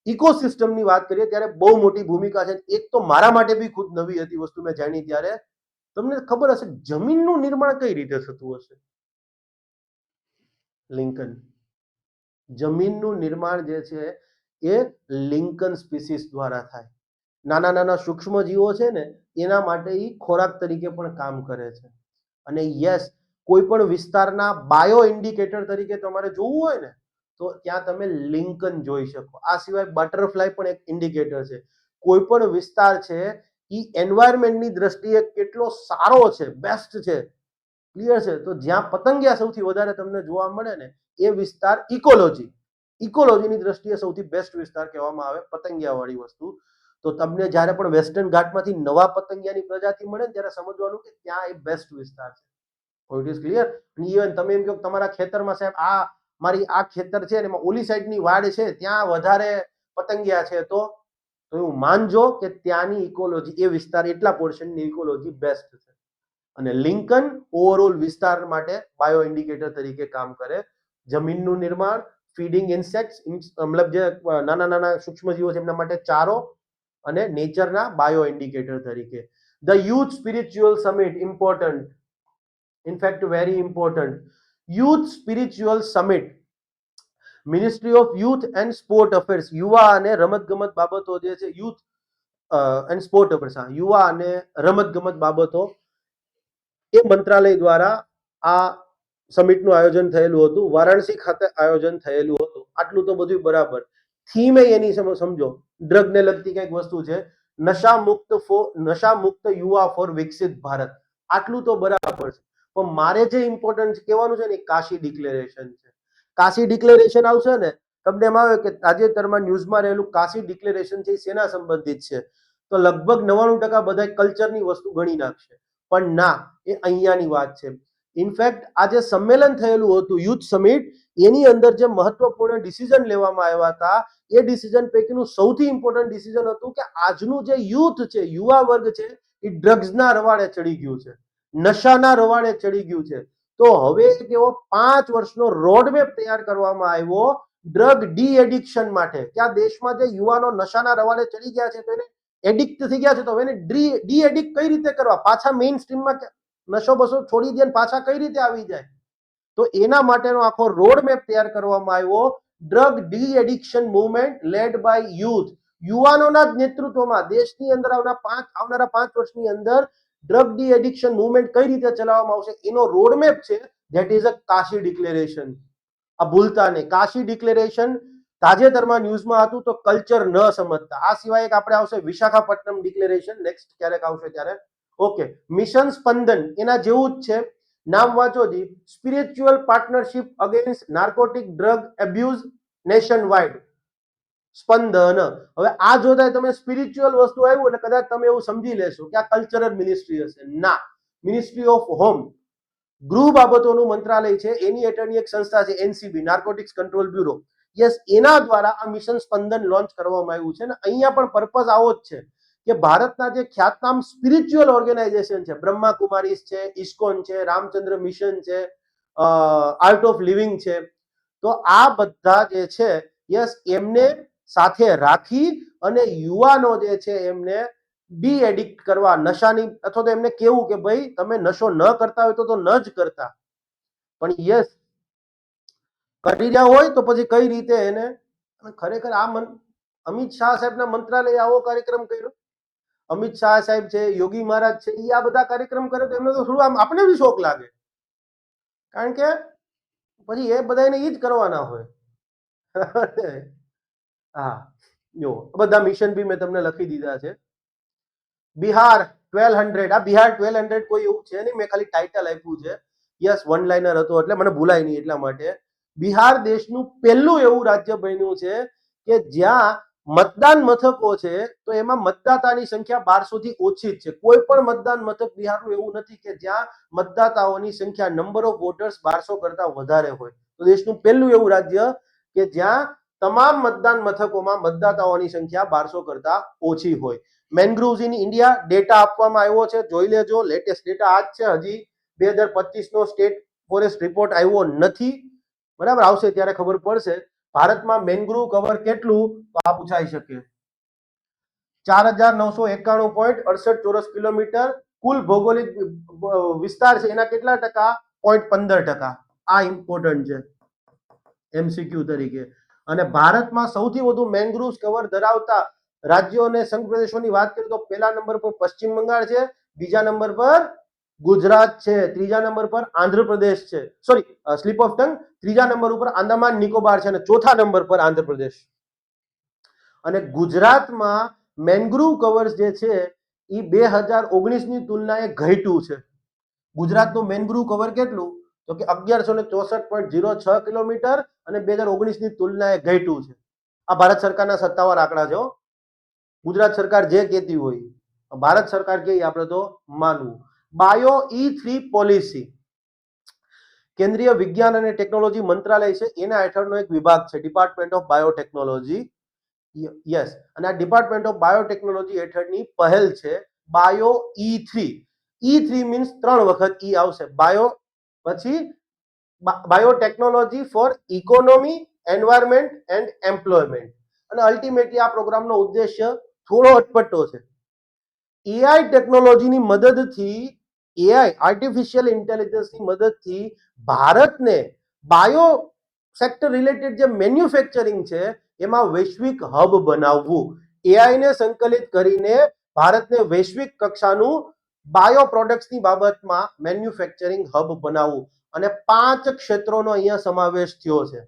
ઇકોસિસ્ટમની વાત કરીએ ત્યારે બહુ મોટી ભૂમિકા છે. એક તો મારા માટે બી ખુદ નવી હતી વસ્તુ મેં જાણી ત્યારે. તમને ખબર હશે જમીનનું નિર્માણ કઈ રીતે થતું હશે? લિંકન. જમીનનું નિર્માણ જે છે એ લિંકન સ્પીસીસ દ્વારા થાય. નાના નાના સૂક્ષ્મજીવો છે ને એના માટે એ ખોરાક તરીકે પણ કામ કરે છે. અને યસ, કોઈ પણ વિસ્તારના બાયો ઇન્ડિકેટર તરીકે તમારે જોવું હોય ને તો ત્યાં તમે લિંકન જોઈ શકો. આ સિવાય બટરફ્લાય પણ એક ઇન્ડિકેટર છે. કોઈ પણ વિસ્તાર છે એ એન્વાયરમેન્ટની દ્રષ્ટિએ કેટલો સારો છે, બેસ્ટ છે, ક્લિયર છે, તો જ્યાં પતંગિયા સૌથી વધારે તમને જોવા મળે ને એ વિસ્તાર ઇકોલોજીની દ્રષ્ટિએ સૌથી બેસ્ટ વિસ્તાર કહેવામાં આવે પતંગિયા વાળી વસ્તુ. તો તમને જ્યારે પણ વેસ્ટર્ન ઘાટમાંથી નવા પતંગિયાની પ્રજાતિ મળે ને ત્યારે સમજવાનું કે ત્યાં એ બેસ્ટ વિસ્તાર છે. It is clear. ઇવન તમે એમ કહો તમારા ખેતરમાં સાહેબ મારી આ ખેતર છે ને એમાં ઓલી સાઈડની વાડ છે ત્યાં વધારે પતંગિયા છે તો એવું માનજો કે ત્યાંની ઇકોલોજી, એ વિસ્તાર એટલા પોર્શનની ઇકોલોજી બેસ્ટ છે. અને લિંકન ઓવરઓલ વિસ્તાર માટે બાયો ઇન્ડિકેટર તરીકે કામ કરે. જમીનનું નિર્માણ, ફીડિંગ ઇન્સેક્ટ્સ, મતલબ જે નાના નાના સૂક્ષ્મજીવો છે એમના માટે ચારો, અને નેચરના બાયો ઇન્ડિકેટર તરીકે. The youth spiritual summit important, in fact very important. Youth spiritual summit, ministry of youth and sport affairs, યુવા અને રમતગમત બાબતો જે છે, યુથ એન્ડ સ્પોર્ટ અફેર્સ, યુવા અને રમતગમત બાબતો, એ મંત્રાલય દ્વારા આ સમિટનું આયોજન થયેલું હતું. વારાણસી ખાતે આયોજન થયેલું હતું. આટલું તો બધું બરાબર. થીમ એની સમજો, ડ્રગ ને લગતી કઈક વસ્તુ છે, નશા મુક્ત યુવા ફોર વિકસિત ભારત. આટલું તો બરાબર છે. પણ મારે જે ઇમ્પોર્ટન્ટ કહેવાનું છે ને એ કાશી ડિક્લેરેશન છે. કાશી ડિક્લેરેશન આવશે ને તમને એમ આવે કે તાજેતરમાં ન્યૂઝમાં રહેલું કાશી ડિક્લેરેશન છે એ શેના સંબંધિત છે, તો લગભગ 99% બધા કલ્ચરની વસ્તુ ગણી નાખશે. પણ ના, એ અહીંયાની વાત છે. ઇનફેક્ટ આ જે સંમેલન થયેલું હતું યુથ સમિટ, એની અંદર જે મહત્વપૂર્ણ ડિસિઝન લેવામાં આવ્યા હતા એ ડિસિઝન પૈકીનું સૌથી ઇમ્પોર્ટન્ટ ડિસિઝન હતું કે આજનું જે યુથ છે, યુવા વર્ગ છે, એ ડ્રગ્સના રવાડે ચડી ગયું છે, નશાના રવાડે ચડી ગયું છે. તો હવે એક એવો 5 વર્ષનો રોડમેપ તૈયાર કરવામાં આવ્યો ડ્રગ ડી એડિક્શન માટે. કે આ દેશમાં જે યુવાનો નશાના રવાડે ચડી ગયા છે તો એને એડિક્ટ થઈ ગયા છે તો હવે એને ડી એડિક્ટ કઈ રીતે કરવા, પાછા મેઇન સ્ટ્રીમમાં નશો બસો છોડી દે પાછા કઈ રીતે આવી જાય, તો એના માટેનો આખો રોડ મેપ તૈયાર કરવામાં આવ્યો. Drug de addiction movement led by youth. યુવાનોના જ નેતૃત્વમાં દેશની અંદર આવનારા 5 વર્ષની અંદર ડ્રગ ડી એડિક્શન મુવમેન્ટ કઈ રીતે ચલાવવામાં આવશે એનો રોડ મેપ છે. That is a Kashi declaration. આ ભૂલતા નહીં. કાશી ડિક્લેરેશન તાજેતરમાં ન્યૂઝમાં હતું તો કલ્ચર ન સમજતા. આ સિવાય એક આપણે આવશે વિશાખાપટ્ટનમ ડિક્લેરેશન, નેક્સ્ટ ક્યારેક આવશે ત્યારે. ઓકે, મિશન સ્પંદન એના જેવું જ છે. નામ વાંચો જી, spiritual partnership against narcotic drug abuse nation wide. Spandan. હવે આ જોતા તમે સ્પિરિચ્યુઅલ વસ્તુ આવ્યું એટલે કદાચ તમે એવું સમજી લેશો કે આ કલ્ચરલ મિનિસ્ટ્રી હશે. ના, મિનિસ્ટ્રી ઓફ હોમ, ગૃહ બાબતોનું મંત્રાલય છે, એની હેઠળની એક સંસ્થા છે NCB, narcotics control bureau. Yes, એના દ્વારા આ મિશન સ્પંદન લોન્ચ કરવામાં આવ્યું છે. ને અહીંયા પણ પર્પઝ આવો જ છે કે ભારતના જે ખ્યાતનામ સ્પિરિચ્યુઅલ ઓર્ગેનાઇઝેશન છે, બ્રહ્મા કુમારીઝ છે, ઇસ્કોન છે, રામચંદ્ર મિશન છે, આર્ટ ઓફ લિવિંગ છે, તો આ બધા જે છે યસ એમને સાથે રાખી અને યુવાનો જે છે એમને ડી એડિક્ટ કરવા, નશાની, અથવા તો એમને કેવું કે ભાઈ તમે નશો ન કરતા હોય તો ન જ કરતા, પણ યસ કરી રહ્યા હોય તો પછી કઈ રીતે એને. ખરેખર આ અમિત શાહ સાહેબના મંત્રાલય આવો કાર્યક્રમ કર્યો. અમિત શાહ સાહેબ છે, યોગી મહારાજ છે, એ આ બધા કાર્યક્રમ કરે તો એમને તો થોડું આમ આપણે બી શોખ લાગે, કારણ કે પછી એ બધાને ઈ જ કરવાના હોય. હા, જો બધા મિશન બી મેં તમને લખી દીધા છે. બિહાર, 1200 આ બિહાર 1200 કોઈ એવું છે નહીં, મેં ખાલી ટાઇટલ આપ્યું છે. યસ, વન લાઇનર હતો એટલે મને ભૂલાય નહીં એટલા માટે. બિહાર દેશનું પહેલું એવું રાજ્ય બન્યું છે કે જ્યાં મતદાન મથકો છે તો એમાં મતદાતાની સંખ્યા 1200 થી ઓછી જ છે. કોઈ પણ મતદાન મથક બિહારનું એવું નથી કે જ્યાં મતદાતાઓની સંખ્યા નંબર ઓફ વોટર્સ 1200 કરતા વધારે હોય. તો દેશનું પહેલું એવું રાજ્ય કે જ્યાં તમામ મતદાન મથકોમાં મતદાતાઓની સંખ્યા 1200 કરતા ઓછી હોય. મેનગ્રુવ્સ ઇન ઇન્ડિયા ડેટા આપવામાં આવ્યો છે, જોઈ લેજો. લેટેસ્ટ ડેટા આ જ છે, હજી 2025 નો સ્ટેટ ફોરેસ્ટ રિપોર્ટ આવ્યો નથી. બરાબર, આવશે ત્યારે ખબર પડશે. ભારતમાં મેનગ્રુવ કવર કેટલું તો આ પૂછાઈ શકે. 4991.68 ચોરસ કિલોમીટર. કુલ ભૌગોલિક વિસ્તાર છે એના કેટલા ટકા? 0.15%. આ ઇમ્પોર્ટન્ટ છે એમસીક્યુ તરીકે. અને ભારતમાં સૌથી વધુ મેંગ્રુવ્સ કવર ધરાવતા રાજ્યો અને સંઘ પ્રદેશોની વાત કરીએ તો પહેલા નંબર પર પશ્ચિમ બંગાળ છે, બીજા નંબર પર ગુજરાત છે, ત્રીજા નંબર પર આંધ્રપ્રદેશ છે, સોરી સ્લીપ ઓફ ટંગ, ત્રીજા નંબર ઉપર આંદામાન નિકોબાર છે અને ચોથા નંબર પર આંધ્રપ્રદેશ. અને ગુજરાતમાં મેંગ્રુવ કવર્સ જે છે એ 2019 ની તુલનાએ ઘટ્યું છે. ગુજરાતનું મેંગ્રુવ કવર કેટલું તો કે 1164.06 કિલોમીટર અને 2019 ની તુલનાએ ઘટ્યું છે. આ ભારત સરકારના સત્તાવાર આંકડા છે. ગુજરાત સરકાર જે કહેતી હોય, ભારત સરકાર કહે આપણે તો માનવું. બાયો E3 પોલિસી કેન્દ્રીય વિજ્ઞાન અને ટેકનોલોજી મંત્રાલય છે એના હેઠળનો એક વિભાગ છે, ડિપાર્ટમેન્ટ ઓફ બાયોટેકનોલોજી. યસ, અને આ ડિપાર્ટમેન્ટ ઓફ બાયોટેકનોલોજી હેઠળની પહેલ છે બાયો E3. E3 મીન્સ 3 વખત ઈ આવશે. બાયો, પછી biotechnology for economy, environment and employment. અને અલ્ટિમેટલી આ પ્રોગ્રામનો ઉદ્દેશ્ય થોડો અટપટો છે. એઆઈ ટેકનોલોજીની મદદથી, એઆઈ આર્ટિફિશિયલ ઇન્ટેલિજન્સની મદદથી ભારતને બાયો સેક્ટર રિલેટેડ જે મેન્યુફેક્ચરિંગ છે એમાં વૈશ્વિક હબ બનાવવું. એઆઈને સંકલિત કરીને ભારતને વૈશ્વિક કક્ષાનું બાયો પ્રોડક્ટ્સની બાબતમાં મેન્યુફેક્ચરિંગ હબ બનાવવું. અને 5 ક્ષેત્રોનો અહીંયા સમાવેશ થયો છે.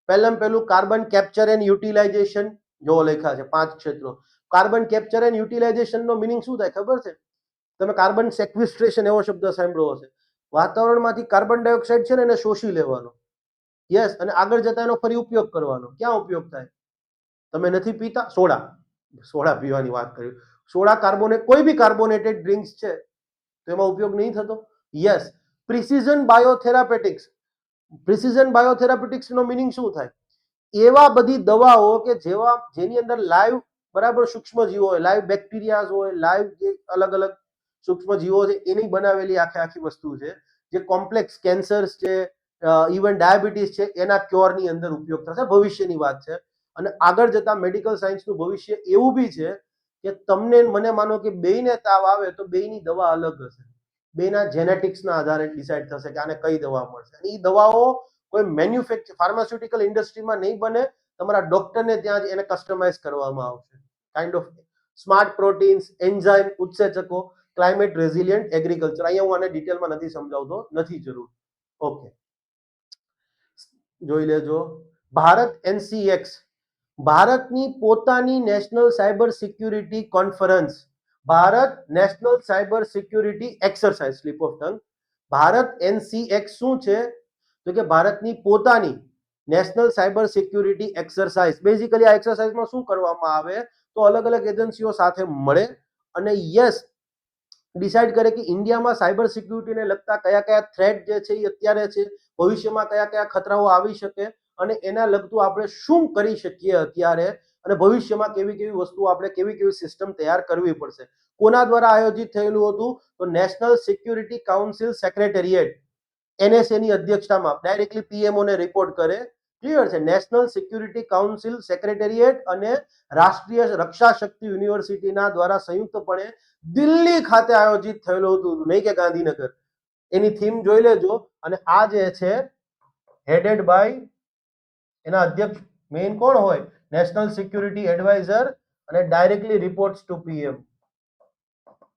પહેલું કાર્બન કેપ્ચર એન્ડ યુટિલાઇઝેશન, જો લખ્યા છે 5 ક્ષેત્રો. કાર્બન કેપ્ચર એન્ડ યુટિલાઇઝેશન નો મિનિંગ શું થાય ખબર છે? તમે કાર્બન સેક્વિસ્ટ્રેશન એવો શબ્દ સાંભળ્યો હશે. વાતાવરણમાંથી કાર્બન ડાયોક્સાઇડ છે ને એને શોષી લેવાનો. યસ, અને આગળ જતા એનો ફરી ઉપયોગ કરવાનો. ક્યાં ઉપયોગ થાય? તમે નથી પીતા સોડા પીવાની વાત કરી. સોડા કાર્બોનેટ, કોઈ બી કાર્બોનેટેડ ડ્રિંક્સ છે તો એમાં ઉપયોગ નહીં થતો. Yes, precision biotherapeutics. Precision biotherapeutics નો મિનિંગ શું થાય? એવા બધી દવાઓ કે જેની અંદર લાઈવ બરાબર સૂક્ષ્મ જીવો હોય, લાઈવ બેક્ટેરિયાઝ હોય, લાઈવ જે અલગ અલગ સૂક્ષ્મ જીવો છે એની બનાવેલી આખી વસ્તુ છે, જે કોમ્પ્લેક્સ કેન્સર્સ છે, ઇવન ડાયાબિટીસ છે એના ક્યોરની અંદર ઉપયોગ થશે. ભવિષ્યની વાત છે. અને આગળ જતા મેડિકલ સાયન્સનું ભવિષ્ય એવું બી છે કે તમને મને માનો કે બેયને તાવ આવે તો બેયની દવા અલગ હશે. બેયના જેનેટિક્સના આધારે ડિસાઇડ થશે કે આને કઈ દવા મળશે. અને એ દવાઓ કોઈ મેન્યુફેક્ચર ફાર્માસ્યુટિકલ ઇન્ડસ્ટ્રીમાં નહીં બને, તમારા ડોક્ટરને ત્યાં જ એને કસ્ટમાઇઝ કરવામાં આવશે. Kind of smart proteins, enzyme, ઉત્સેચકો, ક્લાઇમેટ રેઝિલિયન્ટ એગ્રીકલ્ચર. અહીંયા હું આને ડિટેલમાં નથી સમજાવતો, નથી જરૂર. ઓકે, જોઈ લેજો. ભારત NCX, ભારતની પોતાની national cyber security conference, Bharat national cyber security exercise, slip of tongue. Bharat NCX શું છે તો કે ભારતની પોતાની national cyber security exercise. Basically આ એક્સરસાઇઝમાં શું કરવામાં આવે તો અલગ અલગ એજન્સીઓ સાથે મળે અને યસ ડિસાઇડ કરે કે ઇન્ડિયામાં સાયબર સિક્યુરિટીને લગતા કયા થ્રેટ જે છે એ અત્યારે છે, ભવિષ્યમાં કયા ખતરાઓ આવી શકે અને એના લગતું આપણે શું કરી શકીએ અત્યારે, અને ભવિષ્યમાં કેવી વસ્તુ આપણે કેવી સિસ્ટમ તૈયાર કરવી પડશે. કોના દ્વારા આયોજિત થયેલું હતું તો નેશનલ સિક્યુરિટી કાઉન્સિલ સેક્રેટેરિએટ, NSA ની અધ્યક્ષતામાં ડાયરેક્ટલી PMO ને રિપોર્ટ કરે. ક્લિયર છે? નેશનલ સિક્યુરિટી કાઉન્સિલ સેક્રેટેરિએટ અને રાષ્ટ્રીય રક્ષા શક્તિ યુનિવર્સિટીના દ્વારા સંયુક્તપણે દિલ્હી ખાતે આયોજિત થયેલું હતું, નહીં કે ગાંધીનગર. એની થીમ જોઈ લેજો. અને આ જે છે હેડેડ બાય, એના અધ્યક્ષ મેઇન કોણ હોય? નેશનલ સિક્યુરિટી એડવાઇઝર, અને directly reports to PM,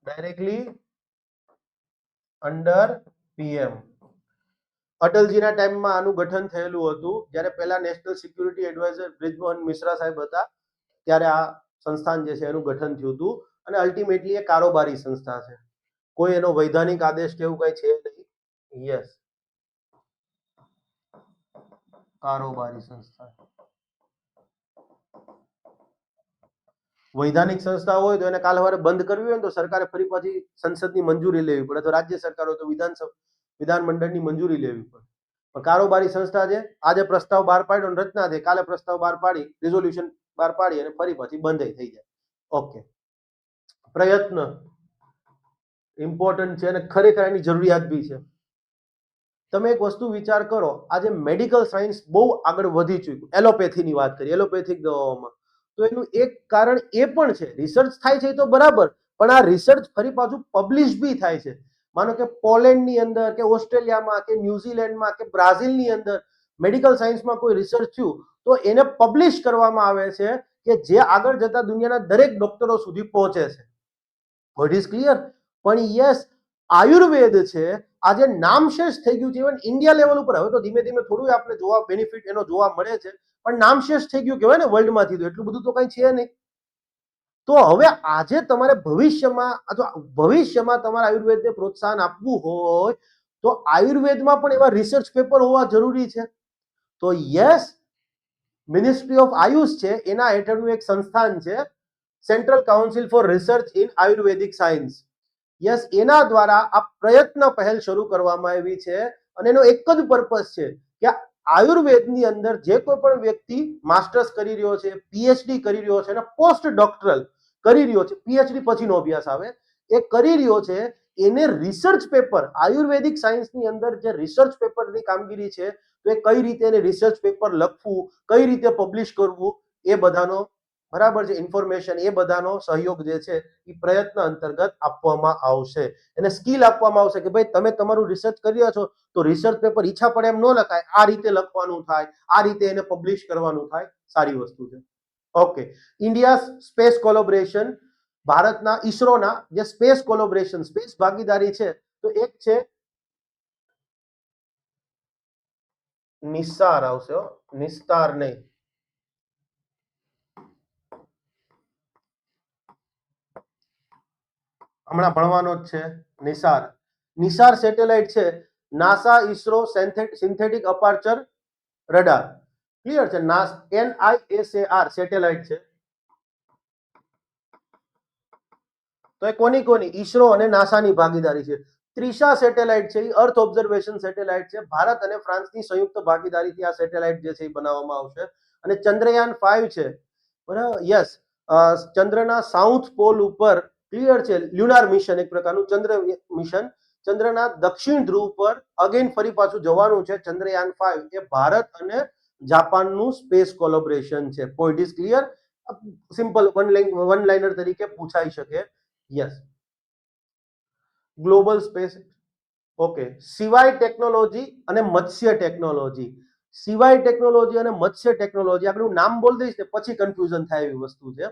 directly under PM. અટલજીના ટાઈમમાં આનું ગઠન થયેલું હતું. જ્યારે પહેલા national security adviser Brijmohan Mishra સાહેબ હતા ત્યારે આ સંસ્થાન જે છે એનું ગઠન થયું હતું. અને અલ્ટિમેટલી એ કારોબારી સંસ્થા છે. કોઈ એનો વૈધાનિક આદેશ કે એવું કઈ છે નહીં. યસ, કારોબારી સંસ્થા. વૈધાનિક સંસ્થા હોય તો એને કાલ સવારે બંધ કરવી હોય તો સરકારે ફરી પાછી સંસદની મંજૂરી લેવી પડે, તો રાજ્ય સરકાર હોય તો વિધાનમંડળની મંજૂરી લેવી પડે. પણ કારોબારી સંસ્થા છે, આજે પ્રસ્તાવ બહાર પાડ્યો ને રચના થઈ, કાલે પ્રસ્તાવ બહાર પાડી, રિઝોલ્યુશન બહાર પાડી અને ફરી પાછી બંધ થઈ જાય. ઓકે, પ્રયત્ન ઇમ્પોર્ટન્ટ છે અને ખરેખર એની જરૂરિયાત બી છે. તમે એક વસ્તુ વિચાર કરો, આજે મેડિકલ સાયન્સ બહુ આગળ વધી ચૂક્યું. એલોપેથીની વાત કરીએ, એલોપેથિક દવાઓમાં, તો એનું એક કારણ એ પણ છે, રિસર્ચ થાય છે તો બરાબર, પણ આ રિસર્ચ ફરી પાછું પબ્લિશ બી થાય છે. માનો કે પોલેન્ડની અંદર કે ઓસ્ટ્રેલિયામાં કે ન્યુઝીલેન્ડમાં કે બ્રાઝિલની અંદર મેડિકલ સાયન્સમાં કોઈ રિસર્ચ થયું તો એને પબ્લિશ કરવામાં આવે છે કે જે આગળ જતા દુનિયાના દરેક ડોક્ટરો સુધી પહોંચે છે. What is clear? પણ યસ, આયુર્વેદ છે આજે નામશેષ થઈ ગયું છે ઇવન ઇન્ડિયા લેવલ ઉપર. હવે તો ધીમે ધીમે થોડું આપણે જોવા બેનિફિટ એનો જોવા મળે છે, પણ નામશેષ થઈ ગયું કહેવાય ને વર્લ્ડમાંથી. તો એટલું બધું તો કઈ છે નહીં. તો હવે આજે તમારે ભવિષ્યમાં તમારે આયુર્વેદને પ્રોત્સાહન આપવું હોય તો આયુર્વેદમાં પણ એવા રિસર્ચ પેપર હોવા જરૂરી છે. તો યસ, મિનિસ્ટ્રી ઓફ આયુષ છે એના હેઠળનું એક સંસ્થાન છે, central council four research in Ayurvedic science. Yes, એના દ્વારા આ પ્રયત્ન પહેલ શરૂ કરવામાં આવી છે અને એનો એક જ પર્પસ છે કે આયુર્વેદની અંદર જે કોઈ પણ વ્યક્તિ માસ્ટર્સ કરી રહ્યો છે, પીએચડી કરી રહ્યો છે અને પોસ્ટ ડોક્ટરલ કરી રહ્યો છે, પીએચડી પછીનો અભ્યાસ આવે, એ કરી રહ્યો છે, એને રિસર્ચ પેપર આયુર્વેદિક સાયન્સની અંદર જે રિસર્ચ પેપરની કામગીરી છે, તો એ કઈ રીતે એને રિસર્ચ પેપર લખવું, કઈ રીતે પબ્લિશ કરવું, એ બધાનો બરાબર છે ઇન્ફોર્મેશન, એ બધાનો સહયોગ જે છે એ પ્રયત્ન અંતર્ગત આપવામાં આવશે. એને સ્કિલ આપવામાં આવશે કે ભાઈ તમે તમારું રિસર્ચ કરી રહ્યા છો તો રિસર્ચ પેપર ઈચ્છા પડે એમ ન લખાય, આ રીતે લખવાનું થાય, આ રીતે એને પબ્લિશ કરવાનું થાય. સારી વસ્તુ છે. ઓકે, ઇન્ડિયા સ્પેસ કોલોબરેશન, ભારતના ઈસરોના જે સ્પેસ કોલોબરેશન સ્પેસ ભાગીદારી છે, તો એક છે નિસાર આવશે, નિસ્તાર નહીં, હમણાં ભણવાનો જ છે. નિસાર, નિસાર સેટેલાઇટ છે, NASA ISRO synthetic aperture radar. Clear છે? NISAR સેટેલાઇટ છે. તો એ કોની ઈસરો અને નાસાની ભાગીદારી છે. ત્રિશા સેટેલાઇટ છે, એ અર્થ ઓબ્ઝર્વેશન સેટેલાઇટ છે, ભારત અને ફ્રાન્સની સંયુક્ત ભાગીદારીથી આ સેટેલાઇટ જે છે એ બનાવવામાં આવશે. અને ચંદ્રયાન 5 છે, બરાબર. યસ, ચંદ્રના સાઉથ પોલ ઉપર, ક્લિયર છે, લ્યુનાર મિશન એક પ્રકારનું ચંદ્ર મિશન, ચંદ્રના દક્ષિણ ધ્રુવ પર અગેન ફરી પાછું જવાનું છે. ચંદ્રયાન 5 એ ભારત અને જાપાનનું સ્પેસ કોલોબરેશન છે. Point is clear? Simple one liner તરીકે પૂછાઈ શકે. Yes, global space. ઓકે, સિવાય ટેકનોલોજી અને મત્સ્ય ટેકનોલોજી, સિવાય ટેકનોલોજી અને મત્સ્ય ટેકનોલોજી, આગળ નામ બોલ દઈશ ને પછી કન્ફ્યુઝન થાય એવી વસ્તુ છે.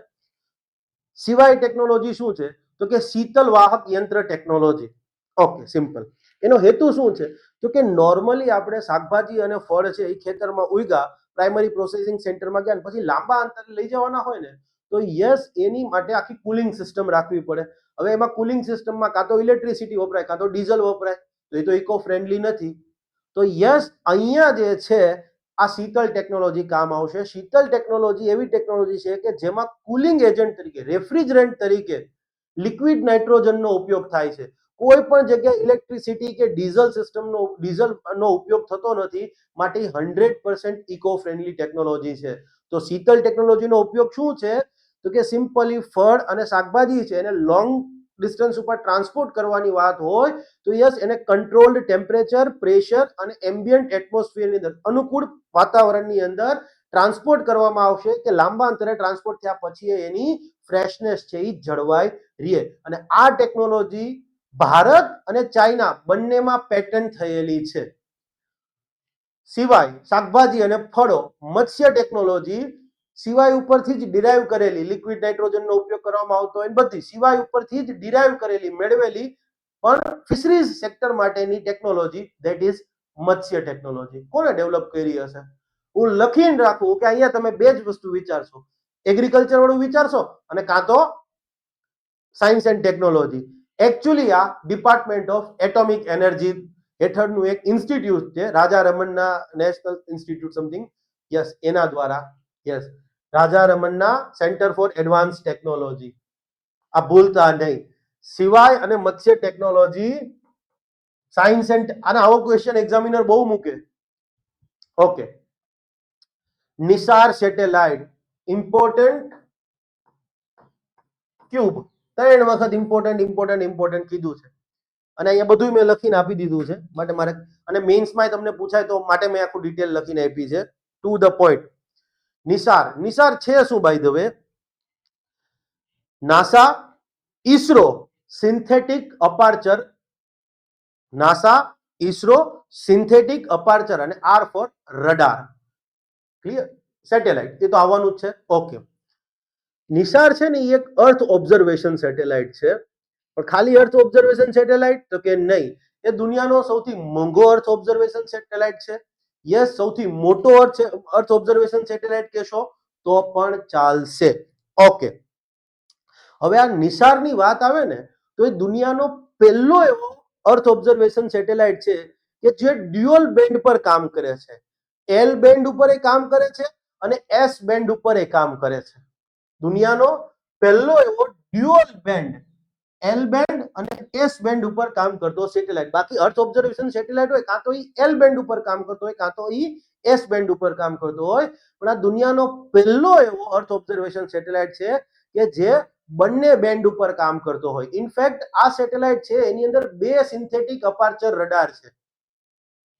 સિવાય ટેકનોલોજી શું છે? તો કે શીતલ વાહક યંત્ર ટેકનોલોજી. Okay, simple. એનો હેતુ શું છે? તો કે નોર્મલી આપણે શાકભાજી અને ફળ છે એ ખેતરમાં ઉગ્યા, પ્રાઇમરી પ્રોસેસિંગ સેન્ટરમાં ગયા, પછી લાંબા અંતરે લઈ જવાના હોય ને, તો યસ, એની માટે આખી કુલિંગ સિસ્ટમ રાખવી પડે. હવે એમાં કુલિંગ સિસ્ટમમાં કાં તો ઇલેક્ટ્રિસિટી વપરાય કાં તો ડીઝલ વપરાય, તો એ તો ઇકો ફ્રેન્ડલી નથી. તો યસ, અહીંયા જે છે આ શીતલ ટેકનોલોજી કામ આવશે. શીતલ ટેકનોલોજી એવી ટેકનોલોજી છે કે જેમાં કુલિંગ એજન્ટ તરીકે, રેફ્રિજરન્ટ તરીકે લિક્વિડ નાઇટ્રોજનનો ઉપયોગ થાય છે. કોઈ પણ જગ્યાએ ઇલેક્ટ્રિસિટી કે ડીઝલનો ઉપયોગ થતો નથી, માટે 100% ઇકો ફ્રેન્ડલી ટેકનોલોજી છે. તો શીતલ ટેકનોલોજીનો ઉપયોગ શું છે? તો કે સિમ્પલી ફળ અને શાકભાજી છે એને લોંગ ડિસ્ટન્સ ઉપર ટ્રાન્સપોર્ટ કરવાની વાત હોય તો યસ, એને કંટ્રોલ્ડ ટેમ્પરેચર, પ્રેશર અને એમ્બિયન્ટ એટમોસ્ફિયરની અંદર, અનુકૂળ વાતાવરણની અંદર ટ્રાન્સપોર્ટ કરવામાં આવશે કે લાંબા અંતરે ટ્રાન્સપોર્ટ થયા પછી એની ફ્રેશનેસ છે એ જળવાઈ રહે. અને આ ટેકનોલોજી ભારત અને ચાઇના બંનેમાં પેટન્ટ થયેલી છે. સિવાય શાકભાજી અને ફળો, મત્સ્ય ટેકનોલોજી સિવાય ઉપરથી જ ડિરાઈવ કરેલી, લિક્વિડ નાઇટ્રોજનનો ઉપયોગ કરવામાં આવતો હોય, બધી સિવાય ઉપરથી જ ડિરાઈવ કરેલી, મેળવેલી પણ ફિશરીઝ સેક્ટર માટેની ટેકનોલોજી, ધેટ ઇઝ મત્સ્ય ટેકનોલોજી. કોને ડેવલપ કરી હશે? હું લખીને રાખું કે અહીંયા તમે બે જ વસ્તુ વિચારશો, એગ્રીકલ્ચર વાળું વિચારશો અને કાં તો સાયન્સ એન્ડ ટેકનોલોજી. એકચ્યુઅલી આ ડિપાર્ટમેન્ટ ઓફ એટોમિક એનર્જી હેઠળનું એક ઇન્સ્ટિટ્યૂટ છે, Raja Ramanna national institute something, yes, એના દ્વારા, yes, Raja Ramanna centre for advance technology. આ ભૂલતા નહીં. સિવાય અને મત્સ્ય ટેકનોલોજી, સાયન્સ એન્ડ, અને આવો ક્વેશ્ચન એક્ઝામિનર બહુ મૂકે. Okay, Nisar satellite important cube, 3 વખત ઇમ્પોર્ટન્ટ ઇમ્પોર્ટન્ટ ઇમ્પોર્ટન્ટ કીધું છે, અને અહીંયા બધું મેં લખીને આપી દીધું છે, માટે મારે, અને મેઇન્સમાં તમને પૂછાય તો માટે મેં આખું ડિટેલ લખીને આપી છે, to the point. NISAR, NISAR છે શું by the way? NASA ISRO synthetic aperture, NASA ISRO synthetic aperture, અને R for radar. Clear? Satellite એ તો આવવાનું જ છે. ઓકે, નિસાર છે ને એ એક અર્થ ઓબ્ઝર્વેશન સેટેલાઇટ છે, પણ ખાલી અર્થ ઓબ્ઝર્વેશન સેટેલાઇટ તો કે નહીં, એ દુનિયાનો સૌથી મોંઘો અર્થ ઓબ્ઝર્વેશન સેટેલાઇટ છે. યસ, સૌથી મોટો અર્થ ઓબ્ઝર્વેશન સેટેલાઇટ કહેશો તો પણ ચાલશે. ઓકે, હવે આ નિસારની વાત આવે ને તો એ દુનિયાનો પહેલો એવો અર્થ ઓબ્ઝર્વેશન સેટેલાઇટ છે કે જે ડ્યુઅલ બેન્ડ પર કામ કરે છે. એલ બેન્ડ ઉપર એ કામ કરે છે અને એસ બેન્ડ ઉપર એ કામ કરે છે. દુનિયાનો પહેલો એવો ડ્યુઅલ બેન્ડ, એલ બેન્ડ અને એસ બેન્ડ ઉપર કામ કરતો સેટેલાઇટ. બાકી અર્થ ઓબ્ઝર્વેશન સેટેલાઇટ હોય કાં તો એ એલ બેન્ડ ઉપર કામ કરતો હોય કાં તો એ એસ બેન્ડ ઉપર કામ કરતો હોય, પણ આ દુનિયાનો પહેલો એવો અર્થ ઓબ્ઝર્વેશન સેટેલાઇટ છે કે જે બંને બેન્ડ ઉપર કામ કરતો હોય. ઇનફેક્ટ આ સેટેલાઇટ છે એની અંદર 2 સિન્થેટિક અપાર્ચર રડાર છે.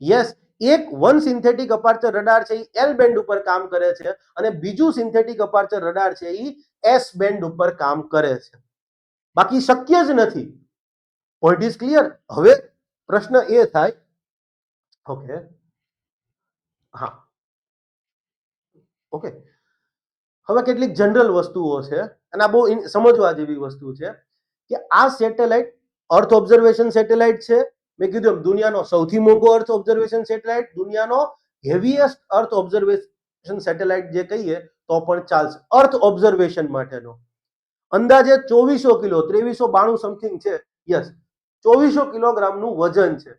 યસ, એક વન સિન્થેટિક અપાર્ચર રડાર છે એ એલ બેન્ડ ઉપર કામ કરે છે અને બીજું સિન્થેટિક અપાર્ચર રડાર છે એ એસ બેન્ડ ઉપર કામ કરે છે. બાકી શક્ય જ નથી. Point is clear. હવે પ્રશ્ન એ થાય, ઓકે, હા, ઓકે, હવે કેટલીક જનરલ વસ્તુઓ છે અને આ બહુ સમજવા જેવી વસ્તુ છે કે આ સેટેલાઇટ અર્થ ઓબ્ઝર્વેશન સેટેલાઇટ છે. મેં કીધું એમ દુનિયાનો સૌથી મોંઘો અર્થ ઓબ્ઝર્વેશન સેટેલાઇટ, દુનિયાનો હેવીએસ્ટ અર્થ ઓબ્ઝર્વેશન સેટેલાઇટ જે કહીએ તો પણ ચાલશે અર્થ ઓબ્ઝર્વેશન માટેનો. અંદાજે 2400 કિલો, 2392 સમથિંગ છે. યસ, 2400 કિલોગ્રામનું વજન છે.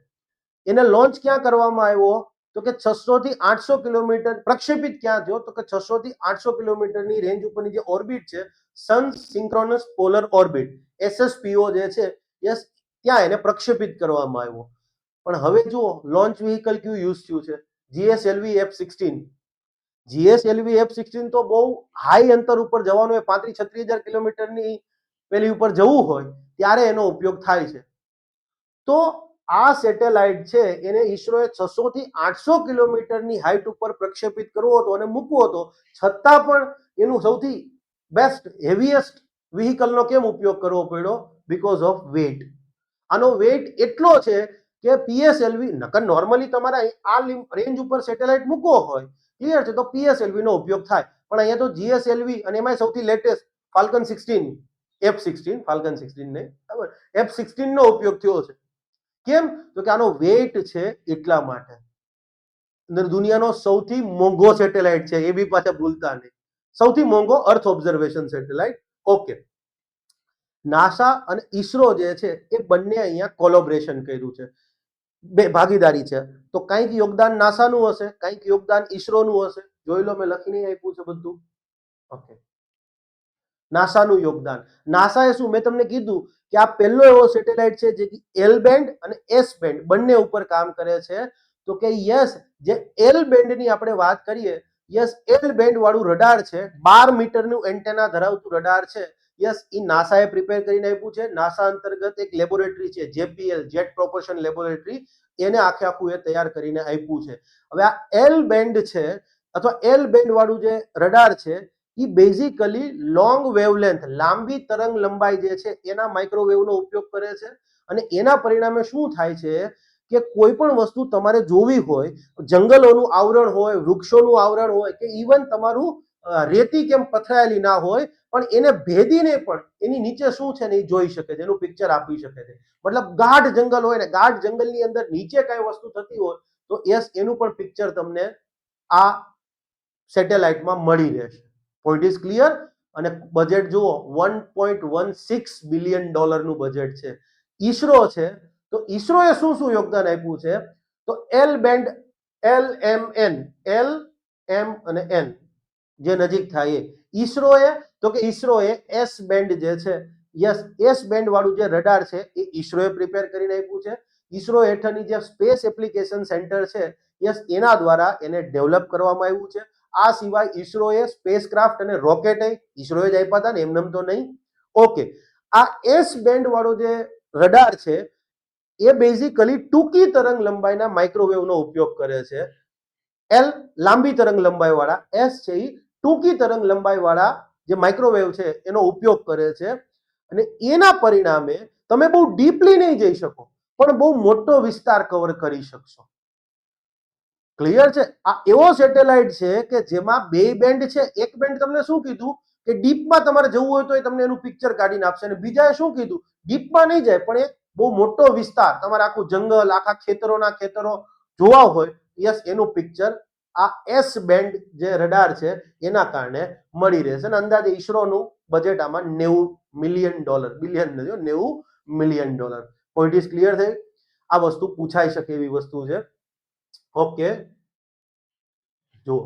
એને લોન્ચ ક્યાં કરવામાં આવ્યો તો કે 600 થી 800 કિલોમીટર. પ્રક્ષેપિત ક્યાં થયો તો કે 600 થી 800 કિલોમીટરની રેન્જ ઉપરની જે ઓર્બિટ છે, સન સિંક્રોનસ પોલર ઓર્બિટ, SSPO જે છે, યસ, ત્યાં એને પ્રક્ષેપિત કરવામાં આવ્યો. પણ હવે જુઓ લોન્ચ વ્હીકલ કયું યુઝ થયું છે? GSLV F-16. GSLV F-16 તો બહુ હાઈ અંતર ઉપર જવાનું હોય, 35-36 હજાર કિલોમીટરની પેલી ઉપર જવું હોય ત્યારે એનો ઉપયોગ થાય છે. તો આ સેટેલાઇટ છે એને ઈસરોએ 600 થી 800 કિલોમીટરની હાઈટ ઉપર પ્રક્ષેપિત કરવો હતો અને મૂકવો હતો, છતાં પણ એનું સૌથી બેસ્ટ હેવીએસ્ટ વ્હીકલનો કેમ ઉપયોગ કરવો પડ્યો? Because of weight. આનો વેટ એટલો છે કે PSLV, નકર નોર્મલી તમારે આ રેન્જ ઉપર સેટેલાઇટ મૂકવો હોય, ક્લિયર છે, તો PSLV નો ઉપયોગ થાય, પણ અહીંયા તો GSLV અને એમાં સૌથી લેટેસ્ટ ફાલ્કન 16, F-16, ફાલ્કન 16 નહીં, બરાબર, F-16 નો ઉપયોગ થયો છે. કેમ? તો કે આનો વેટ છે એટલા માટે. દુનિયાનો સૌથી મોંઘો સેટેલાઇટ છે, એ બી પાછા ભૂલતા નહીં, સૌથી મોંઘો અર્થ ઓબ્ઝર્વેશન સેટેલાઇટ. ઓકે, નાસા અને ઈસરો જે છે એ બંને અહીંયા કોલોબરેશન કર્યું છે, બે ભાગીદારી છે. તો કંઈક યોગદાન નાસાનું હશે, કંઈક યોગદાન ઈસરોનું હશે. જોઈ લો, મેં લખીને આપ્યું છે બધું. ઓકે, નાસાનું યોગદાન. નાસાએ શું, મેં તમને કીધું કે આ પહેલો એવો સેટેલાઇટ છે જે એલ બેન્ડ અને એસ બેન્ડ બંને ઉપર કામ કરે છે. તો કે યસ, જે એલ બેન્ડની આપણે વાત કરીએ, યસ, એલ બેન્ડ વાળું રડાર છે, 12 મીટરનું એન્ટેના ધરાવતું રડાર છે. યસ, એ નાસાએ પ્રિપેર કરીને આપ્યું છે. નાસા અંતર્ગત એક લેબોરેટરી છે, JPL, જેટ પ્રોપલ્શન લેબોરેટરી, એને આખું એ તૈયાર કરીને આપ્યું છે. હવે આ એલ બેન્ડ છે અથવા એલ બેન્ડ વાળું જે રડાર છે એ બેઝિકલી લોંગ વેવલેન્થ, લાંબી તરંગ લંબાઈ જે છે એના માઇક્રોવેવનો ઉપયોગ કરે છે. અને એના પરિણામે શું થાય છે કે કોઈ પણ વસ્તુ તમારે જોવી હોય, જંગલોનું આવરણ હોય, વૃક્ષોનું આવરણ હોય, કે ઇવન તમારું રેતી કેમ પથરાયેલી ના હોય, પણ એને ભેદીને પણ એની નીચે શું છે ને એ જોઈ શકે છે, એનું પિક્ચર આપી શકે છે. મતલબ ગાઢ જંગલ હોય ને, ગાઢ જંગલની અંદર નીચે કઈ વસ્તુ થતી હોય તો યસ, એનું પણ પિક્ચર તમને આ સેટેલાઇટમાં મળી રહેશે. Point is clear. અને બજેટ જુઓ $1.16 બિલિયન બજેટ છે. ઈસરો છે તો ઈસરોએ શું શું યોગદાન આપ્યું છે તો એલ બેન્ડ એલ એમ અને એન જે નજીક થાય ઈસરોએ એસ બેન્ડ જે છે યસ એસ બેન્ડ વાળું જે રડાર છે એ ઈસરોએ પ્રિપેર કરીને આપ્યું છે. ઈસરો હેઠળની જે સ્પેસ એપ્લિકેશન સેન્ટર છે યસ એના દ્વારા એને ડેવલપ કરવામાં આવ્યું છે. આ સિવાય ઈસરોએ સ્પેસક્રાફ્ટ અને રોકેટ ઈસરોએ જ આપ્યા હતા ને એમનેમ તો નહીં. ઓકે, આ એસ બેન્ડ વાળો જે રડાર છે એ બેઝિકલી ટૂંકી તરંગ લંબાઈના માઇક્રોવેવનો ઉપયોગ કરે છે. એલ લાંબી તરંગ લંબાઈ વાળા, એસ છે એ ટૂંકી તરંગ લંબાઈ વાળા જે માઇક્રોવેવ છે એનો ઉપયોગ કરે છે. અને એના પરિણામે તમે બહુ ડીપલી નહીં જઈ શકો પણ બહુ મોટો વિસ્તાર કવર કરી શકશો. ક્લિયર છે? આ એવો સેટેલાઇટ છે કે જેમાં બે બેન્ડ છે. એક બેન્ડ તમને શું કીધું કે ડીપમાં તમારે જવું હોય તો એ તમને એનું પિક્ચર કાઢીને આપશે, અને બીજાએ શું કીધું ડીપમાં નહીં જાય પણ એ બહુ મોટો વિસ્તાર, તમારે આખું જંગલ, આખા ખેતરો જોવા હોય, યસ એનું પિક્ચર આ એસ બેન્ડ જે રડાર છે એના કારણે મળી રહેશે. અને અંદાજે ઈસરોનું બજેટ આમાં $90 બિલિયન નથી, $90 million. પોઈન્ટ ઇઝ ક્લિયર થઈ? આ વસ્તુ પૂછાઈ શકે એવી વસ્તુ છે. ઓકે, જુઓ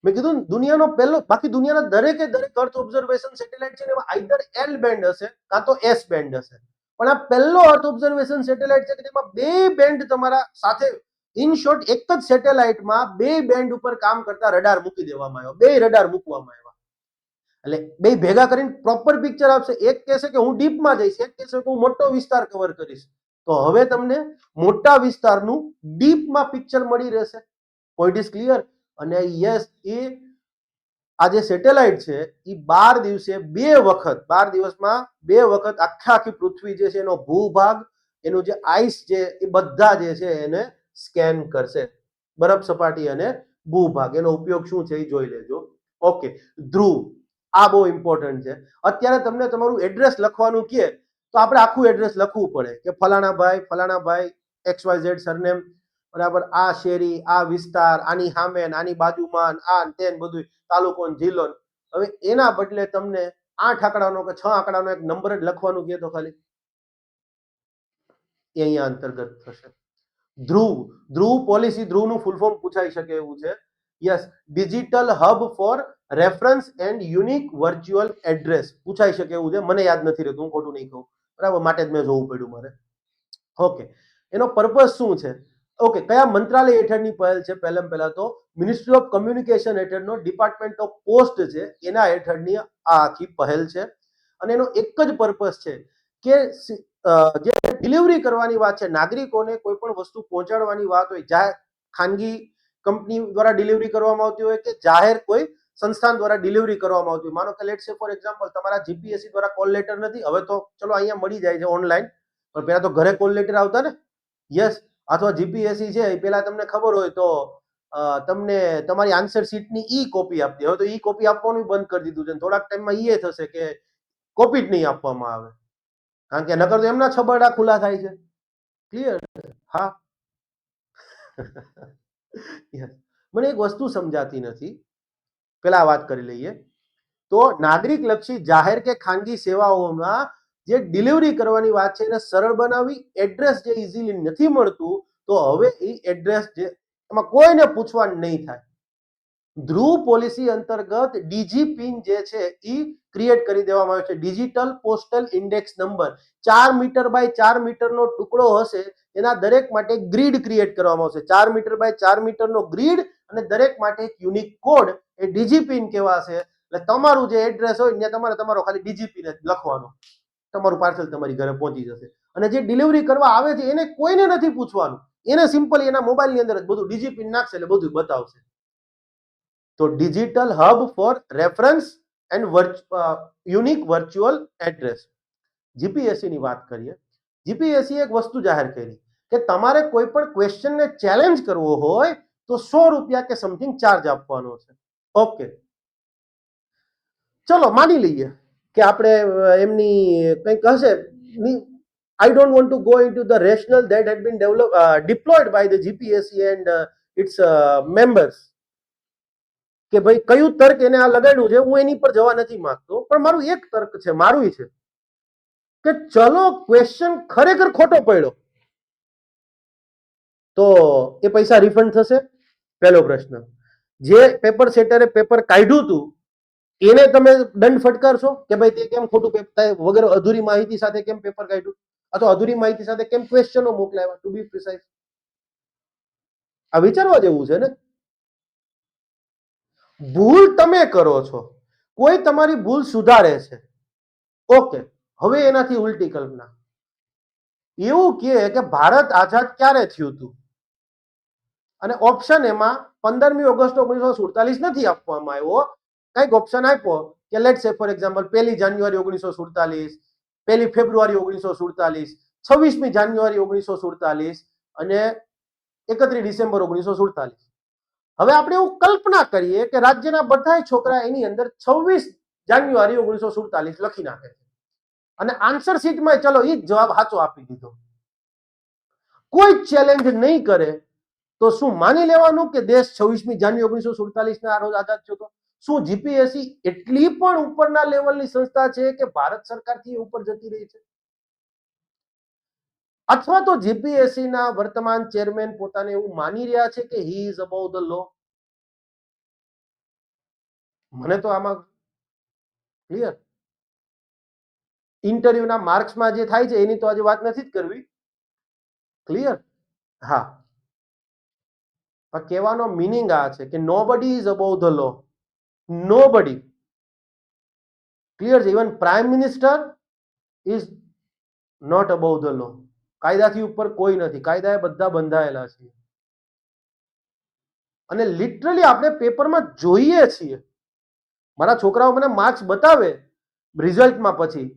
મેં કીધું દુનિયાનો પહેલો, બાકી દુનિયાના દરેક અર્થ ઓબ્ઝર્વેશન સેટેલાઇટ છે ને એમાં આઈધર એલ બેન્ડ હશે કાં તો એસ બેન્ડ હશે. પણ આ પહેલો અર્થ ઓબ્ઝર્વેશન સેટેલાઇટ છે કે જેમાં બે બેન્ડ તમારા સાથે, ઇન શોર્ટ એક જ સેટેલાઇટમાં બે બેન્ડ ઉપર કામ કરતા રડાર મૂકી દેવામાં આવ્યો, બે રડાર મૂકવામાં આવ્યા. એટલે બે ભેગા કરીને પ્રોપર પિક્ચર આપશે. એક કહેશે કે હું ડીપમાં જઈશ, એક કહેશે કે હું મોટો વિસ્તાર કવર કરીશ. તો હવે તમને મોટા વિસ્તારનું ડીપમાં પિક્ચર મળી રહેશે. Point is clear? અને યસ, એ આ જે સેટેલાઇટ છે એ 12 દિવસમાં બે વખત આખી પૃથ્વી જે છે એનો ભૂભાગ, એનું જે આઈસ છે એ બધા જે છે એને સ્કેન કરશે. બરફ સપાટી અને ભૂભાગ, એનો ઉપયોગ શું છે એ જોઈ લેજો. ઓકે, ધ્રુવ, આ બહુ ઇમ્પોર્ટન્ટ છે. અત્યારે તમને તમારું એડ્રેસ લખવાનું કહે તો આપણે આખું એડ્રેસ લખવું પડે કે ફલાણા ભાઈ XYZ સરનેમ, બરાબર, આ શેરી, આ વિસ્તાર, આની સામે, આની બાજુમાં, આ તેન બધું તાલુકો જિલ્લો. હવે એના બદલે તમને 8 આંકડાનો કે 6 આંકડાનો એક નંબર જ લખવાનું કહે તો ખાલી એ અહીંયા અંતર્ગત થશે. ધ્રુવ પોલિસી, ધ્રુવનું ફૂલ ફોર્મ પૂછાઈ શકે એવું છે. Yes, digital hub four reference and unique virtual address પૂછાઈ શકે એવું છે. મને યાદ નથી રહેતું, હું ખોટું નહીં કહું, બરાબર, માટે જ મેં જોવું પડ્યું મારે. ઓકે, એનો પર્પઝ શું છે? ઓકે, કયા મંત્રાલય હેઠળની પહેલ છે? પહેલા તો મિનિસ્ટ્રી ઓફ કમ્યુનિકેશન હેઠળનો ડિપાર્ટમેન્ટ ઓફ પોસ્ટ છે એના હેઠળની આ આખી પહેલ છે. અને એનો એક જ પર્પઝ છે કે જે ડિલિવરી કરવાની વાત છે, નાગરિકોને કોઈ પણ વસ્તુ પહોંચાડવાની વાત હોય, જાહેર ખાનગી કંપની દ્વારા ડિલિવરી કરવામાં આવતી હોય કે જાહેર કોઈ સંસ્થાન દ્વારા ડિલિવરી કરવામાં આવતી હોય. માનો કે લેટ્સ સે ફોર એક્ઝામ્પલ તમારા જીપીએસસી દ્વારા કોલ લેટર નથી, હવે તો ચલો અહીંયા મળી જાય છે ઓનલાઈન, પણ પહેલા તો ઘરે કોલ લેટર આવતા ને. યસ, અથવા જીપીએસસી છે પેલા તમને ખબર હોય તો તમને તમારી આન્સર શીટની ઈ કોપી આપતી. હવે તો ઈ કોપી આપવાનું બંધ કરી દીધું છે. થોડાક ટાઈમમાં ઈ થશે કે કોપી જ નહીં આપવામાં આવે, કારણ કે નકર તો એમના છબરડા ખુલ્લા થાય છે. ક્લિયર? હા. મને એક વસ્તુ સમજાતી નથી, પેલા વાત કરી લઈએ. તો નાગરિક લક્ષી જાહેર કે ખાનગી સેવાઓમાં જે ડિલિવરી કરવાની વાત છે એને સરળ બનાવી, એડ્રેસ જે ઇઝીલી નથી મળતું, તો હવે એ એડ્રેસ જે એમાં કોઈને પૂછવાનું નહીં થાય. ધ્રુવ પોલિસી અંતર્ગત ડીજી પિન જે છે એ ક્રિએટ કરી દેવામાં આવ્યો છે. Digital postal index number 4 metre by 4 મીટરનો ટુકડો હશે, એના દરેક માટે ગ્રીડ ક્રિએટ કરવામાં આવશે. 4 મીટર બાય 4 મીટરનો ગ્રીડ અને દરેક માટે એક યુનિક કોડ, એ ડીજી પિન કહેવાશે. એટલે તમારું જે એડ્રેસ હોય ત્યાં તમારો ખાલી ડીજી પિન જ લખવાનો, તમારું પાર્સલ તમારી ઘરે પહોંચી જશે. અને જે ડિલિવરી કરવા આવે છે એને કોઈને નથી પૂછવાનું, એને સિમ્પલી એના મોબાઈલની અંદર જ બધું ડીજી પિન નાખશે એટલે બધું બતાવશે. તો digital hub four reference and unique virtual address, GPSC ની વાત કરીએ. જીપીએસસી એક વસ્તુ જાહેર કરી કે તમારે કોઈ પણ ક્વેશ્ચનને ચેલેન્જ કરવો હોય તો ₹100 કે સમથિંગ ચાર્જ આપવાનો છે. ઓકે, ચલો માની લઈએ કે આપણે એમની કંઈક હશે. I don't want to go into the rationale that had been deployed by the GPSC and its members. કે ભાઈ કયું તર્ક એને આ લગાડ્યું છે, હું એની પર જવા નથી માંગતો, પણ મારું એક તર્ક છે, મારું છે કે ચલો ક્વેશ્ચન ખરેખર ખોટો પડ્યો તો એ પૈસા રિફંડ થશે? પહેલો પ્રશ્ન. જે પેપર સેટરે પેપર કાઢ્યું હતું એને તમે દંડ ફટકારશો કે ભાઈ તે કેમ ખોટું પેપર વગર અધૂરી માહિતી સાથે કેમ પેપર કાઢ્યું, અથવા અધૂરી માહિતી સાથે કેમ ક્વેશ્ચનો મોકલાવ્યા? ટુ બી પ્રિસાઇઝ, આ વિચારવા જેવું છે ને. ભૂલ તમે કરો છો, કોઈ તમારી ભૂલ સુધારે છે, ઓકે. હવે એનાથી ઉલટી કલ્પના, એવું કે ભારત આઝાદ ક્યારે થયું હતું, અને ઓપ્શન એમાં 15મી ઓગસ્ટ 1947 નથી આપવામાં આવ્યો, કઈક ઓપ્શન આપ્યો કે લેટ સે ફોર એક્ઝામ્પલ 1 જાન્યુઆરી 1947, 1 ફેબ્રુઆરી 1947, 26મી જાન્યુઆરી 1947 અને 31 ડિસેમ્બર 1947. હવે આપણે એવું કલ્પના કરીએ કે રાજ્યના બધા છોકરા એની અંદર 26 જાન્યુઆરી 1947 લખી નાખે છે અને આન્સર શીટમાં ચલો એ જ જવાબ સાચો આપી દીધો, કોઈ ચેલેન્જ નહીં કરે, તો શું માની લેવાનું કે દેશ 26મી જાન્યુઆરી 1947 ના રોજ આઝાદ થયો હતો? શું જીપીએસસી એટલી પણ ઉપરના લેવલની સંસ્થા છે કે ભારત સરકારથી ઉપર જતી રહી છે? અથવા તો જીપીએસસી ના વર્તમાન ચેરમેન પોતાને એવું માની રહ્યા છે કે હી ઇઝ અબોવ ધ લો? મને તો આમાં ક્લિયર. ઇન્ટરવ્યુના માર્ક્સમાં જે થાય છે એની તો આજે વાત નથી જ કરવી, ક્લિયર. હા, કહેવાનો મીનિંગ આ છે કે nobody is above the law, nobody, clear છે. Even prime minister is not above the law. કાયદાથી ઉપર કોઈ નથી, કાયદા એ બધા બંધાયેલા છે. અને લિટરલી આપણે પેપરમાં જોઈએ છીએ, મારા છોકરાઓ મને માર્ક્સ બતાવે રિઝલ્ટમાં પછી,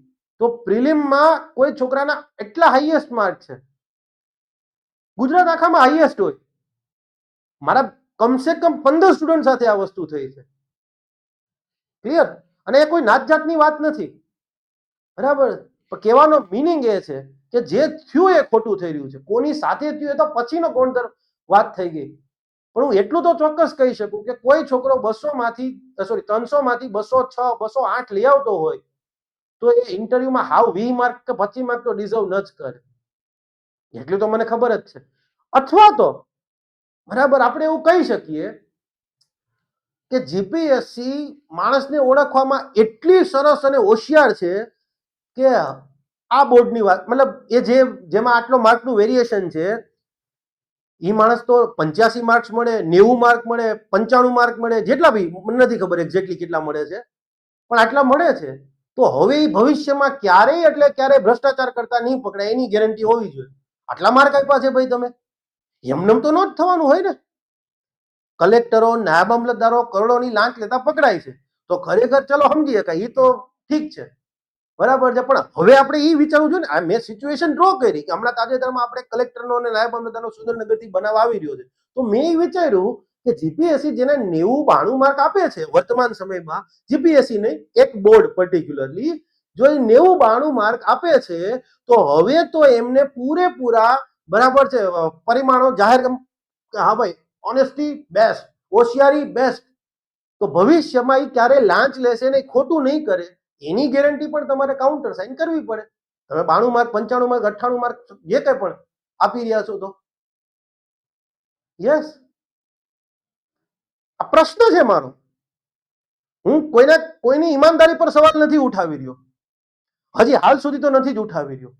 તો પ્રિલિમમાં કોઈ છોકરાના એટલા હાઈએસ્ટ માર્ક છે, ગુજરાત આખામાં હાઈએસ્ટ હોય. મારા કમસે કમ 15 સ્ટુડન્ટ સાથે આ વસ્તુ થઈ છે, ક્લિયર. અને એ કોઈ નાત જાતની વાત નથી, બરાબર. કહેવાનો મિનિંગ એ છે કે જે થયું એ ખોટું થઈ રહ્યું છે. કોની સાથે થયું એ તો પછીનો ગોણધર વાત થઈ ગઈ, પણ હું એટલું તો ચોક્કસ કહી શકું કે કોઈ છોકરો 300 માંથી 206, 208 લઈ આવતો હોય તો એ ઇન્ટરવ્યુમાં હાવ 20 માર્ક કે 25 માર્ક તો ડિઝર્વ ન જ કરે, એટલું તો મને ખબર જ છે. અથવા તો બરાબર આપણે એવું કહી શકીએ કે જીપીએસસી માણસને ઓળખવામાં એટલી સરસ અને હોશિયાર છે કે આ બોર્ડની વાત, મતલબ એ જેમાં આટલો માર્કનું વેરિએશન છે, એ માણસ તો 85 માર્ક્સ મળે, 90 માર્ક મળે, 95 માર્ક મળે, જેટલા બી મને નથી ખબર એક્ઝેક્ટલી કેટલા મળે છે, પણ આટલા મળે છે. તો હવે એ ભવિષ્યમાં ક્યારેય એટલે ક્યારેય ભ્રષ્ટાચાર કરતા નહીં પકડાય, એની ગેરંટી હોવી જોઈએ. આટલા માર્ક આપ્યા છે ભાઈ તમે, એમનેમ તો ન જ થવાનું હોય ને. કલેક્ટરો, નાયબ અમલદારો કરોડોની લાંચ લેતા પકડાય છે, તો ખરેખર ચલો સમજી શકાય, એ તો ઠીક છે, બરાબર છે. પણ હવે આપણે એ વિચારવું જોઈએ ને, મેં સિચ્યુએશન ડ્રો કરી કે હમણાં તાજેતરમાં આપણે કલેક્ટરનો અને નાયબ અમલદારનો સુરેન્દ્રનગરથી બનાવ આવી રહ્યો છે, તો મેં એ વિચાર્યું કે જીપીએસસી જેને 90-92 માર્ક આપે છે વર્તમાન સમયમાં, જીપીએસસી નહીં, એક બોર્ડ પર્ટિક્યુલરલી જો એ 90-92 માર્ક આપે છે, તો હવે તો એમને પૂરેપૂરા બરાબર છે પરિમાણો જાહેર કે હા ભાઈ ઓનેસ્ટી બેસ્ટ, હોશિયારી બેસ્ટ, તો ભવિષ્યમાં એ ક્યારે લાંચ લેશે ને ખોટું નહીં કરે, એની ગેરંટી પણ તમારે કાઉન્ટર સાઇન કરવી પડે. તમે 92 માર્ક, 95 માર્ક, 98 માર્ક જે કંઈ પણ આપી રહ્યા છો તો યસ, આ પ્રશ્ન છે મારો. હું કોઈની ઈમાનદારી પર સવાલ નથી ઉઠાવી રહ્યો, હજી હાલ સુધી તો નથી જ ઉઠાવી રહ્યો,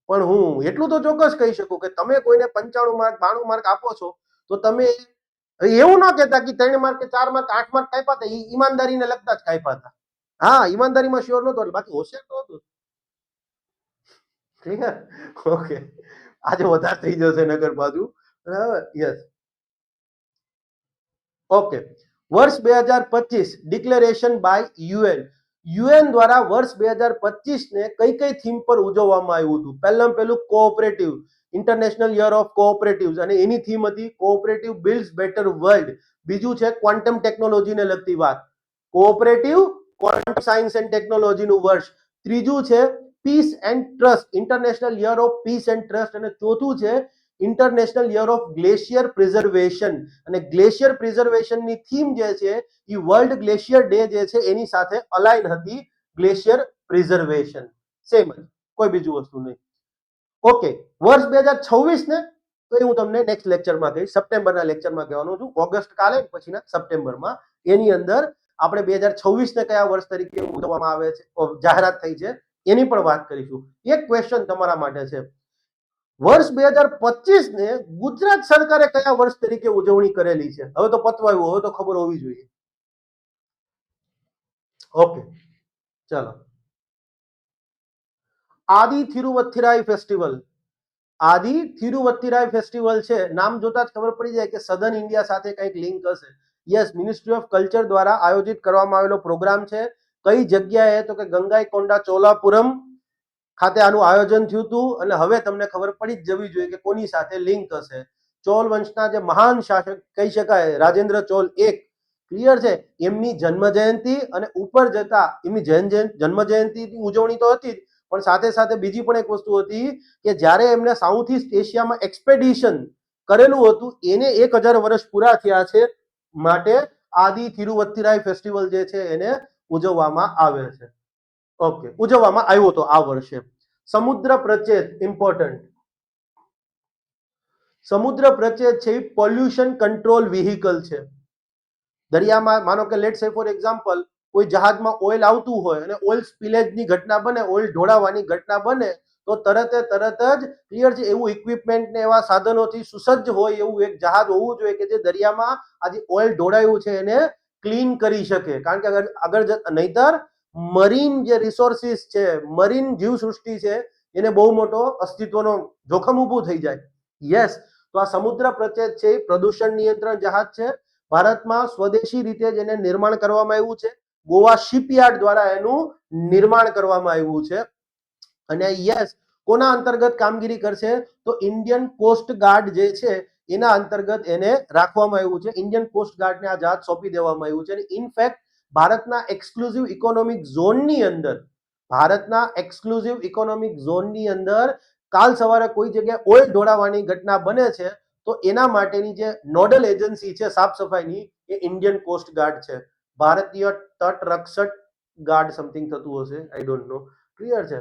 પણ હું એટલું તો ચોક્કસ કહી શકું કે તમે કોઈને 95 માર્ક, 92 માર્ક આપો છો તો તમે એવું ના કહેતા કે 3 માર્ક કે 4 માર્ક, 8 માર્ક કાપ્યા હતા, ઈમાનદારીને લગતા જ કાપ્યા હતા. હા, ઈમાનદારીમાં શ્યોર નહોતો, બાકી હોશિયાર તો હતો. ઠીક છે, ઓકે. આજે વધારે થઈ જશે નગર બાજુ, બરાબર. Yes, okay. વર્ષ 2025 ડિક્લેરેશન બાય યુએન દ્વારા વર્ષ 2025 ને કઈ થીમ પર ઉજવવામાં આવ્યું હતું? પહેલું cooperative, international year of cooperatives, અને એની થીમ હતી કોઓપરેટિવ બિલ્ડ્સ બેટર વર્લ્ડ. બીજું છે ક્વોન્ટમ ટેકનોલોજીને લગતી વાત, કોઓપરેટિવ ક્વોન્ટમ સાયન્સ એન્ડ ટેકનોલોજીનું વર્ષ. ત્રીજું છે peace and trust, international year of peace and trust. અને ચોથું છે international year of glacier preservation, અને ગ્લેશિયર પ્રિઝર્વેશનની થીમ જે છે એ વર્લ્ડ ગ્લેશિયર ડે જે છે એની સાથે અલાઇન હતી, ગ્લેશિયર પ્રિઝર્વેશન. સેમ જ, કોઈ બીજું વસ્તુ નહીં. ઓકે, વર્ષ 2026 ને તો એ હું તમને નેક્સ્ટ લેક્ચરમાં કહીશ, સપ્ટેમ્બરના લેક્ચરમાં કહેવાનું છું. ઓગસ્ટ કાલે પછીના સપ્ટેમ્બરમાં એની અંદર આપણે 2026 ને કયા વર્ષ તરીકે ઉજવવામાં આવે છે, જાહેરાત થઈ છે એની પણ વાત કરીશું. એક ક્વેશ્ચન તમારા માટે છે, વર્ષ 2025 ને ગુજરાત સરકારે કયા વર્ષ તરીકે ઉજવણી કરેલી છે? હવે તો પતવાયું, હવે તો ખબર હોવી જોઈએ. ઓકે, ચાલો. આદિ થિરુવત્થિરાઈ ફેસ્ટિવલ. આદિ થિરુવત્થિરાઈ ફેસ્ટિવલ છે, નામ જોતા જ ખબર પડી જાય કે સધન ઇન્ડિયા સાથે કંઈક લિંક હશે. યસ, મિનિસ્ટ્રી ઓફ કલ્ચર દ્વારા આયોજિત કરવામાં આવેલો પ્રોગ્રામ છે. કઈ જગ્યાએ? તો કે ગંગાઈકોંડા ચોલાપુરમ ખાતે આનું આયોજન થયું હતું. અને હવે તમને ખબર પડી જ જવી જોઈએ કે કોની સાથે લિંક હશે. ચોલ વંશના જે મહાન શાસક કહી શકાય, રાજેન્દ્ર ચોલ એક, ક્લિયર છે, એમની જન્મ જયંતિ અને ઉપર જતા એમની જન્મ જયંતિની ઉજવણી તો હતી જ, પણ સાથે સાથે બીજી પણ એક વસ્તુ હતી કે જ્યારે એમને સાઉથ ઈસ્ટ એશિયામાં એક્સપેડિશન કરેલું હતું એને 1000 વર્ષ પૂરા થયા છે, માટે આદિ થિરુવત્થિરાઈ ફેસ્ટિવલ જે છે એને ઉજવવામાં આવે છે. ઓકે, ઉજવવામાં આવ્યો હતો આ વર્ષે. સમુદ્ર પ્રચેત, ઇમ્પોર્ટન્ટ. સમુદ્ર પ્રચેત છે એ પોલ્યુશન કંટ્રોલ વ્હીકલ છે. દરિયામાં માનો કે લેટ્સ સે ફોર એક્ઝામ્પલ કોઈ જહાજમાં ઓઇલ આવતું હોય અને ઓઇલ સ્પિલેજની ઘટના બને, ઓઇલ ઢોળાવાની ઘટના બને, તો તરત જ ક્લિયર છે એવું ઇક્વિપમેન્ટ ને એવા સાધનોથી સુસજ્જ હોય એવું એક જહાજ હોવું જોઈએ કે જે દરિયામાં આ જે ઓઇલ ઢોળાયું છે એને ક્લીન કરી શકે. કારણ કે આગળ નહીતર મરીન જે રિસોર્સિસ છે, મરીન જીવસૃષ્ટિ છે, એને બહુ મોટો અસ્તિત્વનો જોખમ ઊભું થઈ જાય. યસ, તો આ સમુદ્ર પ્રચેત છે પ્રદૂષણ નિયંત્રણ જહાજ છે. ભારતમાં સ્વદેશી રીતે જેને નિર્માણ કરવામાં આવ્યું છે, ગોવા શિપયાર્ડ દ્વારા એનું નિર્માણ કરવામાં આવ્યું છે. અને યસ, કોના અંતર્ગત કામગીરી કરશે? તો ઇન્ડિયન કોસ્ટ ગાર્ડ જે છે એના અંતર્ગત એને રાખવામાં આવ્યું છે. ઇન્ડિયન કોસ્ટ ગાર્ડને આ જહાજ સોંપી દેવામાં આવ્યું છે. અને ઇનફેક્ટ ભારતના એક્સક્લુઝિવ ઇકોનોમિક ઝોનની અંદર, ભારતના એક્સક્લુઝિવ ઇકોનોમિક ઝોનની અંદર કાલ સવારે કોઈ જગ્યાએ ઓઇલ ઢોળાવાની ઘટના બને છે તો એના માટેની જે નોડલ એજન્સી છે સાફ સફાઈની એ ઇન્ડિયન કોસ્ટ ગાર્ડ છે. ભારતીય તટ રક્ષક ગાર્ડ સમથિંગ થતું હશે, આઈ ડોન્ટ નો. ક્લિયર છે?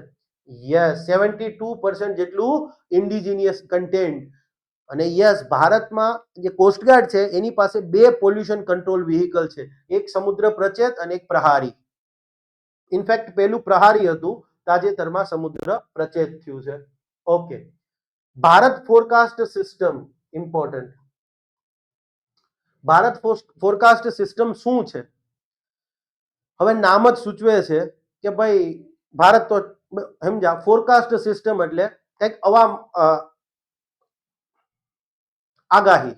યસ, 72% જેટલું ઇન્ડિજિનિયસ કન્ટેન્ટ. અને યસ, ભારતમાં જે કોસ્ટગાર્ડ છે એની પાસે 2 પોલ્યુશન કંટ્રોલ વ્હીકલ છે, એક સમુદ્ર પ્રચેત અને એક પ્રહારી. ઇનફેક્ટ પેલું પ્રહારી હતું, તાજેતરમાં સમુદ્ર પ્રચેત થયું છે. Okay, Bharat forecast system, important. Bharat forecast system શું છે? હવે નામ જ સૂચવે છે કે ભાઈ ભારત તો સમજ્યા, ફોરકાસ્ટ સિસ્ટમ એટલે કંઈક આગાહી.